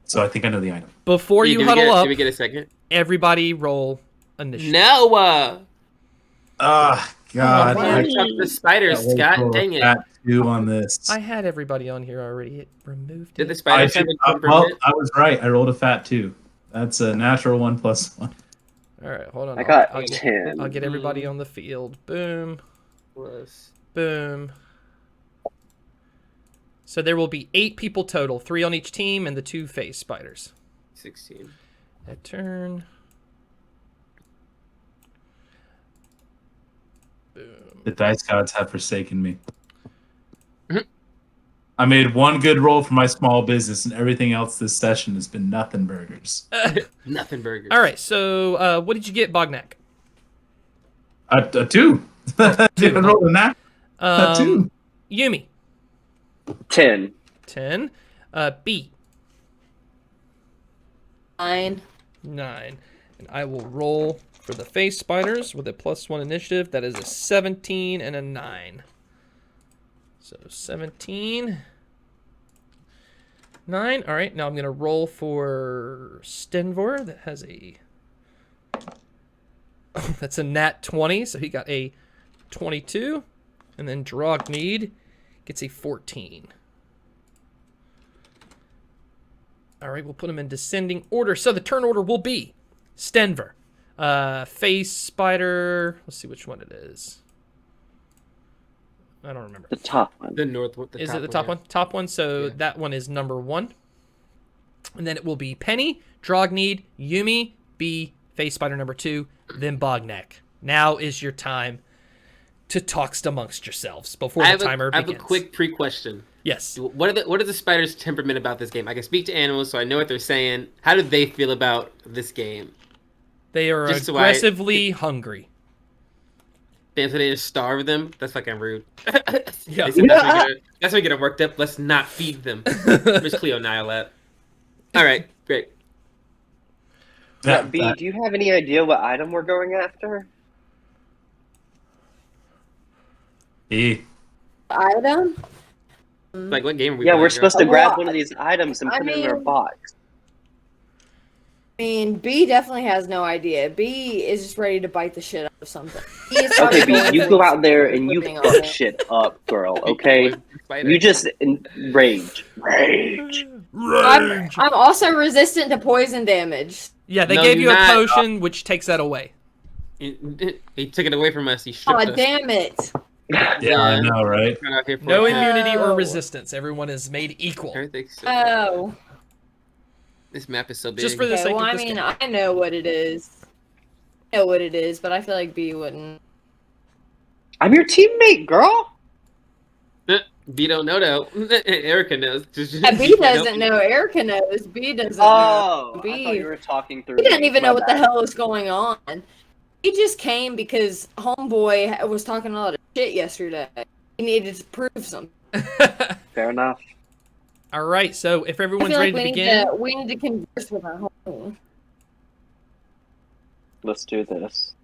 so I think I know the item. Before you huddle up, Did we get a second? everybody roll initiative. No. God. I chucked the spiders, Scott. Dang it. Got 2 on this. I had everybody on here already. It removed Did it. the spiders have a Well, I was right. I rolled a fat 2. That's a natural 1 + 1. All right, hold on. I got I'll 10. I'll get everybody on the field. Boom, Plus boom. So there will be 8 people total, 3 on each team, and the 2 face spiders. 16. That turn. Boom. The dice gods have forsaken me. I made 1 good roll for my small business, and everything else this session has been nothing burgers. Nothing burgers. All right, so what did you get, Bognak? A 2. Didn't roll a nat. A 2. Yumi, 10. 10. B, 9. 9. And I will roll for the face spiders with a +1 initiative. That is a 17 and a 9. So 17. 9. All right, now I'm going to roll for Stenvor. That has a... that's a nat 20, so he got a 22. And then Dragontooth gets a 14. All right, we'll put them in descending order. So the turn order will be Stenver, face spider. Let's see which one it is. I don't remember. The top one. The north. Is it the top one? Top one. So that one is number 1. And then it will be Penny, Dragontooth, Yumi, B, face spider number 2, then Bognak. Now is your time to talk amongst yourselves before the timer begins. I have a quick pre-question. Yes. What are the spiders' temperament about this game? I can speak to animals, so I know what they're saying. How do they feel about this game? They are aggressively hungry. Damn, so they just starve them? That's fucking rude. Yeah. That's what get them worked up. Let's not feed them. Miss Cleo Nihilat. All right, great. B, do you have any idea what item we're going after? E. Item? Like, what game are we Yeah, playing, we're girl? supposed to grab one of these items and put it in our box. I mean, B definitely has no idea. B is just ready to bite the shit out of something. He is Okay, probably B, you go out there and you flipping on fuck it. shit up, girl, okay? You just rage. Rage. I'm also resistant to poison damage. Yeah, they No, gave you you're a not. potion, which takes that away. He took it away from us. He Oh, stripped us. damn it. Yeah, I know, right? We're not here for No it. immunity or Oh. resistance. Everyone is made equal. Everything's so Oh. This map is so big. Just for the Okay, sake well, of I this mean, game. I know what it is. I know what it is, but I feel like B wouldn't. I'm your teammate, girl. B don't know though. Erica knows. B doesn't know. Erica knows. B doesn't know. Oh, I B. thought you were talking through. He didn't even My know what the bad. hell is going on. He just came because Homeboy was talking a lot of shit yesterday. He needed to prove something. Fair enough. All right, so if I everyone's feel ready like to begin, we need to converse with our homie. Let's do this.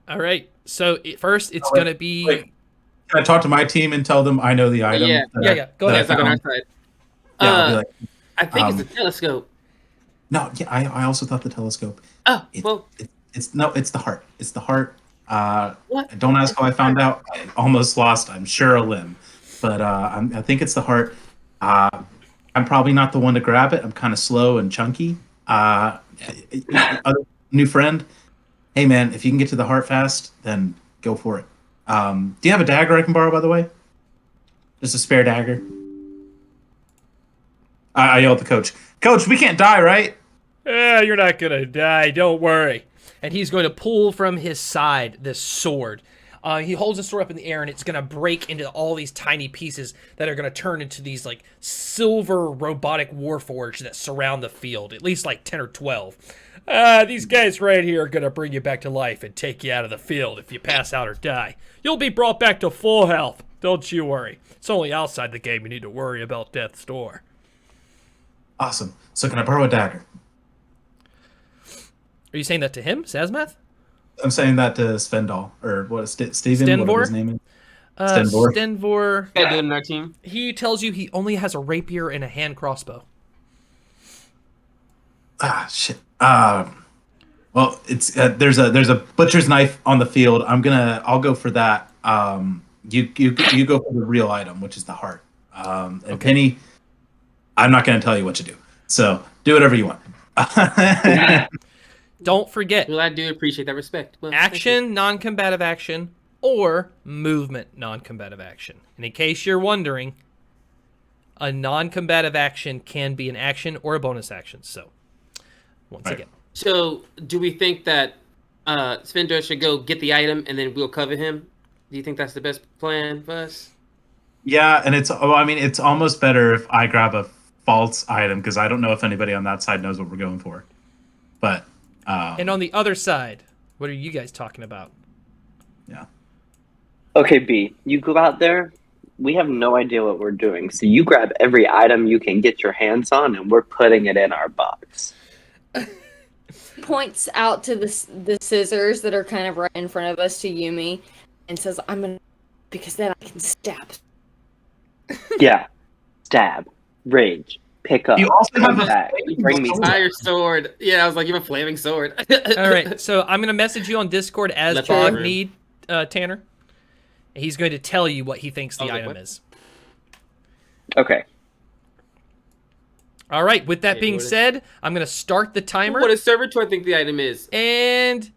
all right. So first, it's Oh, wait, gonna be wait. Can I talk to my team and tell them I know the item? Yeah. Yeah. Go that I ahead. It's like on our found? side. Yeah, I'll be like, I think it's a telescope. no, yeah, I also thought the telescope. Oh, It- well, It's the heart. It's the heart. What? Don't ask how I found out. I almost lost, I'm sure, a limb. But I think it's the heart. I'm probably not the one to grab it. I'm kind of slow and chunky. Other new friend, hey man, if you can get to the heart fast, then go for it. Do you have a dagger I can borrow, by the way? Just a spare dagger? I yelled at the coach. Coach, we can't die, right? You're not gonna die, don't worry. And he's going to pull from his side this sword. He holds the sword up in the air, and it's going to break into all these tiny pieces that are going to turn into these, like, silver robotic warforged that surround the field. At least, like, 10 or 12. These guys right here are going to bring you back to life and take you out of the field if you pass out or die. You'll be brought back to full health. Don't you worry. It's only outside the game you need to worry about death's door. Awesome. So can I borrow a dagger? Are you saying that to him, Sazmath? I'm saying that to Svendal, or what is Steven? Whatever his name is. Stenvor. Stenvor. Yeah, doing in our team. He tells you he only has a rapier and a hand crossbow. Shit. Well, it's there's a butcher's knife on the field. I'll go for that. You go for the real item, which is the heart. And Okay. Penny, I'm not going to tell you what to do. So do whatever you want. Don't forget, Well, I do appreciate that respect. Well, action, non-combative action, or movement, non-combative action. And in case you're wondering, a non-combative action can be an action or a bonus action. So, once Right. again. So, do we think that Svendor should go get the item and then we'll cover him? Do you think that's the best plan for us? Yeah, and it's almost better if I grab a false item because I don't know if anybody on that side knows what we're going for. But And on the other side, what are you guys talking about? yeah. Okay, B, you go out there. We have no idea what we're doing. So you grab every item you can get your hands on, and we're putting it in our box. Points out to the scissors that are kind of right in front of us to Yumi, and says, "I'm gonna, because then I can stab." Yeah. Stab. Rage. Pick up. You also come have a back. Bring me sword. stuff. Fire sword. Yeah, I was like, you have a flaming sword. All right, so I'm going to message you on Discord as Left arm. Bognak, Tanner. He's going to tell you what he thinks the Okay, item what? is. Okay. All right, with that Okay, being what is- said, I'm going to start the timer. What a server do I think the item is? And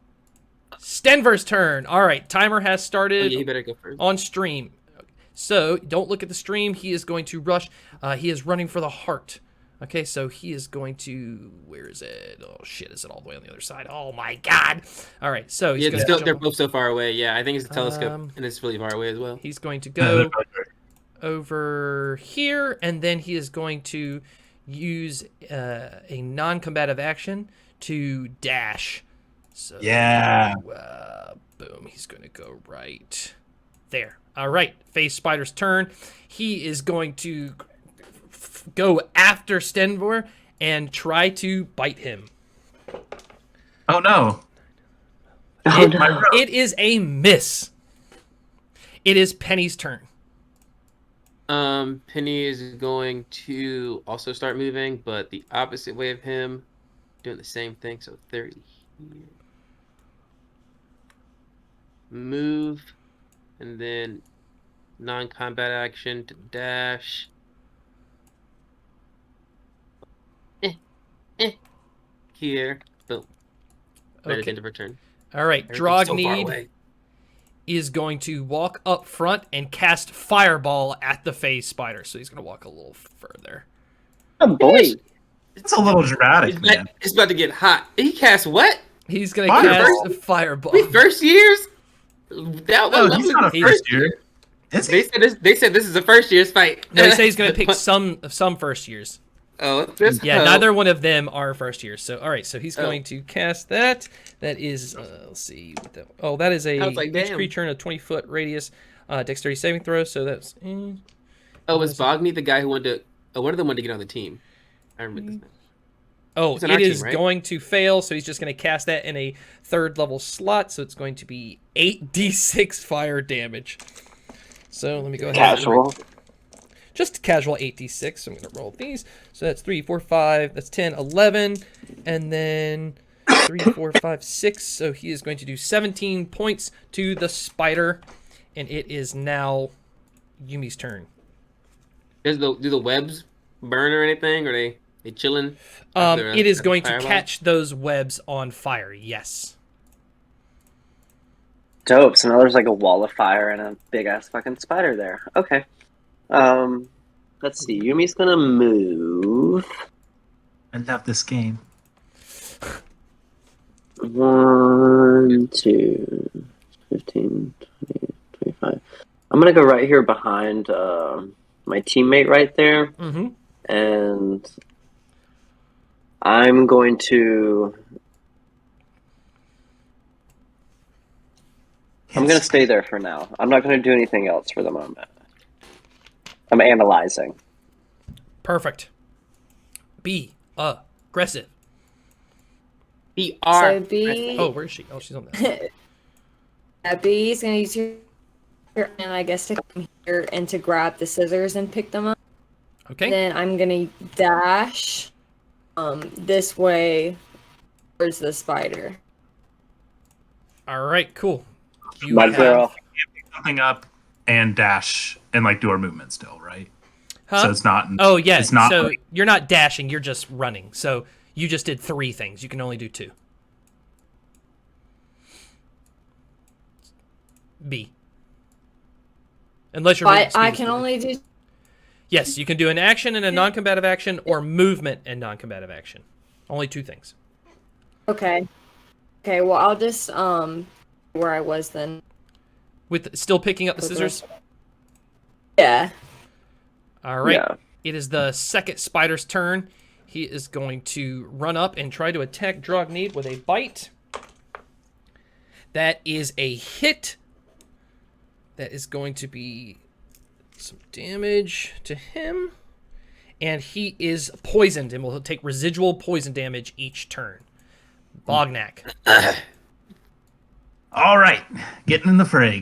Stenver's turn. All right, timer has Oh, started yeah, he better go first. on stream. So don't look at the stream. He is going to rush. He is running for the heart. Okay, so he is going to. Where is it? Oh shit! Is it all the way on the other side? Oh my god! All right, so he's Yeah, going still, to. they're both so far away. Yeah, I think it's a telescope, Um, and it's really far away as well. He's going to go over here, and then he is going to use a non-combative action to dash. So Yeah. boom. He's going to go right there. All right, Face Spider's turn. He is going to go after Stenvor and try to bite him. Oh no. It is a miss. It is Penny's turn. Penny is going to also start moving, but the opposite way of him, doing the same thing. So 30 here. Move, and then non-combat action to dash. Here, boom. Right at the end of her turn. All right, Everything's so far Dragontooth away. is going to walk up front and cast Fireball at the Phase Spider. So he's going to walk a little further. Oh boy. It's a little dramatic, man. It's about to get hot. He cast what? He's going to Fireball? cast a Fireball. We first years? That No, was he's not a first year. Is They he? said this is a first year's fight. No, he said he's going to pick some first years. Oh, this Yeah, neither one of them are first years. So, all right, so he's Oh. going to cast that. That is, let's see. What that, oh, that is a I was like, each damn. creature in a 20-foot radius dexterity saving throw. So that's. Oh, was Bognak the guy who wanted to? Oh, one of them wanted to get on the team. I remember this. Oh, It's an it arching, is right? going to fail, so he's just going to cast that in a 3rd level slot, so it's going to be 8d6 fire damage. So let me go ahead. Casual. Just casual 8d6, so I'm going to roll these. So that's 3, 4, 5, that's 10, 11, and then 3, 4, 5, 6. So he is going to do 17 points to the spider, and it is now Yumi's turn. Do the webs burn or anything? Or they chilling? It is going to fireball? catch those webs on fire. Yes. Dope. So now there's like a wall of fire and a big ass fucking spider there. Okay. Let's see. Yumi's gonna move. I love this game. 1, 2, 15, 20, 25. I'm gonna go right here behind my teammate right there. Mm-hmm. And I'm going to... I'm going to stay there for now. I'm not going to do anything else for the moment. I'm analyzing. Perfect. Be aggressive. So B. Oh, where is she? Oh, she's on there. B is gonna use her, and I guess to come here and to grab the scissors and pick them up. Okay. Then I'm gonna dash, this way, towards the spider. All right. Cool. You My girl. Pick something up and dash and like do our movement still, right? Huh? So it's not. Oh, yeah. It's not. So like, you're not dashing. You're just running. So you just did 3 things. You can only do 2. B. Unless you're. I can only do. Yes, you can do an action and a non-combative action, or movement and non-combative action. Only 2 things. Okay. Okay. Well, I'll just where I was then. With still picking up the scissors. Yeah. All right. Yeah. It is the second spider's turn. He is going to run up and try to attack Dragontooth with a bite. That is a hit. That is going to be some damage to him. And he is poisoned and will take residual poison damage each turn. Bognak. all right. Getting in the fray.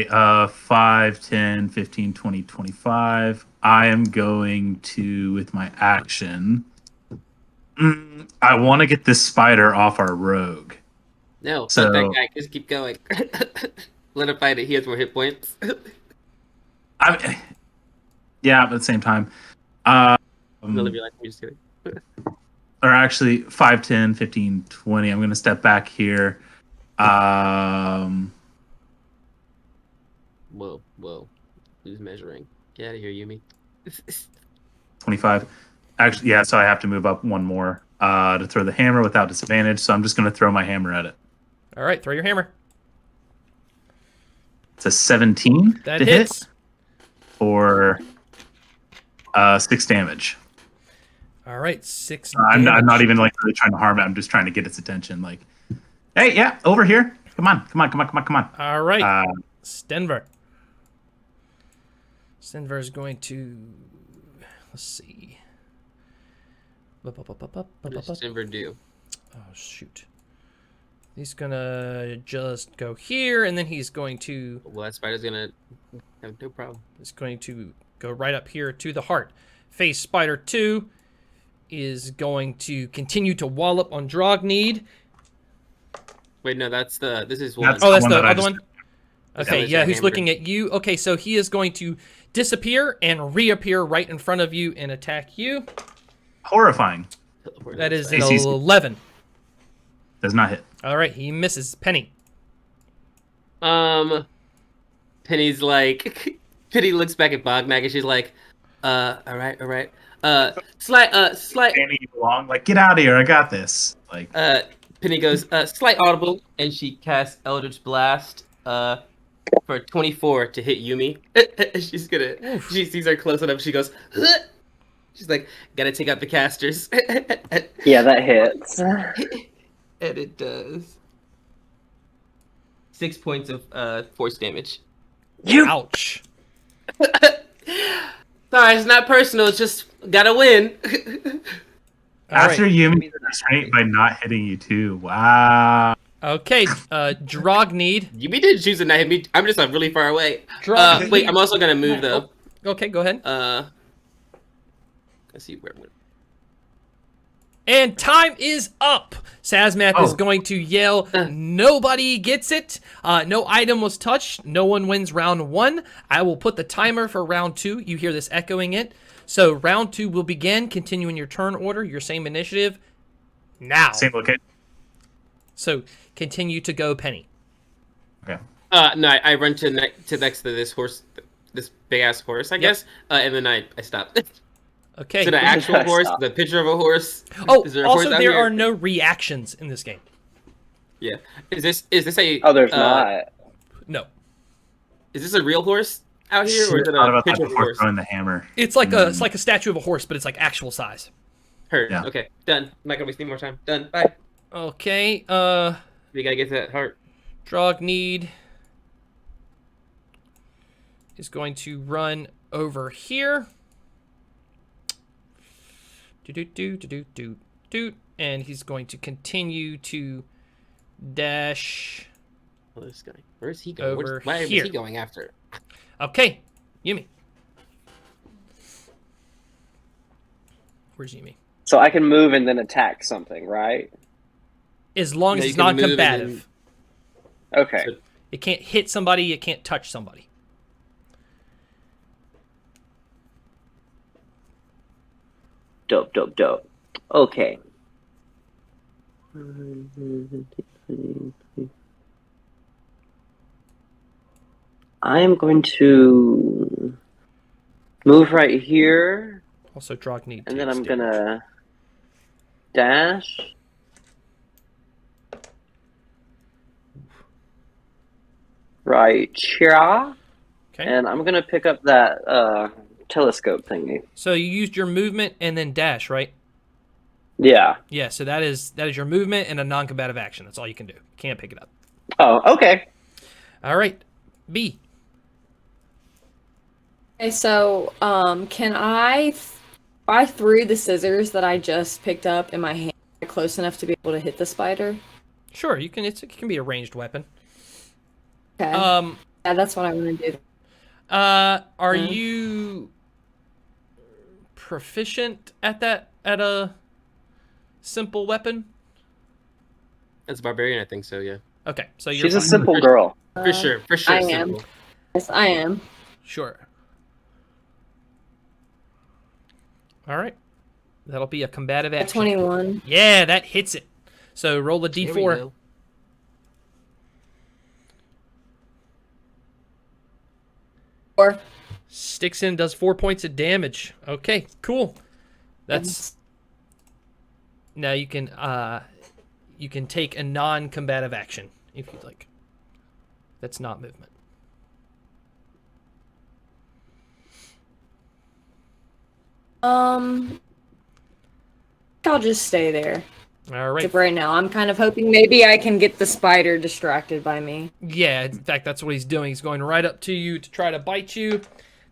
5, 10, 15, 20, 25. I am going to, with my action, I want to get this spider off our rogue. No, So- fuck that guy. Just keep going. Let him fight it. He has more hit points. Yeah, but at the same time. No, live your life. I'm just kidding. Or actually, 5, 10, 15, 20. I'm going to step back here. Whoa. Who's measuring? Get out of here, Yumi. 25. Actually, yeah, so I have to move up one more to throw the hammer without disadvantage. So I'm just going to throw my hammer at it. All right, throw your hammer. It's a 17 That to hits. hit for 6 damage. All right, 6 I'm damage. not even like really trying to harm it. I'm just trying to get its attention. Like, hey, yeah, over here. Come on. All right, Stenver. Stenver is going to, let's see. What does Denver do? Oh, shoot. He's going to just go here, and then he's going to... Well, that spider's gonna have no problem. He's going to go right up here to the heart. Phase Spider 2 is going to continue to wallop on Dragontooth. Wait, no, this is one. That's- Oh, that's one the that I other just- one? Okay, That's yeah, your who's hammer. looking at you? Okay, so he is going to disappear and reappear right in front of you and attack you. Horrifying. That is an AC's 11. Does not hit. All right, he misses. Penny. Penny's like, Penny looks back at Bognak and she's like, all right. Slight, Danny, you belong. Like, get out of here. I got this. Like, Penny goes, slight audible, and she casts Eldritch Blast, for 24 to hit Yumi. She's gonna, she sees her close enough, she goes, she's like, gotta take out the casters. Yeah, that hits. And it does 6 points of force damage. Ouch. Sorry, it's not personal. It's just gotta win. All after right. Yumi restraint by not hitting you too. Wow. Okay, Dragontooth. Yumi didn't choose to not hit me. I'm just really far away. Dragontooth. Wait, I'm also gonna move though. Okay, go ahead. Let's see where. And time is up. Sazmath is Oh. going to yell, nobody gets it. No item was touched. No one wins round 1. I will put the timer for round 2. You hear this echoing it. So round 2 will begin. Continuing your turn order, your same initiative. Now. Same location. So continue to go, Penny. Okay. No, I run to next to this horse, this big ass horse, I guess, and then I stop. Okay. Is it an actual horse? Stop. The picture of a horse? Oh, Is there a also horse out there here? are no reactions in this game. Yeah. Is this a? Oh, there's not. No. Is this a real horse out here, or is it Thought a about that picture of a before horse? throwing the hammer. It's like a statue of a horse, but it's like actual size. Heard. Yeah. Okay. Done. I'm not gonna waste any more time. Done. Bye. Okay. We gotta get to that heart. Drogneed is going to run over here. And he's going to continue to dash. Oh, this guy. Where's he going? Over Why here. is he going after? Okay, Yumi. Where's Yumi? So I can move and then attack something, right? As long as Yeah, it's you can move and non-combative. Okay. So- It can't hit somebody. It can't touch somebody. Dope, dope, dope. Okay. I am going to move right here, Also, Drogneed. and then takes I'm damage. gonna dash. Right here, Okay. and I'm gonna pick up that telescope thingy. So you used your movement and then dash, right? Yeah. Yeah. So that is your movement and a non-combative action. That's all you can do. Can't pick it up. Oh, okay. All right. B. Okay, so can I threw the scissors that I just picked up in my hand close enough to be able to hit the spider? Sure. You can. It can be a ranged weapon. Okay. Yeah, that's what I want to do. Are Yeah. you proficient at that? At a simple weapon? That's a barbarian, I think so. Yeah. Okay. So you're She's a fine. simple girl. For sure. For sure. I am. simple. Yes, I am. Sure. All right. That'll be a combative action. 21. Yeah, that hits it. So roll a There we d4. go. Or Sticks in, does 4 points of damage. Okay, cool. That's now you can take a non-combative action if you'd like. That's not movement. I'll just stay there. All right. Right now, I'm kind of hoping maybe I can get the spider distracted by me. Yeah, in fact, that's what he's doing. He's going right up to you to try to bite you.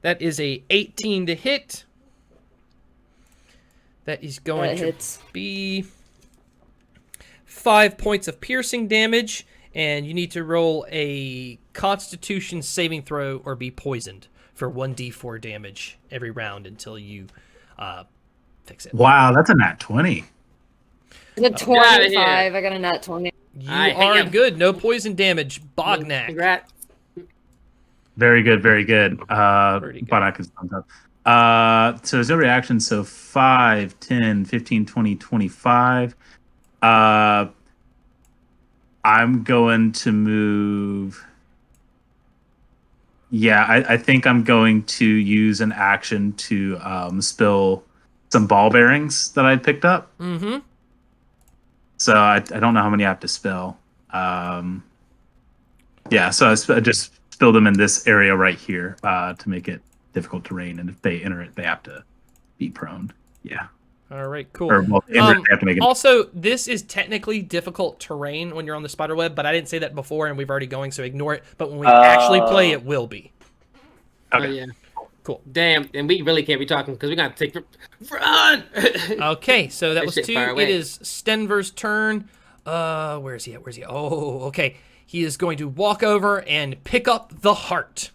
That is a 18 to hit. That is going That to hits. be 5 points of piercing damage, and you need to roll a Constitution saving throw or be poisoned for 1d4 damage every round until you fix it. Wow, that's a nat 20. Is it outta 25? here. I got a nat 20. You I are am. good. No poison damage. Bognak. Congrats. Very good, very good. Pretty good. Bognak is thumbs up. So there's no reaction, so 5, 10, 15, 20, 25. I'm going to move. Yeah, I think I'm going to use an action to spill some ball bearings that I picked up. Mm-hmm. So I don't know how many I have to spill. Yeah, so I just spill them in this area right here to make it difficult terrain. And if they enter it, they have to be prone. Yeah. All right, cool. Or well, they have to make it. Also, this is technically difficult terrain when you're on the spider web, but I didn't say that before, and we've already going, so ignore it. But when we actually play, it will be. Oh Okay. yeah. Cool. Damn, and we really can't be talking because we gotta take run. Okay, so that That was shit 2. far It away. is Stenver's turn. Where is he at? Oh, okay. He is going to walk over and pick up the heart.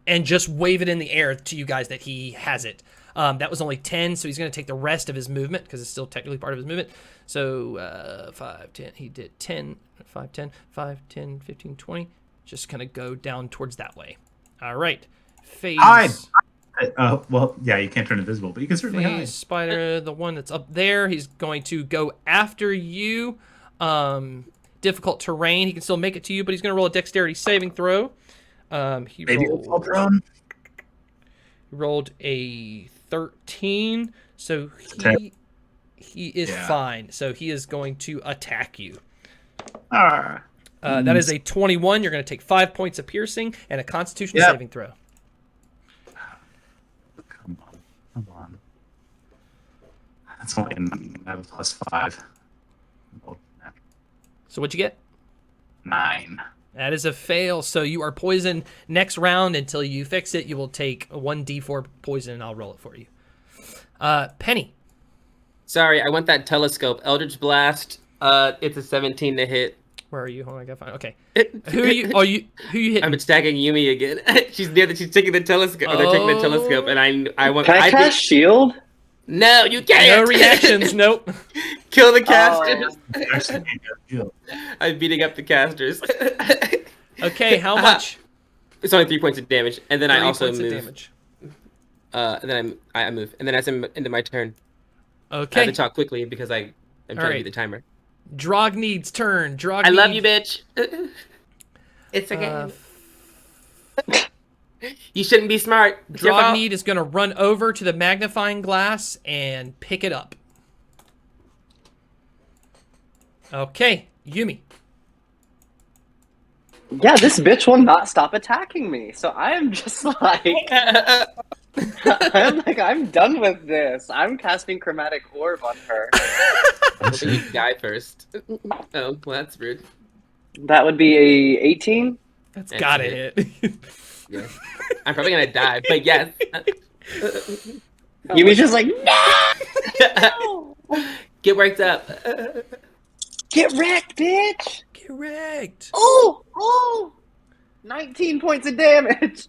And just wave it in the air to you guys that he has it. That was only 10, so he's going to take the rest of his movement because it's still technically part of his movement. So 5, 10, he did 10, 5, 10, 5, 10, 15, 20. Just going to go down towards that way. All right. Phase. Hide! Well, yeah, you can't turn invisible, but you can certainly hide. Phase spider, the one that's up there, he's going to go after you. Difficult terrain. He can still make it to you, but he's going to roll a dexterity saving throw. He Maybe rolled, it'll fall drone. he rolled a 13, so he is fine. So he is going to attack you. That is a 21. You're going to take 5 points of piercing and a Constitution saving throw. Come on. That's only a +5. So what'd you get? 9. That is a fail. So you are poisoned. Next round, until you fix it, you will take 1d4 poison, and I'll roll it for you. Penny. Sorry, I want that telescope. Eldritch Blast. It's a 17 to hit. Where are you? Oh, I gotta find. Okay. Who are you? Who you hitting? I'm attacking Yumi again. She's taking the telescope. They're taking the telescope, and I want. Can I cast shield? No, you can't. No reactions. Nope. Kill the casters. Oh. I'm beating up the casters. Okay, how much? It's only 3 points of damage, and then I 3 also points move. of damage. And then I move, and then as I'm into my turn, I Okay. have to talk quickly because I'm trying to right. beat the timer. Drogneed's turn. Drogneed. I love you, bitch. It's okay. You shouldn't be smart. It's your fault. Drogneed is going to run over to the magnifying glass and pick it up. Okay, Yumi. Yeah, this bitch will not stop attacking me. So I am just like, I'm done with this. I'm casting Chromatic Orb on her. You die first. Oh, well, that's rude. That would be a 18. That's gotta hit. Yeah. I'm probably gonna die, but yes. Yumi's just like, no! Get worked up. Get wrecked, bitch! Get wrecked. Oh! 19 points of damage.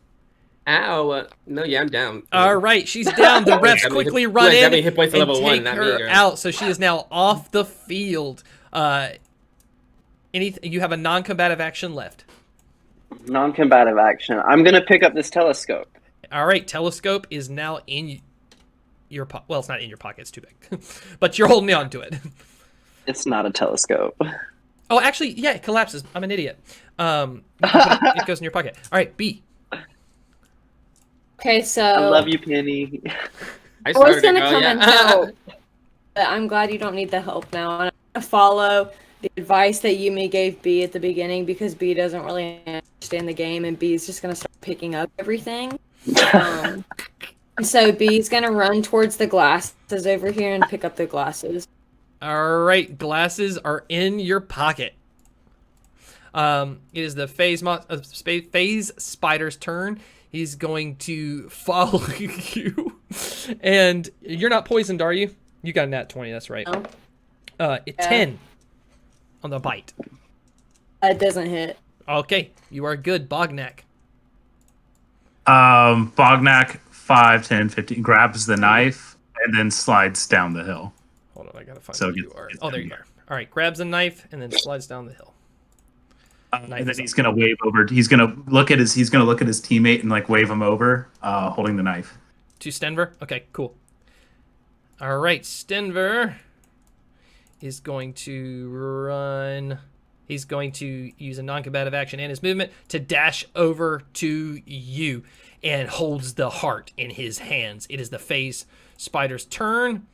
Ow. No, yeah, I'm down. All right, she's down. The refs quickly run in Got me hit points to and level take 1, not her me, girl. out. So she is now off the field. You have a non-combative action left. Non-combative action. I'm gonna pick up this telescope. All right, telescope is now in your pocket. Well, it's not in your pocket. It's too big. But you're holding on to it. It's not a telescope. Oh, actually, yeah, it collapses. I'm an idiot. It goes in your pocket. All right, B. Okay, so I love you, Penny. I was gonna come and help, but I'm glad you don't need the help now. And I'm gonna follow the advice that Yumi gave B at the beginning because B doesn't really understand the game, and B is just gonna start picking up everything. So B's gonna run towards the glasses over here and pick up the glasses. All right, glasses are in your pocket. It is the phase spider's turn. He's going to follow you. And you're not poisoned, are you? You got a nat 20, that's right. No. 10 on the bite. It doesn't hit. Okay, you are good, Bognak. Bognak 5, 10, 15 grabs the knife and then slides down the hill. Hold on, I gotta find So where you are. Oh, there you are. All right, grabs a knife and then slides down the hill. And then he's gonna wave over. He's gonna look at his teammate and like wave him over, holding the knife. To Stenver? Okay, cool. All right, Stenver is going to run. He's going to use a non-combative action and his movement to dash over to you and holds the heart in his hands. It is the phase spider's turn.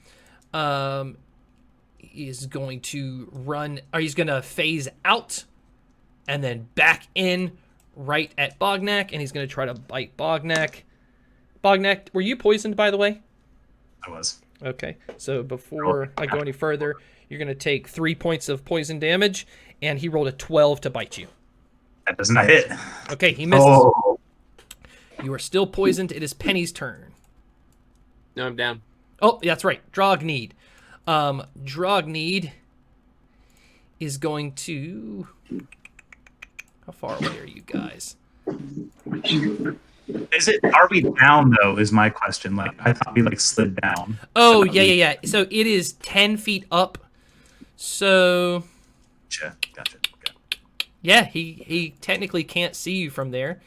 He is going to run, or he's going to phase out and then back in right at Bognak, and he's going to try to bite Bognak. Bognak, were you poisoned, by the way? I was. Okay, so before I go any further, you're going to take 3 points of poison damage, and he rolled a 12 to bite you. That does not hit. Okay, he misses. Oh. You are still poisoned. It is Penny's turn. No, I'm down. Oh, that's right. Drogneed. Drogneed is going to... How far away are you guys? Is it? Are we down though? Is my question. Like I thought we like slid down. Oh, So yeah. So it is 10 feet up. So Gotcha. yeah, he technically can't see you from there.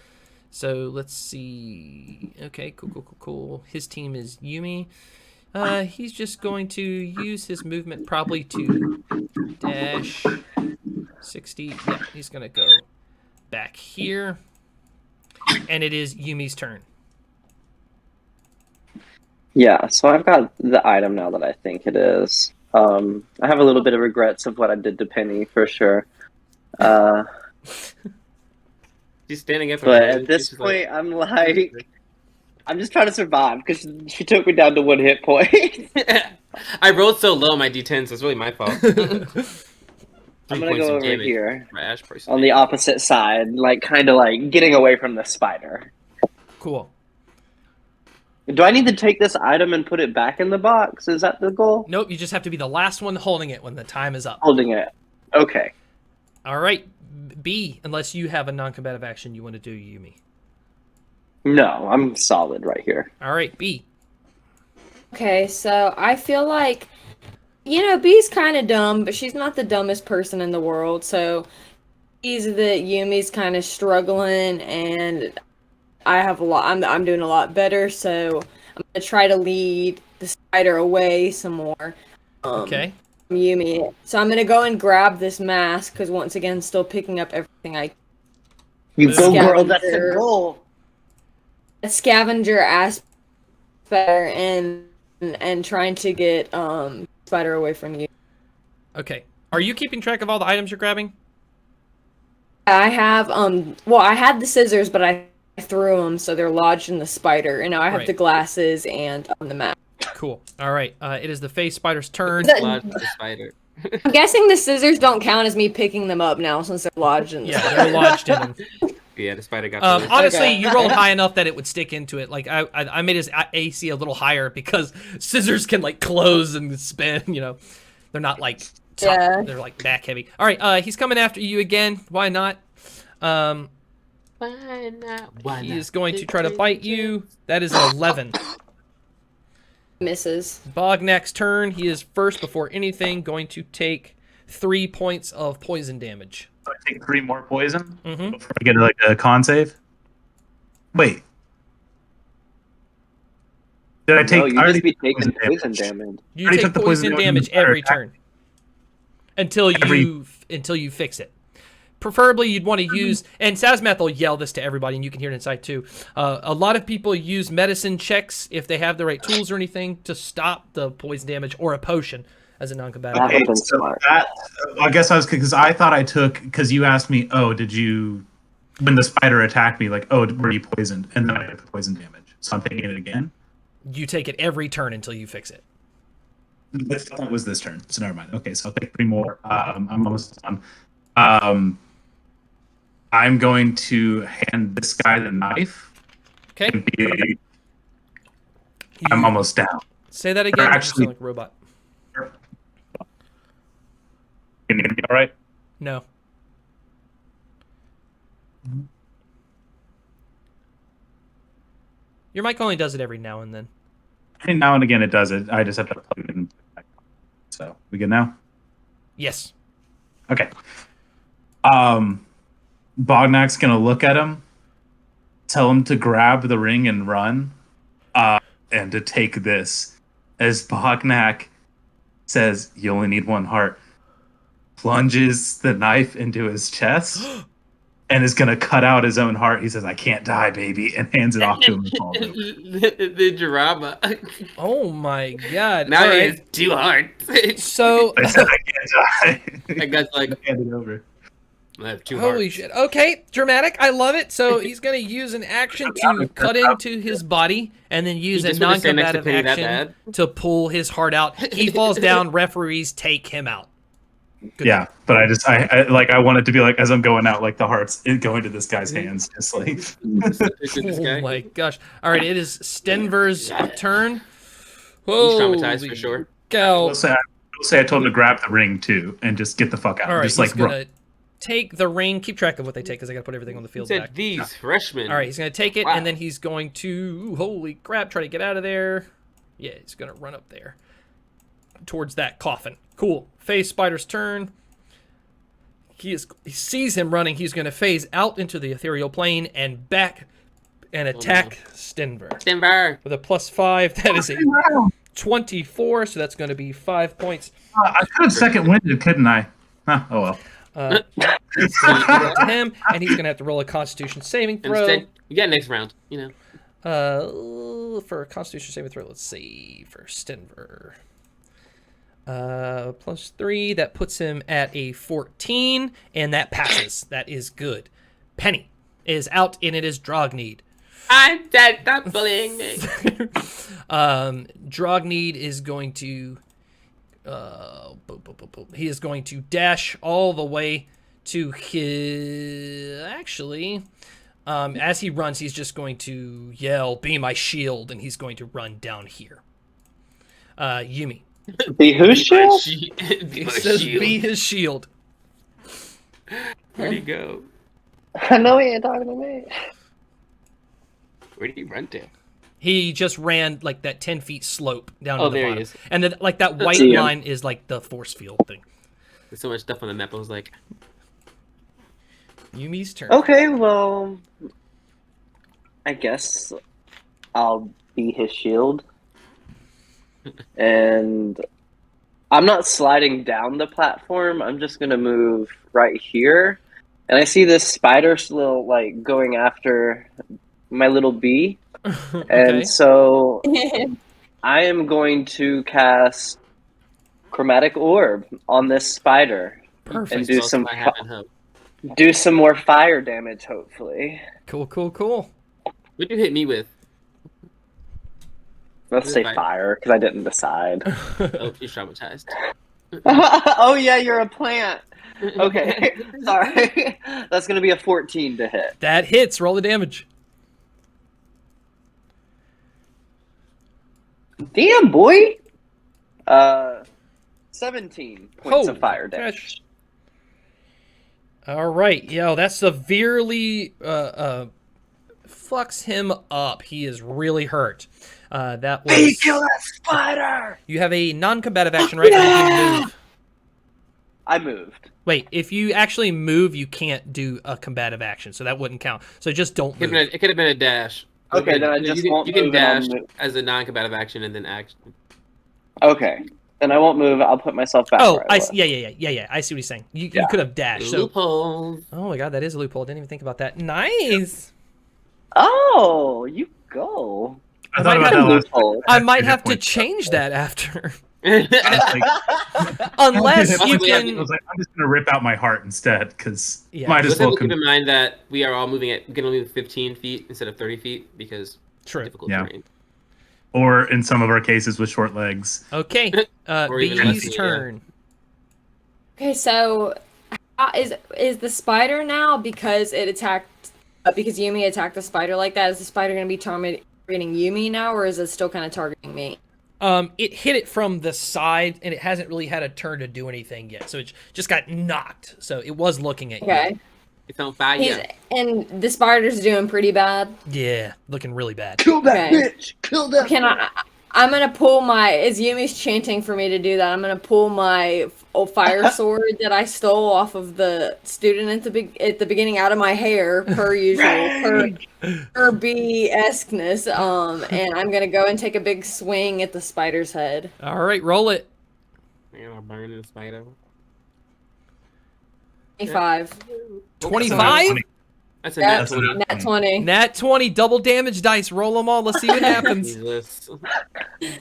So let's see. Okay, cool. His team is Yumi. He's just going to use his movement probably to dash 60. Yeah, he's going to go back here. And it is Yumi's turn. Yeah, so I've got the item now that I think it is. I have a little bit of regrets of what I did to Penny, for sure. She's standing up. But at this point, I'm like... I'm just trying to survive, because she took me down to 1 hit point. I rolled so low on my D10, so it's really my fault. I'm going to go over here, My Ash person. on the opposite side, like, kind of like getting away from the spider. Cool. Do I need to take this item and put it back in the box? Is that the goal? Nope, you just have to be the last one holding it when the time is up. Holding it. Okay. All right, B, unless you have a non-combative action you want to do, Yumi. No, I'm solid right here. All right, B. Okay, so I feel like, Bee's kind of dumb, but she's not the dumbest person in the world. So sees that Yumi's kind of struggling, and I have a lot. I'm doing a lot better, so I'm gonna try to lead the spider away some more. Okay. From Yumi. So I'm gonna go and grab this mask because once again, still picking up everything I. You go, Scavenger. girl. That's the goal. A scavenger aspect and trying to get spider away from you. Okay. Are you keeping track of all the items you're grabbing? I have I had the scissors, but I threw them so they're lodged in the spider, and now I have Right. the glasses and the map. Cool. All right. It is the face spider's turn. Lodge the spider. I'm guessing the scissors don't count as me picking them up now since they're lodged in the Yeah, spider. they're lodged in him. Yeah, the spider got. Honestly, Okay. you rolled high enough that it would stick into it. Like I made his AC a little higher because scissors can like close and spin. They're not like top, Yeah. they're like back heavy. All right, he's coming after you again. Why not? Why not? Why He not? is going to try to bite you. That is an 11. Misses. Bognak's turn. He is first before anything going to take 3 points of poison damage. So I take 3 more poison Mm-hmm. before I get like a con save. Wait. Did I take? No, you I already just be took taking poison damage. You already take took the poison poison damage damage every attack. turn until you fix it. Preferably, you'd want to use, and Sazmath will yell this to everybody, and you can hear it inside too. A lot of people use medicine checks if they have the right tools or anything to stop the poison damage, or a potion as a non-combative. That Okay, would've been so smart. that I guess I was because I thought I took because you asked me, oh, did you when the spider attacked me, like, oh, were you poisoned? And then I took the poison damage, so I'm taking it again. You take it every turn until you fix it. I thought it was this turn, so never mind. Okay, so I'll take 3 more. I'm almost done. I'm going to hand this guy the knife. Okay. And I'm almost down. Say that again. You actually- sound like a robot. Can you hear me all right? No. Your mic only does it every now and then. And now and again it does it. I just have to plug it in. So we good now? Yes. Okay. Bognak's gonna look at him, tell him to grab the ring and run, and to take this. As Bognak says, "You only need 1 heart," plunges the knife into his chest, and is gonna cut out his own heart. He says, "I can't die, baby," and hands it off to him. And falls over. the drama. Oh my god. Now All he right. has 2 hearts. So, I said, "I can't die." That guy's like, hand it over. I have 2 holy hearts. shit. Okay, dramatic. I love it. So he's going to use an action to cut into his body and then use You a just wanna stand next to non-combative Penny that action to pull his heart out. He falls down. Referees take him out. Good Yeah, but I want it to be like as I'm going out, like the heart's going to this guy's hands, just like. This Oh guy. my gosh. All right, it is Stenver's turn. He's traumatized for sure. Go. I will say I told him to grab the ring too and just get the fuck out. All right, just he's like gonna run. take the ring. Keep track of what they take because I got to put everything on the He field said back. these freshmen. All right, he's going to take it, Wow. and then he's going to, holy crap, try to get out of there. Yeah, he's going to run up there towards that coffin. Cool. Phase Spider's turn. He sees him running. He's going to phase out into the ethereal plane and back and attack Stenver. Denver. With a +5, that is a 24, so that's going to be 5 points. I could have second winded, couldn't I? Huh, oh well. To him, and he's going to have to roll a Constitution saving throw. Instead, you get next round. You know. For a Constitution saving throw, let's see, for Stenver. +3, that puts him at a 14, and that passes. That is good. Penny is out, and it is Drogneed. I'm dead. Stop bullying me. Drogneed is going to he is going to dash all the way to his as he runs, he's just going to yell, "Be my shield," and he's going to run down here. Yumi. Be whose shield? He says, "Be his shield." Where'd he go? I know he ain't talking to me. Where did he run to? He just ran like that 10 feet slope down to the there he bottom. is. And then like that white see him. line is like the force field thing. There's so much stuff on the map. I was like, Yumi's turn. Okay, well, I guess I'll be his shield. And I'm not sliding down the platform. I'm just going to move right here. And I see this spider still like going after my little bee. Okay. And so I am going to cast Chromatic Orb on this spider Perfect. and do "Well, some I haven't hope." more fire damage, hopefully. Cool. What'd you hit me with? Let's Is it say fire? fire, because I didn't decide. Oh, you're traumatized. Oh yeah, you're a plant. Okay, sorry. That's gonna be a 14 to hit. That hits. Roll the damage. Damn, boy. 17 points of fire damage. All right. Yo, that severely fucks him up. He is really hurt. That was. Hey, kill that spider! You have a non-combative action, right? Or you move. I moved. Wait, if you actually move, you can't do a combative action, so that wouldn't count. So just don't move. It could have been a dash. Okay, then I just won't You can move and I'll dash move. as a non-combative action and then action. Okay, then I won't move. I'll put myself back. Oh, where I was. yeah. I see what he's saying. You Yeah. could have dashed. So, Loophole. oh my god, that is a loophole. I didn't even think about that. Nice. Oh, you go. I thought about that last Loophole. I might have to Point. change that after, I was like, unless you Possibly can. I was like, I'm just gonna rip out my heart instead, because Yeah. might Let's as well. keep in mind that we are all moving at going to move 15 feet instead of 30 feet because True. difficult Yeah. terrain. Or in some of our cases with short legs. Okay. Or even less Bee's than you, turn. Okay, so how is the spider now because it attacked because Yumi attacked the spider like that? Is the spider going to be targeting Yumi now, or is it still kind of targeting me? It hit it from the side, and it hasn't really had a turn to do anything yet. So it just got knocked. So it was looking at Okay, It's on fire. and the spider's doing pretty bad. you. Yeah, looking really bad. Kill that Okay. bitch! Kill that. Can I'm gonna pull my. As Yumi's chanting for me to do that, I'm gonna pull my old fire sword that I stole off of the student at the beginning out of my hair, per usual, per bee-esqueness. And I'm gonna go and take a big swing at the spider's head. All right, roll it. Man, I'll burn the spider. 25. 25? That's a Yeah, nat 20. Nat 20. Nat 20, double damage dice. Roll them all. Let's see what happens. Jesus.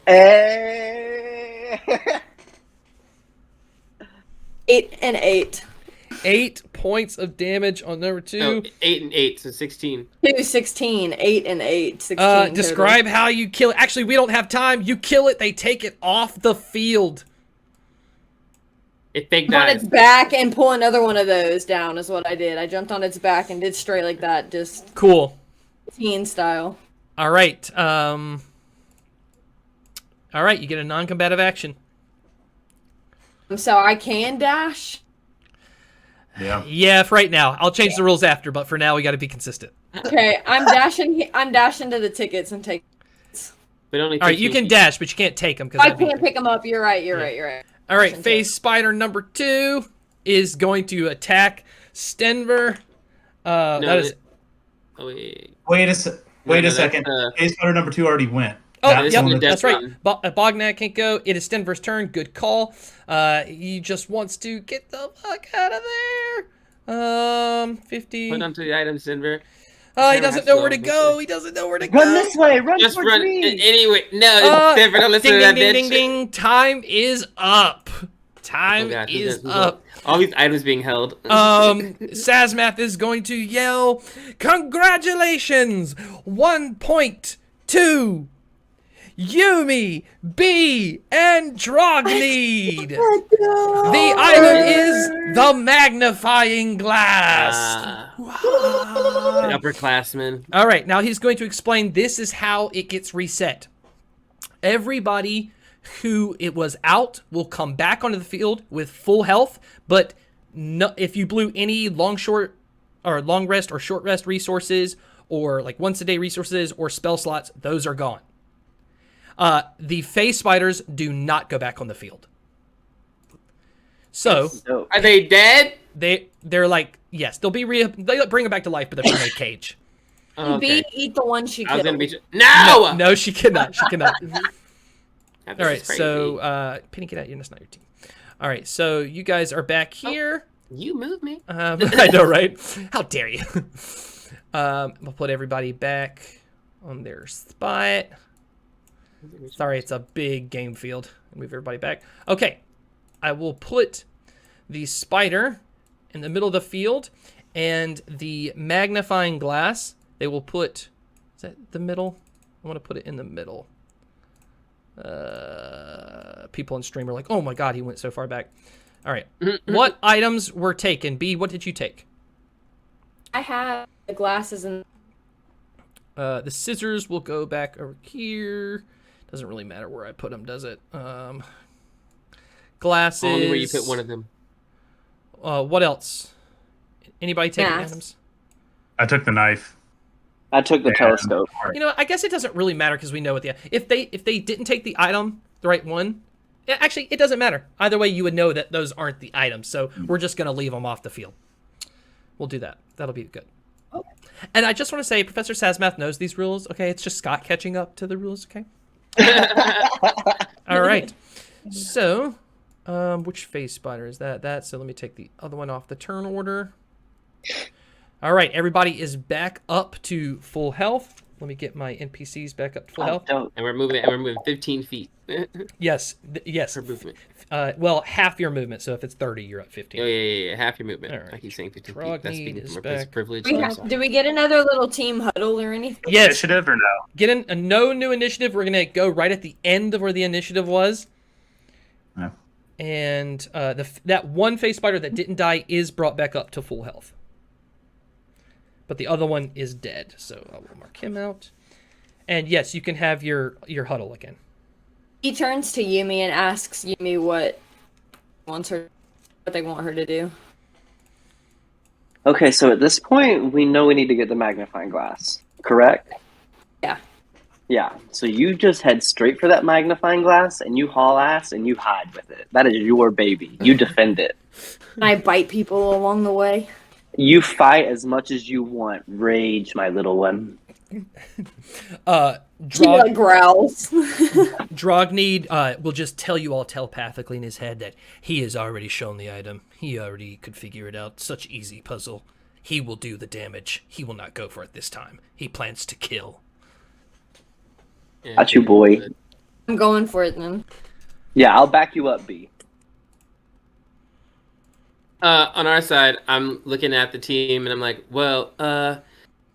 Hey. 8 and 8. 8 points of damage on number 2. No, 8 and 8, so 16. 2, 16. 8 and 8. 16. total. Describe how you kill it. Actually, we don't have time. You kill it. They take it off the field. It fake Jump on dies. its back and pull another one of those down is what I did. I jumped on its back and did straight like that, just Cool. teen style. All right. All right, you get a non-combative action. So I can dash. Yeah. Yeah, for right now. I'll change the rules after, but for now we got to be consistent. Okay, I'm dashing. I'm dashing to the tickets and take. But only All right, you 15 can feet. dash, but you can't take them because I can't pick them up. You're right. You're right. You're right. All right, Dashing phase spider number 2 is going to attack Stenver. No, That is. Oh, wait. Wait a that's, second. Phase spider number 2 already went. Oh, That's yeah, the one that's that's right. Bognak can't go. It is Stenver's turn. Good call. He just wants to get the fuck out of there. 50. Put onto the items, Denver. He doesn't know where to go. He doesn't know where to go. Run this way. Run Just towards run me. anyway. No, Denver, don't listen Ding, to that ding, bitch. ding, ding, ding. Time is up. Time Oh, God, is up. All these items being held. Sazmath is going to yell, "Congratulations! 1 point to Yumi, B, and Drogneed. The item is the magnifying glass." The upperclassmen. All right, now he's going to explain this is how it gets reset. Everybody who it was out will come back onto the field with full health, but no, if you blew any long rest or short rest resources or like once a day resources or spell slots, those are gone. The phase spiders do not go back on the field. So Dope. Are they dead? they're like, yes, they'll bring them back to life, but they're from a cage. Oh, okay. B, eat the one she I was killed. gonna be. No! No, she cannot. She cannot. That All is right, crazy. so Penny, get out. That's not your team. All right, so you guys are back here. You moved me. I know, right? How dare you? We'll put everybody back on their spot. Sorry, it's a big game field. Move everybody back. Okay, I will put the spider in the middle of the field, and the magnifying glass. They will put. Is that the middle? I want to put it in the middle. People on stream are like, "Oh my god, he went so far back." All right, what items were taken? B, what did you take? I have the glasses and. The scissors will go back over here. Doesn't really matter where I put them, does it? Glasses. Only where you put one of them. What else? Anybody take Math. items? I took the knife. I took the telescope. You know, I guess it doesn't really matter because we know what the if they didn't take the item, the right one. Actually, it doesn't matter. Either way, you would know that those aren't the items. So we're just gonna leave them off the field. We'll do that. That'll be good. Okay. And I just want to say, Professor Sazmath knows these rules. Okay, it's just Scott catching up to the rules. Okay. All right. So, which phase spider is that? So let me take the other one off the turn order. All right, everybody is back up to full health. Let me get my NPCs back up to full health. Dope. And we're moving 15 feet. Yes, yes. Per movement. Well, half your movement. So if it's 30, you're at 15. Oh, yeah. Half your movement. All right. I keep saying 15 Trogneed feet. That's speaking is from a place back. of privilege. Do we get another little team huddle or anything? Yes. Initiative or no? Get in a no new initiative. We're gonna go right at the end of where the initiative was. No. And that one phase spider that didn't die is brought back up to full health. But the other one is dead, so I will mark him out. And yes, you can have your huddle again. He turns to Yumi and asks Yumi what they want her to do. Okay, so at this point, we know we need to get the magnifying glass, correct? Yeah. Yeah, so you just head straight for that magnifying glass, and you haul ass, and you hide with it. That is your baby. You defend it. And I bite people along the way. You fight as much as you want. Rage, my little one. She like growls. Drogneed will just tell you all telepathically in his head that he has already shown the item. He already could figure it out. Such easy puzzle. He will do the damage. He will not go for it this time. He plans to kill. Yeah, Got you, boy. I'm going for it then. Yeah, I'll back you up, B. On our side, I'm looking at the team and I'm like, well,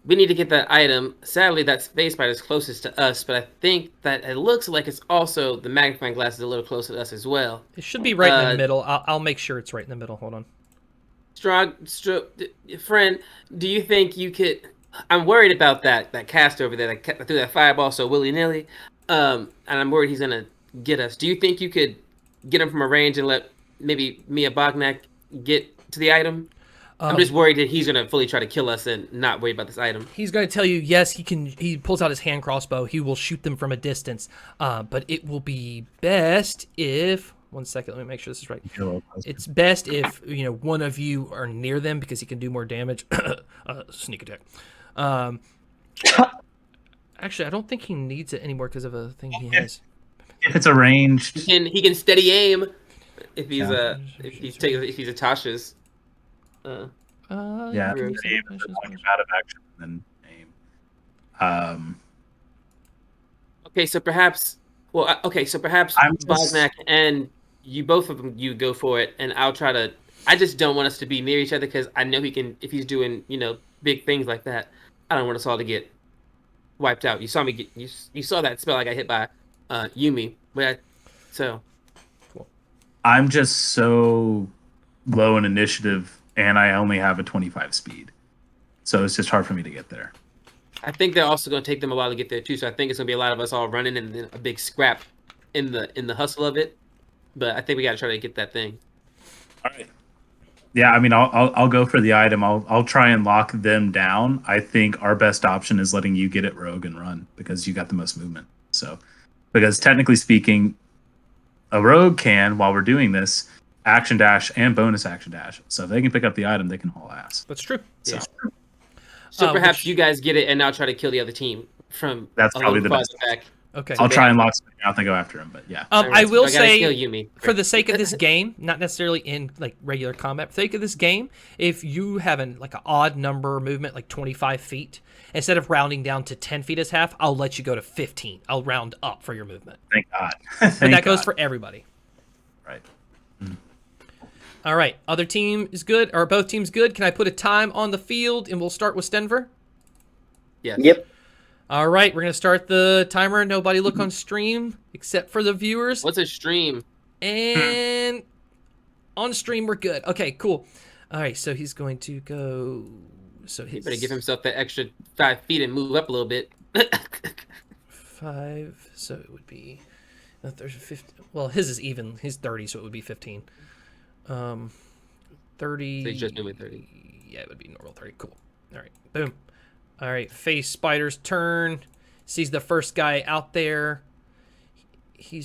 we need to get that item. Sadly, that space spider is closest to us, but I think that it looks like it's also the magnifying glass is a little closer to us as well. It should be right in the middle. I'll make sure it's right in the middle. Hold on. Friend, do you think you could? I'm worried about that cast over there that threw that fireball so willy nilly, and I'm worried he's gonna get us. Do you think you could get him from a range and let maybe me and Bognak get to the item? I'm just worried that he's gonna fully try to kill us and not worry about this item. He's going to tell you, yes, he can. He pulls out his hand crossbow. He will shoot them from a distance. But it will be best if. One second, let me make sure this is right. It's best if one of you are near them because he can do more damage. Sneak attack. Actually, I don't think he needs it anymore because of a thing he has. If it's arranged, He can steady aim if he's if he's Atasha's. yeah, True. aim if it's like out of action, then aim. Okay, so perhaps. Well, so perhaps Bognak and you, both of them, you go for it, and I'll try to. I just don't want us to be near each other because I know he can. If he's doing big things like that, I don't want us all to get wiped out. You saw me get you saw that spell I got hit by Yumi, so. I'm just so low in initiative, and I only have a 25 speed, so it's just hard for me to get there. I think they're also going to take them a while to get there too, so I think it's going to be a lot of us all running and then a big scrap in the hustle of it. But I think we got to try to get that thing. All right. Yeah, I mean, I'll go for the item. I'll try and lock them down. I think our best option is letting you get it rogue and run because you got the most movement. So, because technically speaking, a rogue can, while we're doing this, action dash and bonus action dash. So if they can pick up the item, they can haul ass. That's true. So. Yeah. So perhaps you guys get it, and I'll try to kill the other team from. That's probably the best. Back. Okay. I'll try and lock something out and go after him, but yeah. I will say, Yumi. for the sake of this game, not necessarily in like regular combat, for the sake of this game, if you have an odd number movement, like 25 feet, instead of rounding down to 10 feet as half, I'll let you go to 15. I'll round up for your movement. Thank God. But that goes for everybody. Right. All right. Other team is good. Are both teams good? Can I put a time on the field, and we'll start with Stenver? Yes. Yep. All right. We're going to start the timer. Nobody look on stream except for the viewers. What's a stream? And on stream, we're good. Okay, cool. All right. So he's going to go. So He better give himself that extra 5 feet and move up a little bit. 5. So it would be. There's 15. Well, his is even. He's 30, so it would be 15. 30. So he's just moving 30. Yeah, it would be normal 30. Cool. All right. Boom. All right. Face Spider's turn. Sees the first guy out there. He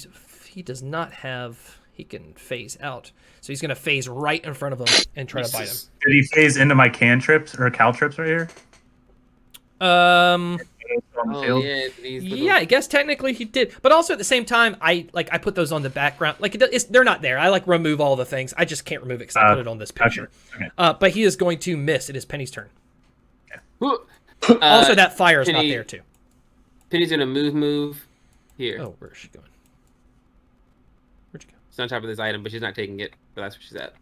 does not have. He can phase out. So he's going to phase right in front of him and try to bite him. Did he phase into my cantrips or caltrips right here? Yeah, I guess technically he did, but also at the same time, I put those on the background. They're not there. I remove all the things. I just can't remove it because I put it on this picture. Okay. But he is going to miss. It is Penny's turn. Okay. Also, that fire is not there too. Penny's gonna move here. Oh, where is she going? Where'd you go? She's on top of this item, but she's not taking it. But that's where she's at.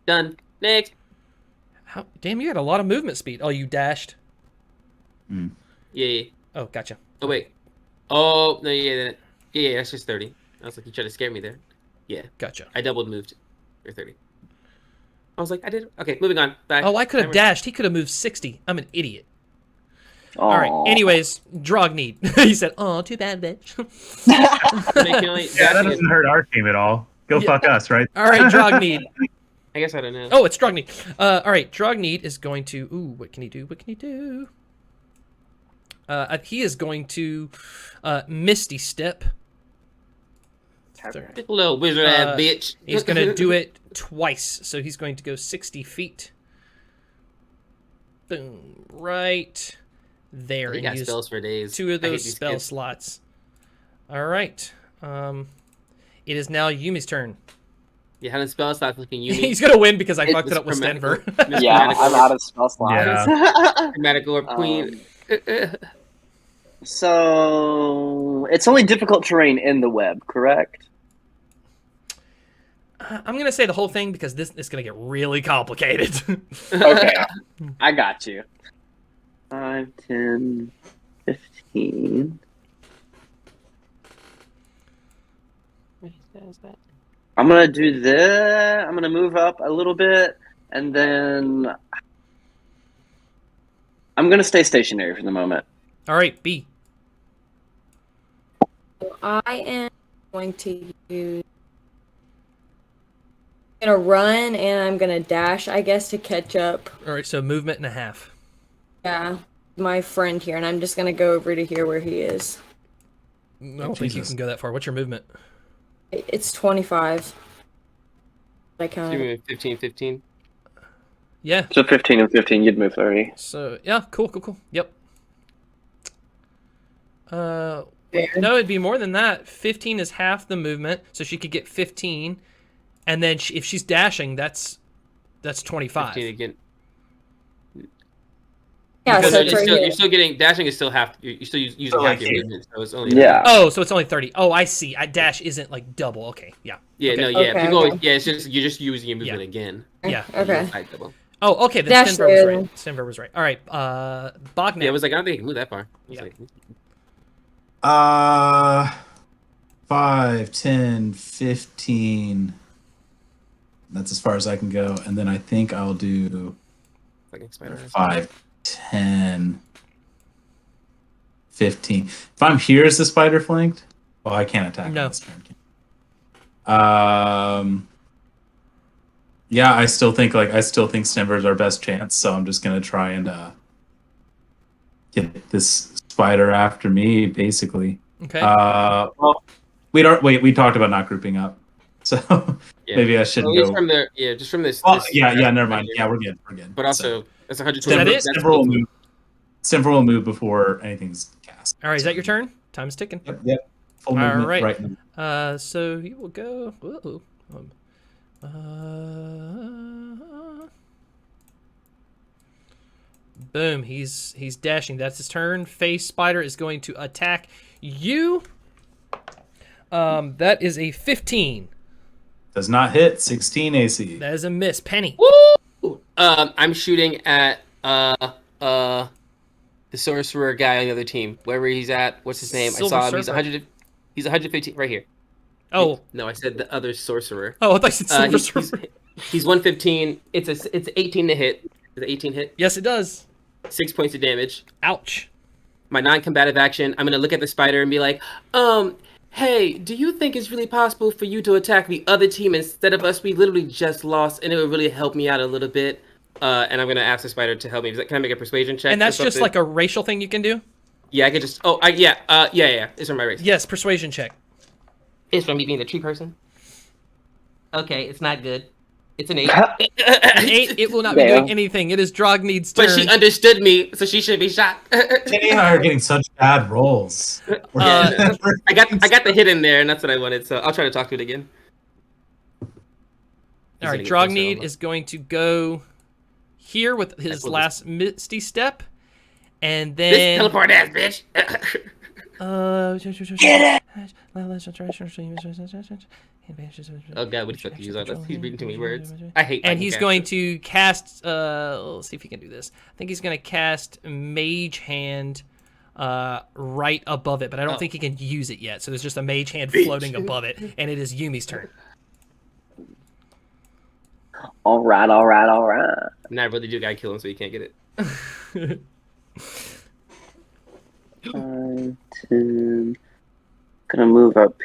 Done. Next. Damn, you had a lot of movement speed. Oh, you dashed. Yeah. Oh, gotcha. Oh wait. Oh no, yeah. That's just 30. I was like, you tried to scare me there. Yeah. Gotcha. I doubled moved. Or 30. I was like, I did. Okay, moving on. Bye. Oh, I could have dashed. He could have moved 60. I'm an idiot. All right. Anyways, Drogneed. He said, "Oh, too bad, bitch." That doesn't hurt our team at all. Go fuck us, right? All right, Drogneed. I guess I don't know. Oh, it's Drogneed. All right, Drogneed is going to. Ooh, what can he do? What can he do? He is going to Misty Step. Little wizard ass bitch. He's going to do it twice. So he's going to go 60 feet. Boom. Right there. He got spells for days. 2 of those spell slots. All right. It is now Yumi's turn. Yeah, how does spell slots looking Yumi? He's going to win because I fucked it up with Stenver. Yeah, I'm out of spell slots. Yeah. Chromatic Orb Queen. So it's only difficult terrain in the web, correct? I'm going to say the whole thing because this is going to get really complicated. Okay, I got you. 5, 10, 15. I'm going to do this. I'm going to move up a little bit, and then I'm going to stay stationary for the moment. All right, B. I am going to use gonna run and I'm gonna dash, I guess, to catch up. All right, so movement and a half. Yeah, my friend here, and I'm just gonna go over to here where he is. I don't think you can go that far. What's your movement? It's 25. I count. 15, 15. Yeah. So 15 and 15, you'd move 30. So yeah, cool. Yep. No, it'd be more than that. 15 is half the movement, so she could get 15, and then if she's dashing, that's 25. 15 again. Yeah, Because so it's right you're here. still getting dashing is still half. You're still using like half your here. movement, so it's only Yeah. Oh, so it's only 30. Oh, I see. Dash isn't like double. Okay, yeah. Yeah, Okay. no, yeah. Okay, People always, okay. yeah, it's just you're just using your movement again. Yeah. Okay. Side double. Oh, okay. Then Dash Stenver was there. right. Stenver was right. All right. Bognak. Yeah, it was like I don't think you can move that far. It was Yeah. like, 5, 10, 15. That's as far as I can go. And then I think I'll do like spider. 5, 10, 15. If I'm here, is the spider flanked? Oh, I can't attack. No. On this turn. Yeah, I still think Stimber's our best chance, so I'm just gonna try and get this spider after me, basically. Okay. Well, we talked about not grouping up, so Yeah. maybe I shouldn't At least go. from the just from this. Oh, this yeah, never mind. Yeah, we're good. But also, that's 100. that it? Stimber will move before anything's cast. All right. Is that your turn? Time's ticking. Yep. Full All movement right. right now. So he will go. Whoa. Boom. He's dashing. That's his turn. Face Spider is going to attack you. That is a 15. Does not hit. 16 AC. That is a miss. Penny. Woo! I'm shooting at the sorcerer guy on the other team. Wherever he's at. What's his name? Silver I saw him. He's Surfer. 100. He's 115 right here. Oh. No, I said the other sorcerer. Oh, I thought you said Silver He's Surfer. 115. It's 18 to hit. Is it 18 hit? Yes, it does. 6 points of damage. Ouch. My non-combative action, I'm gonna look at the spider and be like, hey, do you think it's really possible for you to attack the other team instead of us? We literally just lost, and it would really help me out a little bit. And I'm gonna ask the spider to help me. Can I make a persuasion check? And that's or just something? like a racial thing you can do? Yeah, I could just. Oh, yeah. It's from my race. Yes, persuasion check. It's from me being the tree person. Okay, it's not good. It's an 8. An 8, it will not be Damn. doing anything. It is Drogneed's turn. But she understood me, so she should be shot. Kenny and I are getting such bad rolls. I got the hit in there, and that's what I wanted. So I'll try to talk to it again. All right, Drogneed is going to go here with his last Misty Step, and This then teleport ass bitch. get Oh god, what the fuck is that? He's reading too many words. I hate. And he's going to cast. Let's see if he can do this. I think he's going to cast Mage Hand right above it, but I don't think he can use it yet. So there's just a Mage Hand floating above it, and it is Yumi's turn. All right. Nah, I really do gotta kill him so he can't get it. 5, 10. Gonna move up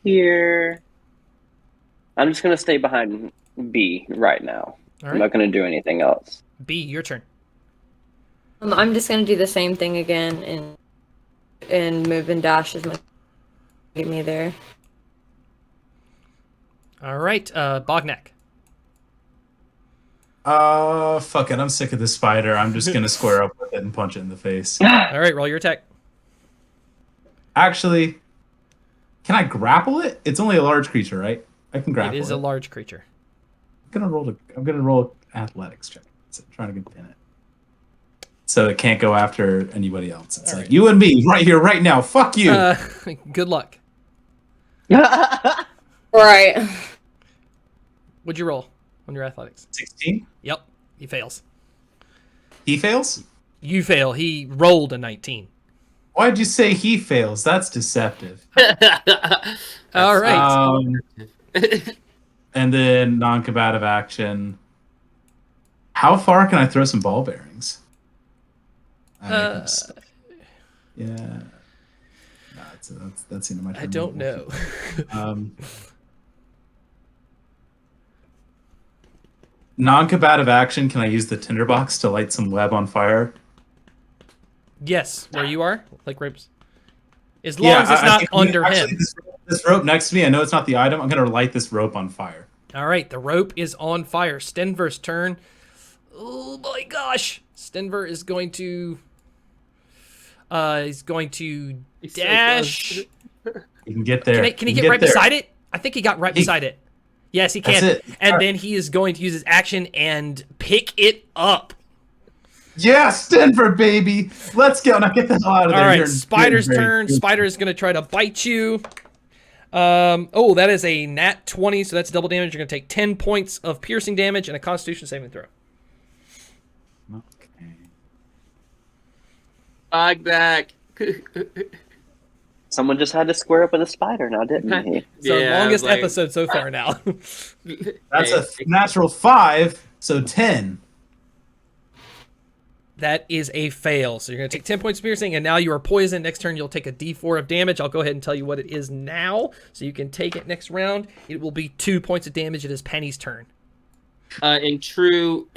here. I'm just gonna stay behind B right now. All I'm right, not gonna do anything else. B, your turn. I'm just gonna do the same thing again and move and dash as much. Get me there. All right, Bognak. Fuck it. I'm sick of this spider. I'm just gonna square up with it and punch it in the face. All right, roll your attack. Actually, can I grapple it? It's only a large creature, right? I can grapple It is a large creature. I'm gonna roll athletics check. So I'm trying to pin it. So it can't go after anybody else. It's All like right. you and me right here, right now. Fuck you. Good luck. Right. What'd you roll on your athletics? 16. Yep, he fails. He fails. You fail. He rolled a 19. Why'd you say he fails? That's deceptive. All right. And then non-combative action. How far can I throw some ball bearings? Yeah. No, that's the end of my turn. I don't know. Non-combative action. Can I use the tinderbox to light some web on fire? Yes, where you are, like ropes. As long as it's not under him. This rope next to me. I know it's not the item. I'm gonna light this rope on fire. All right, the rope is on fire. Stenver's turn. Oh my gosh, Stenver is going to. He's going to dash. So you can get there. Can he get right beside it? I think he got right beside it. Yes, he can. And then he is going to use his action and pick it up. Yes, Stenver, baby. Let's go. Now get the hell out of there. All right, Spider's turn. Spider is going to try to bite you. Oh, that is a nat 20, so that's double damage. You're going to take 10 points of piercing damage and a Constitution saving throw. Okay. Bognak. Someone just had to square up with a spider now, didn't he? It's our longest episode so far now. That's a natural 5, so 10. That is a fail. So you're going to take 10 points of piercing, and now you are poisoned. Next turn, you'll take a d4 of damage. I'll go ahead and tell you what it is now, so you can take it next round. It will be 2 points of damage. It is Penny's turn. In true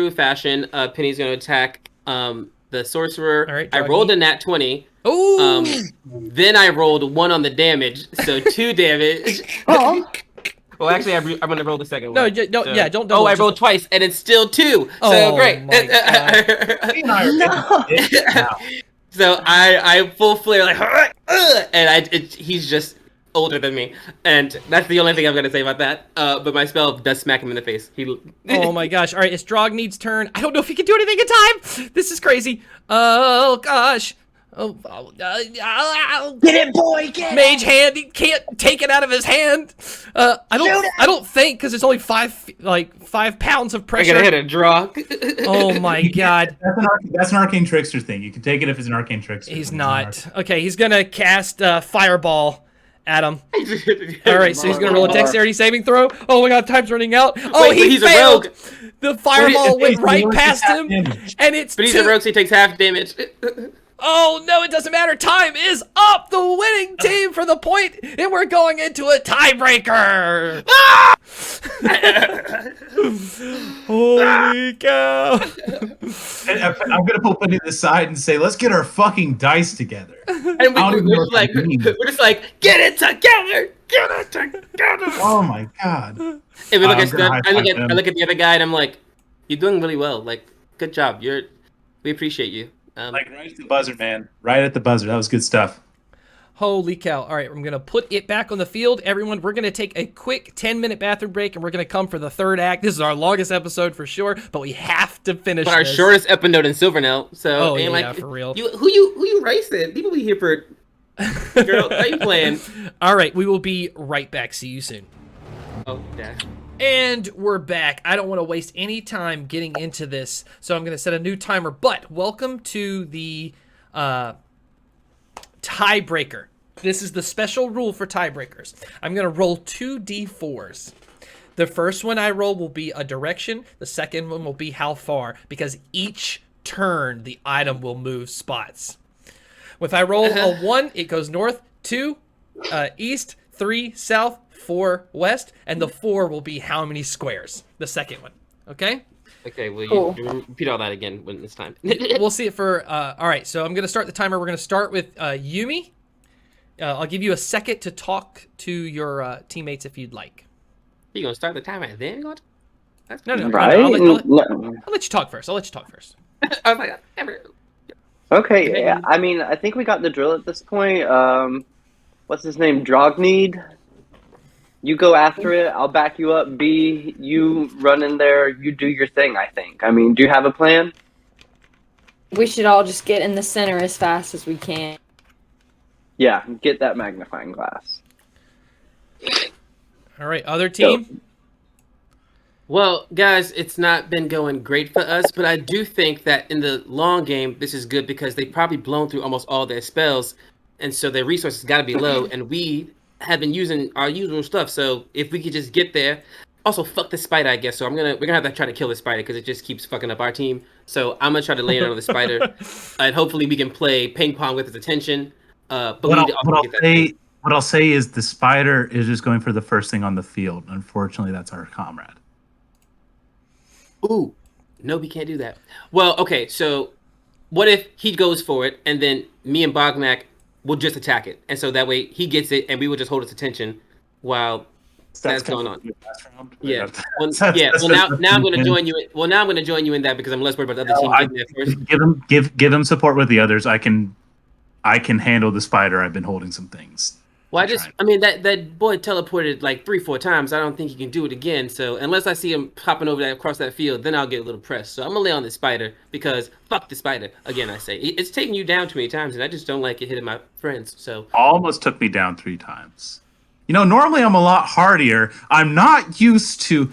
fashion, Penny's going to attack the sorcerer. All right, I rolled a nat 20. Oh! Then I rolled 1 on the damage, so 2 damage. Oh. Well, actually, I'm going to roll the second one. No, don't. Yeah, don't. Double, I rolled twice, and it's still 2. Oh, so great. My God. So I full flare and he's just older than me, and that's the only thing I'm going to say about that. But my spell does smack him in the face. Oh my gosh! All right, it's Drogneed's turn. I don't know if he can do anything in time. This is crazy. Oh gosh. Get it, boy! Get it! Mage hand. He can't take it out of his hand. I don't think because it's only 5 pounds of pressure. I gotta hit a draw. Oh my God. That's an arcane trickster thing. You can take it if it's an arcane trickster. He's not. Okay, he's gonna cast Fireball at him. All right, so he's gonna roll a dexterity saving throw. Oh my God, time's running out. Oh, Wait, he failed. The fireball went right past him, damage. and it's. But he's a rogue, so he takes half damage. Oh no, it doesn't matter. Time is up. The winning team for the point, and we're going into a tiebreaker. Holy cow! And I'm gonna pull Penny to the side and say, "Let's get our fucking dice together." And we're just like, get it together, get it together. Oh my God! And we look at I look at the other guy, and I'm like, you're doing really well. Like, good job. We appreciate you. Like right at the buzzer, man. Right at the buzzer. That was good stuff. Holy cow. All right, I'm going to put it back on the field. Everyone, we're going to take a quick 10-minute bathroom break, and we're going to come for the third act. This is our longest episode for sure, but we have to finish our shortest episode in Silvernail. So, for real. Who you racing? People be here for... Girl, how you playing? All right, we will be right back. See you soon. Oh, yeah. And we're back. I don't want to waste any time getting into this, so I'm going to set a new timer. But welcome to the tiebreaker. This is the special rule for tiebreakers. I'm going to roll 2 d4s. The first one I roll will be a direction. The second one will be how far, because each turn the item will move spots. If I roll a 1, it goes north, 2 east, 3 south, 4 west, and the 4 will be how many squares. The second one. Okay? Okay, well, you repeat all that again when it's time. We'll see it for... all right, so I'm going to start the timer. We're going to start with Yumi. I'll give you a second to talk to your teammates if you'd like. You going to start the timer then? No. Right? I'll let you talk first. I was like, Okay, yeah. I mean, I think we got the drill at this point. What's his name? Drogneed? You go after it. I'll back you up. B, you run in there. You do your thing, I think. I mean, do you have a plan? We should all just get in the center as fast as we can. Yeah, get that magnifying glass. All right, other team? Well, guys, it's not been going great for us, but I do think that in the long game, this is good because they've probably blown through almost all their spells, and so their resources got to be low, and we have been using our usual stuff. So if we could just get there, also fuck the spider, I guess. So we're gonna have to try to kill the spider because it just keeps fucking up our team. So I'm gonna try to lay it on the spider, and hopefully we can play ping pong with his attention. But what I'll say is the spider is just going for the first thing on the field. Unfortunately, that's our comrade. Ooh, no, we can't do that. Well, okay, so what if he goes for it, and then me and Bognak will just attack it, and so that way he gets it, and we will just hold its attention while that's going on. Yeah. Well, yeah. Well, now I'm going to join you. Well, now I'm going to join you in that because I'm less worried about the other team getting there first. Give him support with the others. I can handle the spider. I've been holding some things. Well, I mean, that boy teleported like 3-4 times. I don't think he can do it again. So unless I see him popping over across that field, then I'll get a little pressed. So I'm gonna lay on the spider because fuck the spider. Again, I say it's taken you down too many times, and I just don't like it hitting my friends. So almost took me down 3 times. You know, normally I'm a lot hardier. I'm not used to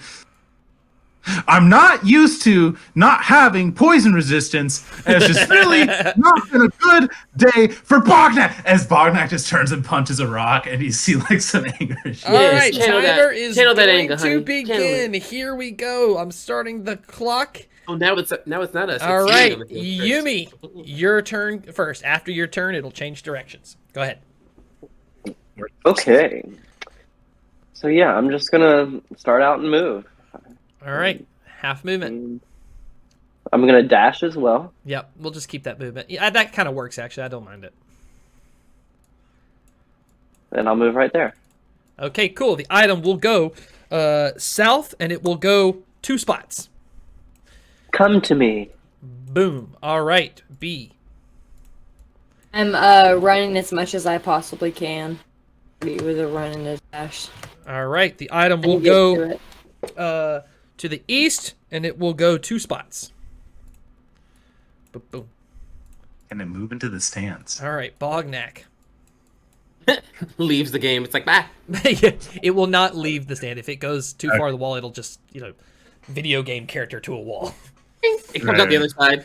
not having poison resistance, and it's just really not been a good day for Bognak. As Bognak just turns and punches a rock, and you see like some anger. All right, timer is going anger, to begin. Here we go. I'm starting the clock. Oh, now it's not us. All right, Yumi, your turn first. After your turn, it'll change directions. Go ahead. Okay. So yeah, I'm just gonna start out and move. All right, half movement. I'm gonna dash as well. Yep, we'll just keep that movement. Yeah, that kind of works actually. I don't mind it. And I'll move right there. Okay, cool. The item will go south, and it will go 2 spots. Come to me. Boom. All right, B. I'm running as much as I possibly can. B with a run and a dash. All right, the item will go to the east, and it will go 2 spots. Boom, boom. And it move into the stands. All right, Bognak. Leaves the game. It's like, bah. It will not leave the stand. If it goes too far the wall, it'll just, video game character to a wall. It comes out the other side.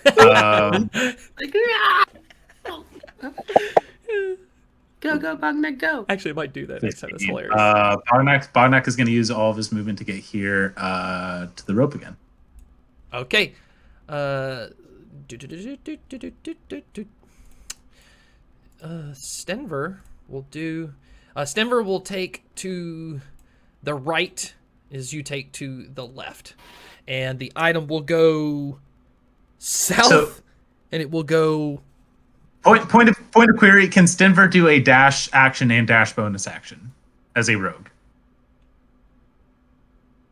Go, Bognak, go. Actually, it might do that next time. That's hilarious. Bognak is going to use all of his movement to get here to the rope again. Okay. Stenver will do. Stenver will take to the right as you take to the left, and the item will go south, and it will go. Point of query: can Stenver do a dash action and dash bonus action as a rogue?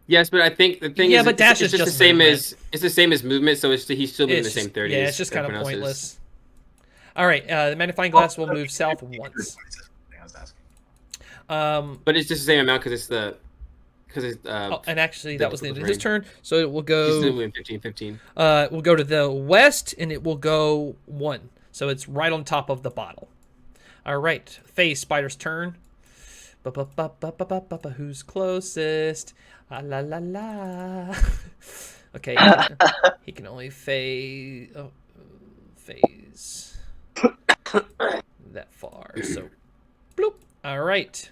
Yes, but I think the thing is, but dash is just the same as movement, so he's still moving the same 30. Yeah, it's just kind of pointless. All right, the magnifying glass will move south once. But it's just the same amount because it's and actually that was the end of his turn, so it will go. He's still moving 15. It will go to the west, and it will go 1. So it's right on top of the bottle. All right, Phase Spider's turn. Who's closest? Ah, la la la. Okay, he can only phase that far. So, bloop. All right,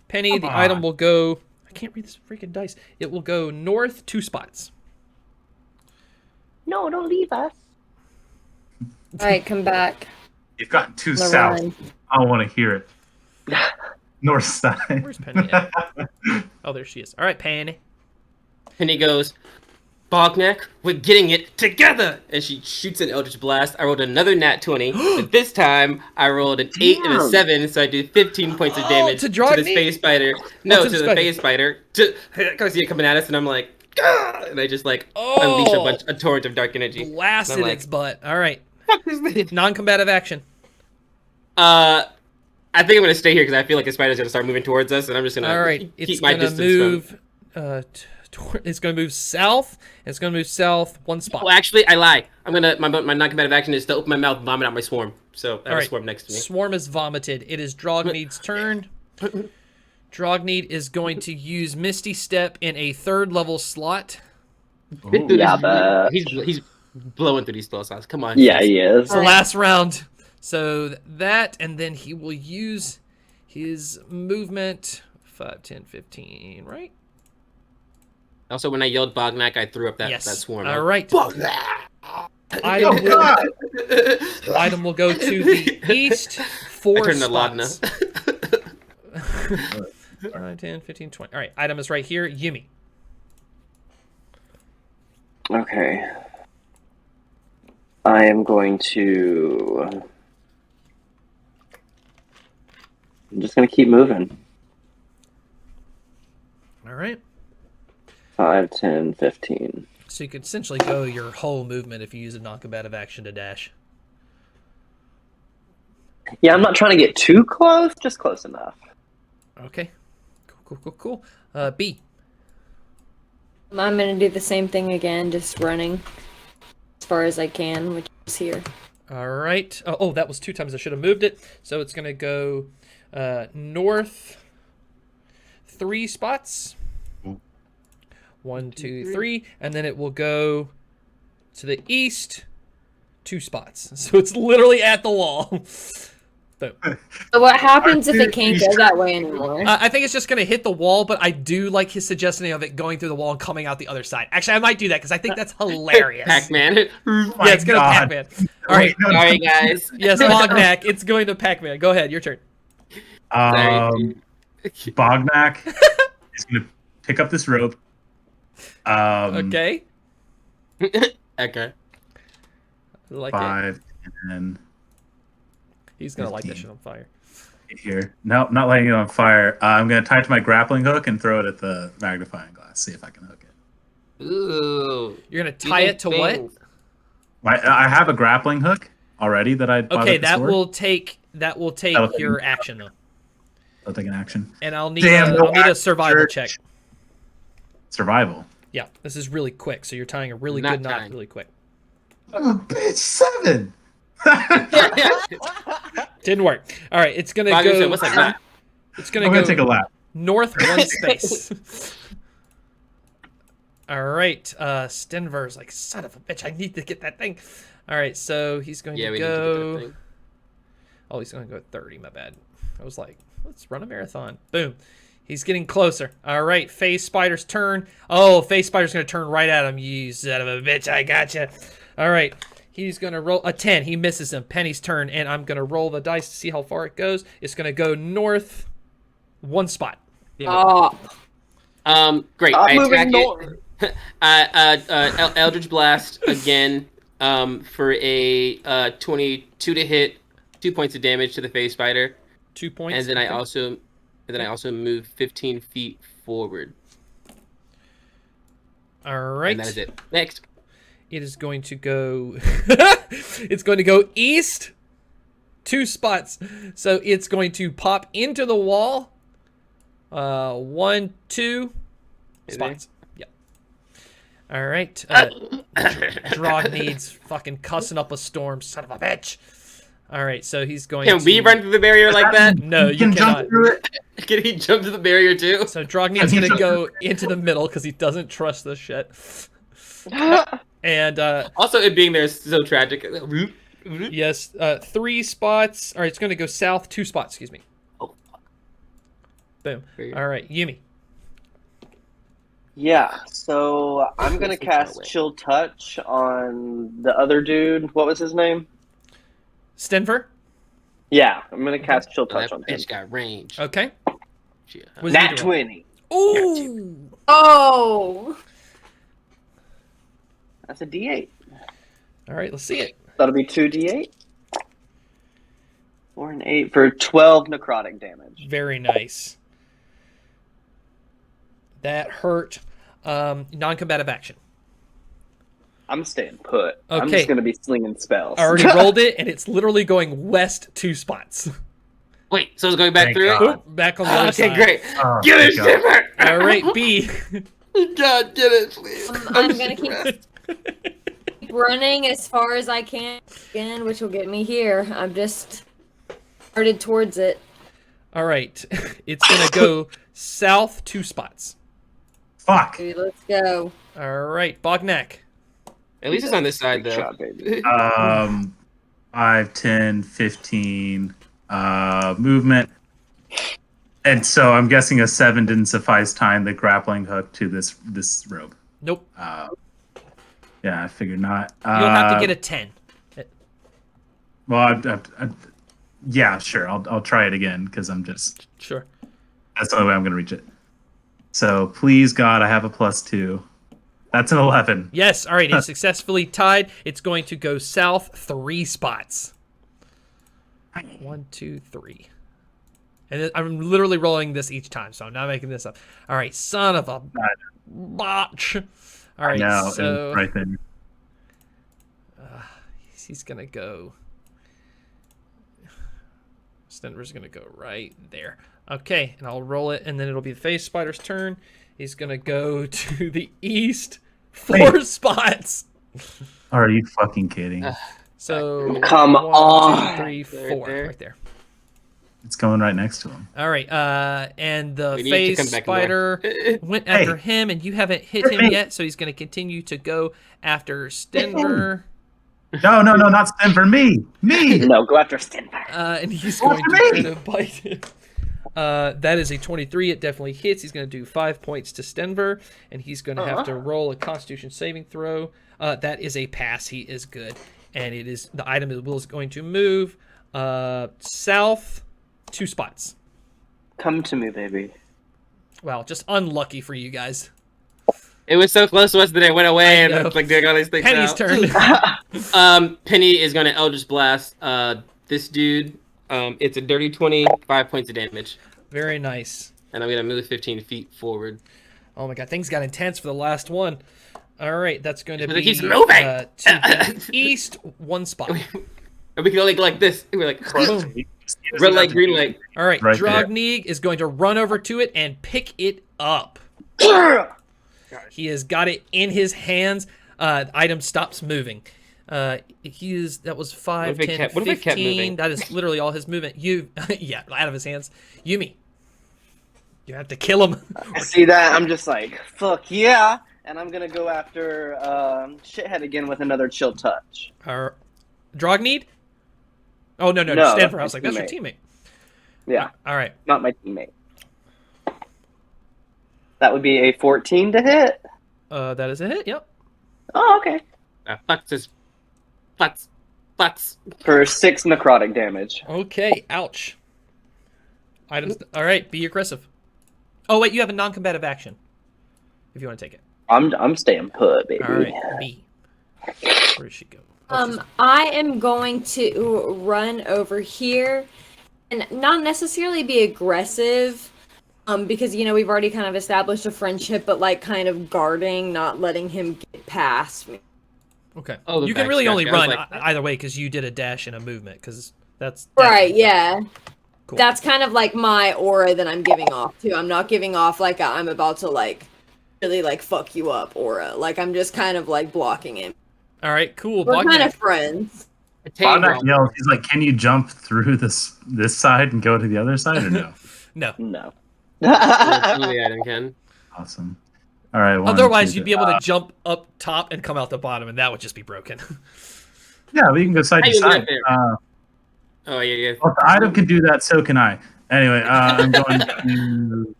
Penny. The item will go. I can't read this freaking dice. It will go north 2 spots. No, don't leave us. All right, come back. You've gotten 2 south. I don't want to hear it. North side. Where's Penny at? Oh, there she is. All right, Penny. Penny goes, Bognak, we're getting it together! And she shoots an Eldritch Blast. I rolled another nat 20, but this time I rolled an 8 and a 7, so I do 15 points of damage to the Space Spider. No, to the Phase Spider. I see it coming at us, and I'm like, Gah! And I just unleash a torrent of dark energy. Blasted its butt. All right. Non-combative action. I think I'm gonna stay here because I feel like the spider's gonna start moving towards us, and I'm just gonna keep my distance from. It's gonna move south. It's gonna move south 1 spot. Well, actually, I lie. My non-combative action is to open my mouth, and vomit out my swarm. So I have a swarm next to me. Swarm is vomited. It is Drogneed's turn. Drogneed is going to use Misty Step in a 3rd level slot. He's blowing through these spell slots. Come on. Yeah, he is. It's the last round. So that, and then he will use his movement 5, 10, 15, right? Also, when I yelled Bognak, I threw up that swarm. All right. Item will go to the east 4 spots. 9, 10, 15, 20. All right, item is right here. Yumi. Okay. I am going to. I'm just going to keep moving. All right. 5, 10, 15. So you could essentially go your whole movement if you use a non-combative action to dash. Yeah, I'm not trying to get too close, just close enough. Okay. Cool. B. I'm gonna do the same thing again, just running as far as I can, which is here. All right. Oh, that was 2 times. I should have moved it. So it's going to go north 3 spots. 1, 2, 3. And then it will go to the east 2 spots. So it's literally at the wall. Boom. So what happens if it can't go that way anymore? I think it's just going to hit the wall, but I do like his suggestion of it going through the wall and coming out the other side. Actually, I might do that because I think that's hilarious. Pac-Man. Yeah, it's going to Pac-Man. All right. Sorry, guys. Yes, Bognak. It's going to Pac-Man. Go ahead. Your turn. Bognak is going to pick up this rope. Okay. Okay. Like 5, it. 10. He's going to light that 15. shit on fire. Here. No, not lighting it on fire. I'm going to tie it to my grappling hook and throw it at the magnifying glass. See if I can hook it. Ooh. You're going to tie it to what? I have a grappling hook already that I bought Okay, at the that store. will take your action though. I'll take an action. And I'll need Damn, I'll need a survival check. Survival. Yeah, this is really quick, so you're tying a really Not good knot tying. really quick. Oh, bitch, 7. Didn't work. All right, it's gonna Bogdan go. said, what's that map? It's gonna I'm go going to take a lap. north 1 space. All right, Stenver's like, son of a bitch, I need to get that thing. All right, so he's going Yeah, to we need to get that go. thing. Oh, he's going to go 30. My bad. I was like, let's run a marathon. Boom. He's getting closer. All right, Phase Spider's turn. Oh, Phase Spider's going to turn right at him. You son of a bitch, I gotcha. All right, he's going to roll a 10. He misses him. Penny's turn, and I'm going to roll the dice to see how far it goes. It's going to go north 1 spot. Oh, Great. I'm I moving attack north. it. Eldritch Blast again for a 22 to hit, 2 points of damage to the Phase Spider. 2 points. And then I okay. also move 15 feet forward. All right. And that is it. Next. It is going to go. It's going to go east 2 spots. So it's going to pop into the wall. 1, 2 spots. Yep. All right. Drog needs fucking cussing up a storm, son of a bitch. All right, so he's going Can to... we run through the barrier like that? No, you can cannot. jump through it. Can he jump to the barrier too? So Drogneed's going to go into the middle because he doesn't trust this shit. And Also, it being there is so tragic. yes, 3 spots. All right, it's going to go south 2 spots. Excuse me. Oh, Boom. All right, Yumi. Yeah, so I'm gonna Yes, we can't cast win. Chill Touch on the other dude. What was his name? Stenver. Yeah, I'm gonna cast Chill that Touch on him. bitch got range. Okay. Shit. What is he Nat doing? 20. Ooh. oh, That's a D8. All right, let's see it. That'll be 2D8. 4 and 8 for 12 necrotic damage. Very nice. That hurt. Non-combative action. I'm staying put. I'm Okay. just gonna be slinging spells. I already rolled it, and it's literally going west 2 spots. Wait, so it's going back Thank through God. it? Oop, back on the other Okay, side. great. Oh, Get it, thank God. Shimmer! All right, B. God, get it, please. I'm gonna keep running as far as I can again, which will get me here. I'm just started towards it. All right, it's gonna go south 2 spots. Fuck. Dude, let's go. All right, Bognak. At least it's on this side, Good though. job, baby. 5, 10, 15 movement. And so I'm guessing a 7 didn't suffice tying the grappling hook to this rope. Nope. Yeah, I figured not. You'll have to get a 10. Well, yeah, sure. I'll try it again because I'm just. Sure. That's the only way I'm going to reach it. So please, God, I have a +2. That's an 11. Yes, all right, it's successfully tied. It's going to go south 3 spots. 1, 2, 3. And I'm literally rolling this each time, so I'm not making this up. All right, son of a botch. All right, No, so right there. he's going to go... Stenver's going to go right there. Okay, and I'll roll it, and then it'll be the Phase Spider's turn. He's going to go to the east 4 spots. Are you fucking kidding? So Come 1, on. 2, 3, 4. there. Right there. It's going right next to him. All right, and the We need to Phase come back Spider went after him, and you haven't hit him me. yet, so he's going to continue to go after Stenver. No, not Stenver. Me. No, go after Stenver. And he's going to try to bite him. That is a 23. It definitely hits. He's going to do 5 points to Stenver, and he's going to have to roll a Constitution saving throw. That is a pass. He is good, and it is the item is going to move south 2 spots. Come to me, baby. Wow, just unlucky for you guys. It was so close to us that it went away, and know. it's like doing all these things Penny's out. turn. Penny is gonna Eldritch Blast this dude. It's a dirty 20, 5 points of damage, Very nice. and I'm gonna move 15 feet forward. Oh my god, things got intense for the last one. All right, that's going to But be it keeps moving! to the east 1 spot. And we can only go like this. We're like Boom. red light, green light. All right, Right there. Drogneeg is going to run over to it and pick it up. He has got it in his hands. The item stops moving. That was 5, What if it 10, kept- what if it kept 15. moving? That is literally all his movement. Yeah, out of his hands. Yumi, you have to kill him. I see that. I'm just like, fuck yeah. And I'm going to go after Shithead again with another chill touch. Drogneed? Oh, no, No, Stanford. I was my like, that's your teammate. Yeah, All right. not my teammate. That would be a 14 to hit. That is a hit, yep. Oh, okay. Butts. For 6 necrotic damage. Okay, ouch. Items. All right, be aggressive. Oh, wait, you have a non-combative action. If you want to take it. I'm staying put, baby. All right, B. Where does she go? I am going to run over here and not necessarily be aggressive, because we've already kind of established a friendship, but like kind of guarding, not letting him get past me. Okay. Oh, the You can back really scratch. only I was run like- either way because you did a dash and a movement because that's Right, yeah. Cool. That's kind of like my aura that I'm giving off too. I'm not giving off like I'm about to like really like fuck you up aura. Like I'm just kind of like blocking him. All right, cool. We're kind Bognak. of friends. Bognak yells. He's like, "Can you jump through this side and go to the other side, or no?" No. No. The item can. Awesome. All right. Otherwise, you'd be able to jump up top and come out the bottom, and that would just be broken. Yeah, we can go side How to you side. get there? Oh yeah. Well, if the item can do that, so can I. Anyway, I'm going to.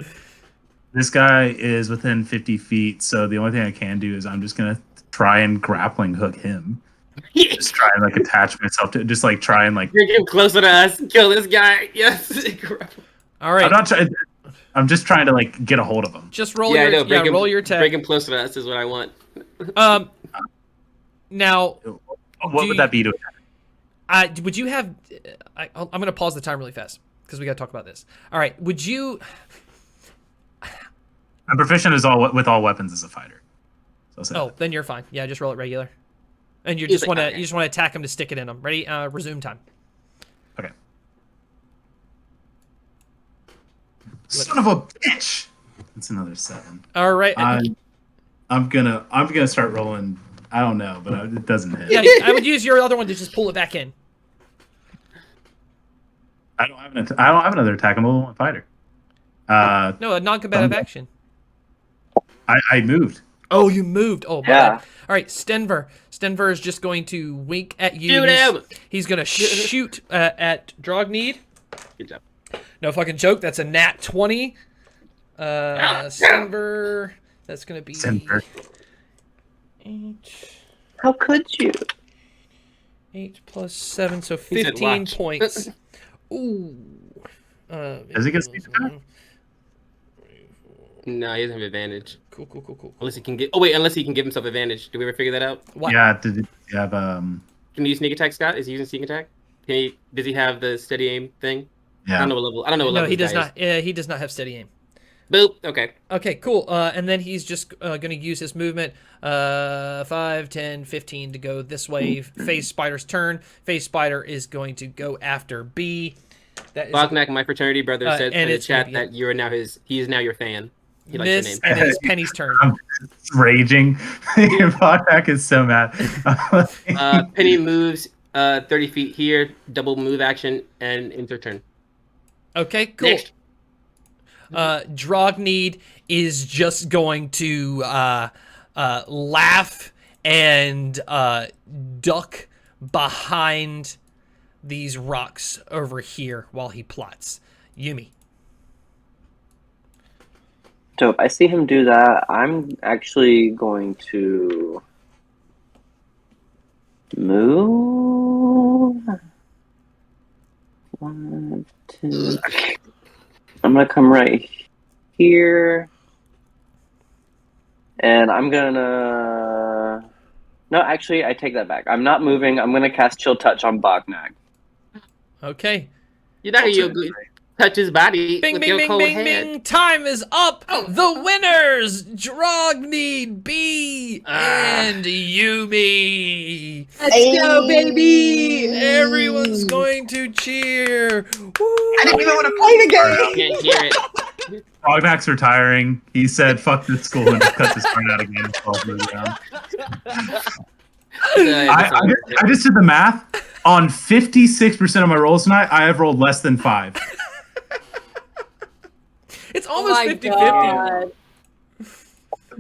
This guy is within 50 feet, so the only thing I can do is I'm just gonna try and grappling hook him. Just try and like attach myself to, just like try and like. Bring him closer to us. Kill this guy. Yes. All right. I'm not trying. I'm just trying to like get a hold of him. Just roll Yeah, I your know. Bring him, roll your attack. Bring him closer to us is what I want. Now, What would that be to attack? would you have? I'm going to pause the time really fast because we got to talk about this. All right. Would you? I'm proficient with all weapons as a fighter. So I'll say Oh, that. then you're fine. Yeah, just roll it regular. And you He's just like, want to okay. you just want to attack him to stick it in him. Ready? Resume time. Okay. Son of a bitch! That's another 7. All right. I'm gonna start rolling. I don't know, but it doesn't hit. Yeah, I would use your other one to just pull it back in. I don't have another attack. I'm a level 1 fighter. No, a non-combative action. I moved. Oh, you moved. Oh, my Yeah. bad. All right, Stenver. Stenver is just going to wink at you. Shoot him! He's going to shoot at Drogneed. Good job. No fucking joke. That's a nat 20. Stenver. That's going to be Stenver. 8. How could you? 8 plus 7, so He said 15 watch. points. Ooh. Does he get speed attack? No, he doesn't have advantage. Cool. Unless he can get. Oh wait, unless he can give himself advantage. Did we ever figure that out? What? Yeah, did you have Can he use sneak attack, Scott? Is he using sneak attack? Does he have the steady aim thing? I don't know what level. I don't know what No, level. he does guy not. He does not have steady aim. Boop. Okay. Okay, cool. And then he's just going to use his movement 5, 10, 15 to go this way. Phase Spider's turn. Phase Spider is going to go after B. That is Bognak, my fraternity brother, said in the chat gonna that he is now your fan. He likes Miss, your name. and it is Penny's turn. I'm raging. Bognak is so mad. Penny moves 30 feet here, double move action, and ends her turn. Okay, cool. Next. Drogneed is just going to laugh and duck behind these rocks over here while he plots. Yumi. Dope. I see him do that. I'm actually going to move. 1, 2. I'm gonna come right here, and I'm gonna. No, actually, I take that back. I'm not moving. I'm gonna cast Chill Touch on Bognak. Okay. You're not gonna touch his body Bing, with bing, your bing, cold bing, hand. bing. Time is up. The winners, Drogneed, B, and Yumi. Let's go, baby! Everyone's going to cheer. Woo. I didn't even want to play the I game. can't hear it. Bognak's retiring. He said, "Fuck this school," and just cut this turn out again. I just did the math. On 56% of my rolls tonight, I have rolled less than 5. It's almost 50-50. God.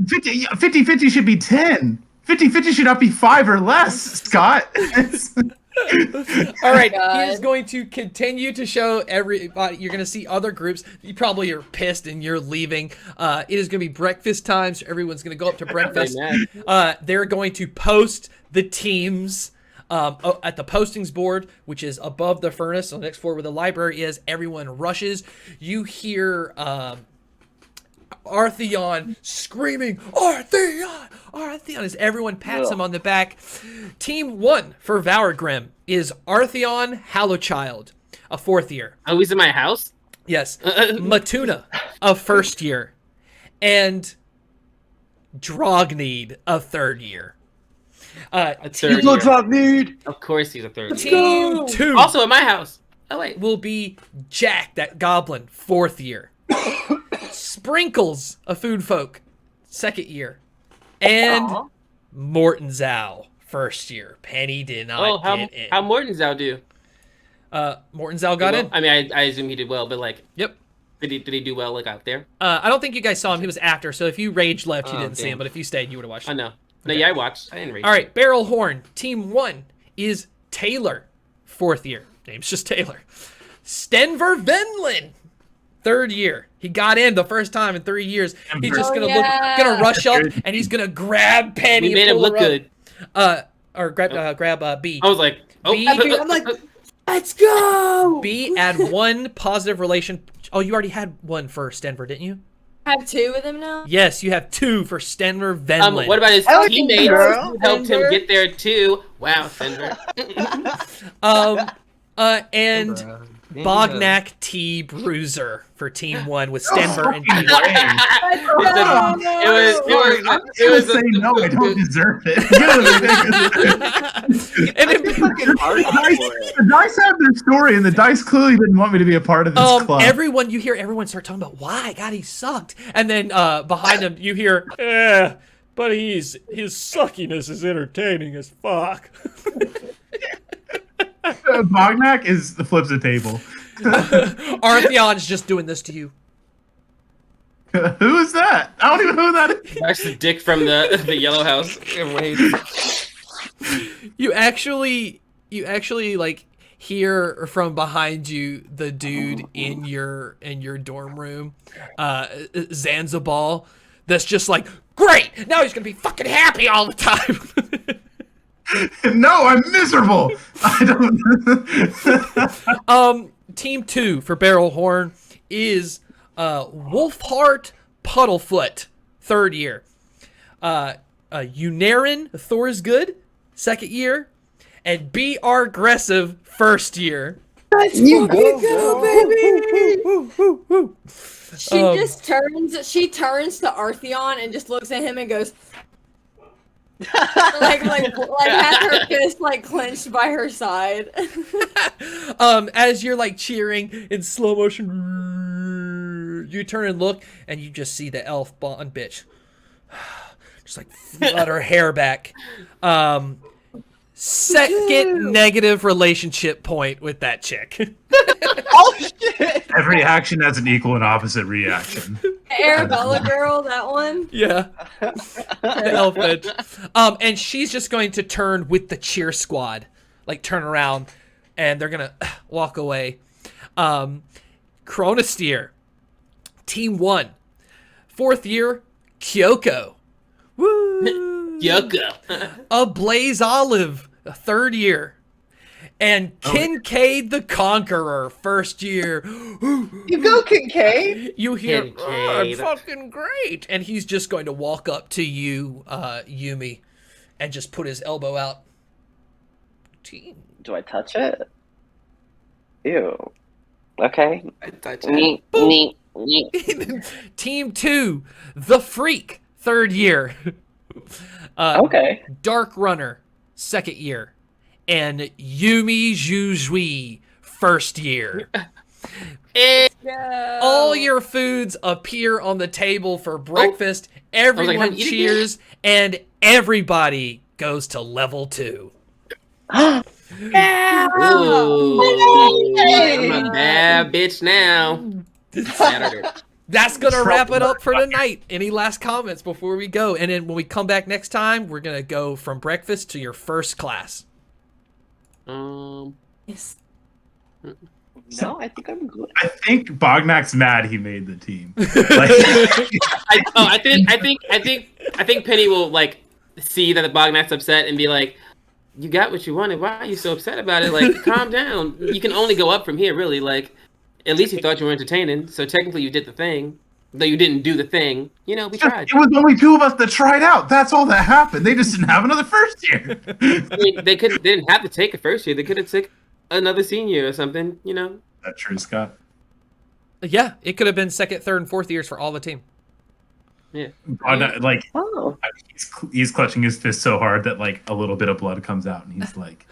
50-50 should be 10. 50-50 should not be 5 or less, Scott. All right, God. he is going to continue to show everybody. You're going to see other groups. You probably are pissed and you're leaving. It is going to be breakfast time, so everyone's going to go up to breakfast. They're going to post the teams at the postings board, which is above the furnace on the next floor where the library is. Everyone rushes. You hear Artheon screaming, Artheon! Artheon, as everyone pats him on the back. Team 1 for Valorgrim is Artheon Hallowchild, a 4th year. Oh, he's in my house? Yes. Matuna, a 1st year. And Drogneed, a 3rd year. A 3rd year. Of course he's a 3rd year. Team 2 Also in my house. Oh, wait. will be Jack, that goblin, 4th year. Sprinkles, a food folk, 2nd year. And Morton Zhao, 1st year. Penny did not get in. How Morton Zhao do? Morton Zhao got in? I mean, I assume he did well, but like, Yep. did he do well like out there? I don't think you guys saw him. He was after, so if you rage left, you didn't see damn. him. But if you stayed, you would have watched I him. know. No, yeah, I watched. I didn't read. All right, Barrel Horn. Team 1 is Taylor, 4th year. Name's just Taylor. Stenver Venlin, 3rd year. He got in the first time in 3 years. He's just gonna rush up and he's gonna grab Penny. We made him look good. Or grab B. I was like, B. I'm like, let's go! B, add 1 positive relation. Oh, you already had 1 for Stenver, didn't you? I have 2 of them now? Yes, you have 2 for Stenver Venlin. What about his Oh, teammates girl. who helped him get there too? Wow, Fender. And Bognak T Bruiser for Team 1 with Stenver and T. It was say no, I don't deserve it. And then, The dice have their story, and the dice clearly didn't want me to be a part of this club. everyone start talking about why God he sucked, and then behind him you hear, but his suckiness is entertaining as fuck. Bognak is the flips the table. Artheon's just doing this to you. Who is that? I don't even know who that is. That's the dick from the yellow house. You actually like hear from behind you the dude in your dorm room, Zanzibal, that's just like, great, now he's gonna be fucking happy all the time. No, I'm miserable. I don't. Team 2 for Barrel Horn is Wolfheart Puddlefoot, 3rd year. Unarin, Thor's Good, 2nd year. And B.R. Aggressive, 1st year. You go, baby! She turns to Artheon and just looks at him and goes, like has her fist like clenched by her side. As you're like cheering in slow motion, you turn and look, and you just see the elf blonde bitch, just like let her hair back. Second negative relationship point with that chick. Oh shit! Every action has an equal and opposite reaction. Arabella girl, that one. Yeah, the elf bitch. And she's just going to turn with the cheer squad, like turn around, and they're gonna walk away. Chronosteer, Team 1, 4th year, Kyoko. Woo! Kyoko. A Blaze Olive, 3rd year. And Kincaid the Conqueror, 1st year. You go, Kincaid! You hear, Kincaid. fucking great. And he's just going to walk up to you, Yumi, and just put his elbow out. Team. Do I touch it? Ew. Okay. I touch it. Team 2, The Freak, 3rd year. Okay. Dark Runner, 2nd year. And Yumi Jujui, 1st year. All your foods appear on the table for breakfast. Everyone I'm eating cheers, and everybody goes to level 2. Ooh, I'm a bad bitch now. Saturday. That's going to wrap it up for tonight. Any last comments before we go? And then when we come back next time, we're going to go from breakfast to your first class. Yes. No, I think I'm good. I think Bognak's mad he made the team. Like, I think Penny will like see that the Bognak's upset and be like, "You got what you wanted. Why are you so upset about it? Like, calm down. You can only go up from here, really. Like, at least you thought you were entertaining. So technically, you did the thing, though you didn't do the thing. You know, we tried. it was only 2 of us that tried out. That's all that happened. They just didn't have another first year. I mean, they didn't have to take a first year. They could have took another senior or something. You know." That true, Scott. Yeah, it could have been 2nd, 3rd, and 4th years for all the team. Yeah. Like, Oh. he's clutching his fist so hard that like a little bit of blood comes out, and he's like,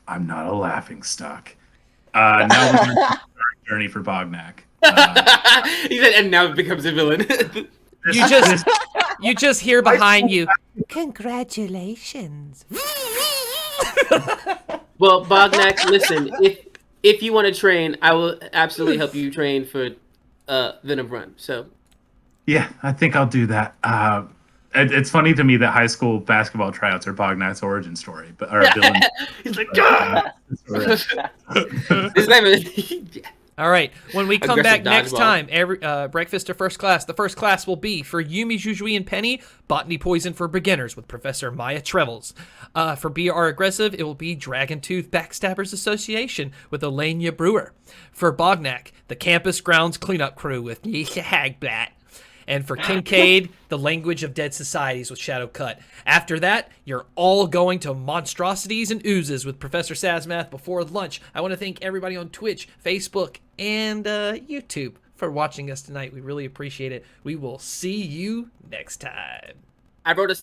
"I'm not a laughing stock." Now we're going to start a journey for Bognak. He said, and now it becomes a villain. You just hear behind you. Congratulations. Well, Bognak, listen, if you want to train, I will absolutely help you train for Venomrun. So Yeah, I think I'll do that. It's funny to me that high school basketball tryouts are Bognak's origin story, but or villain. he's like, All right. When we come Aggressive back next dodgeball. time, every breakfast to first class. The first class will be for Yumi, Jujui, and Penny, Botany Poison for Beginners with Professor Maya Trevels. For BR Aggressive, it will be Dragontooth Backstabbers Association with Elenia Brewer. For Bognak, the Campus Grounds Cleanup Crew with Nisha Hagblat. And for Kincaid, the Language of Dead Societies with Shadow Cut. After that, you're all going to Monstrosities and Oozes with Professor Sazmath before lunch. I want to thank everybody on Twitch, Facebook, and YouTube for watching us tonight. We really appreciate it. We will see you next time. I wrote a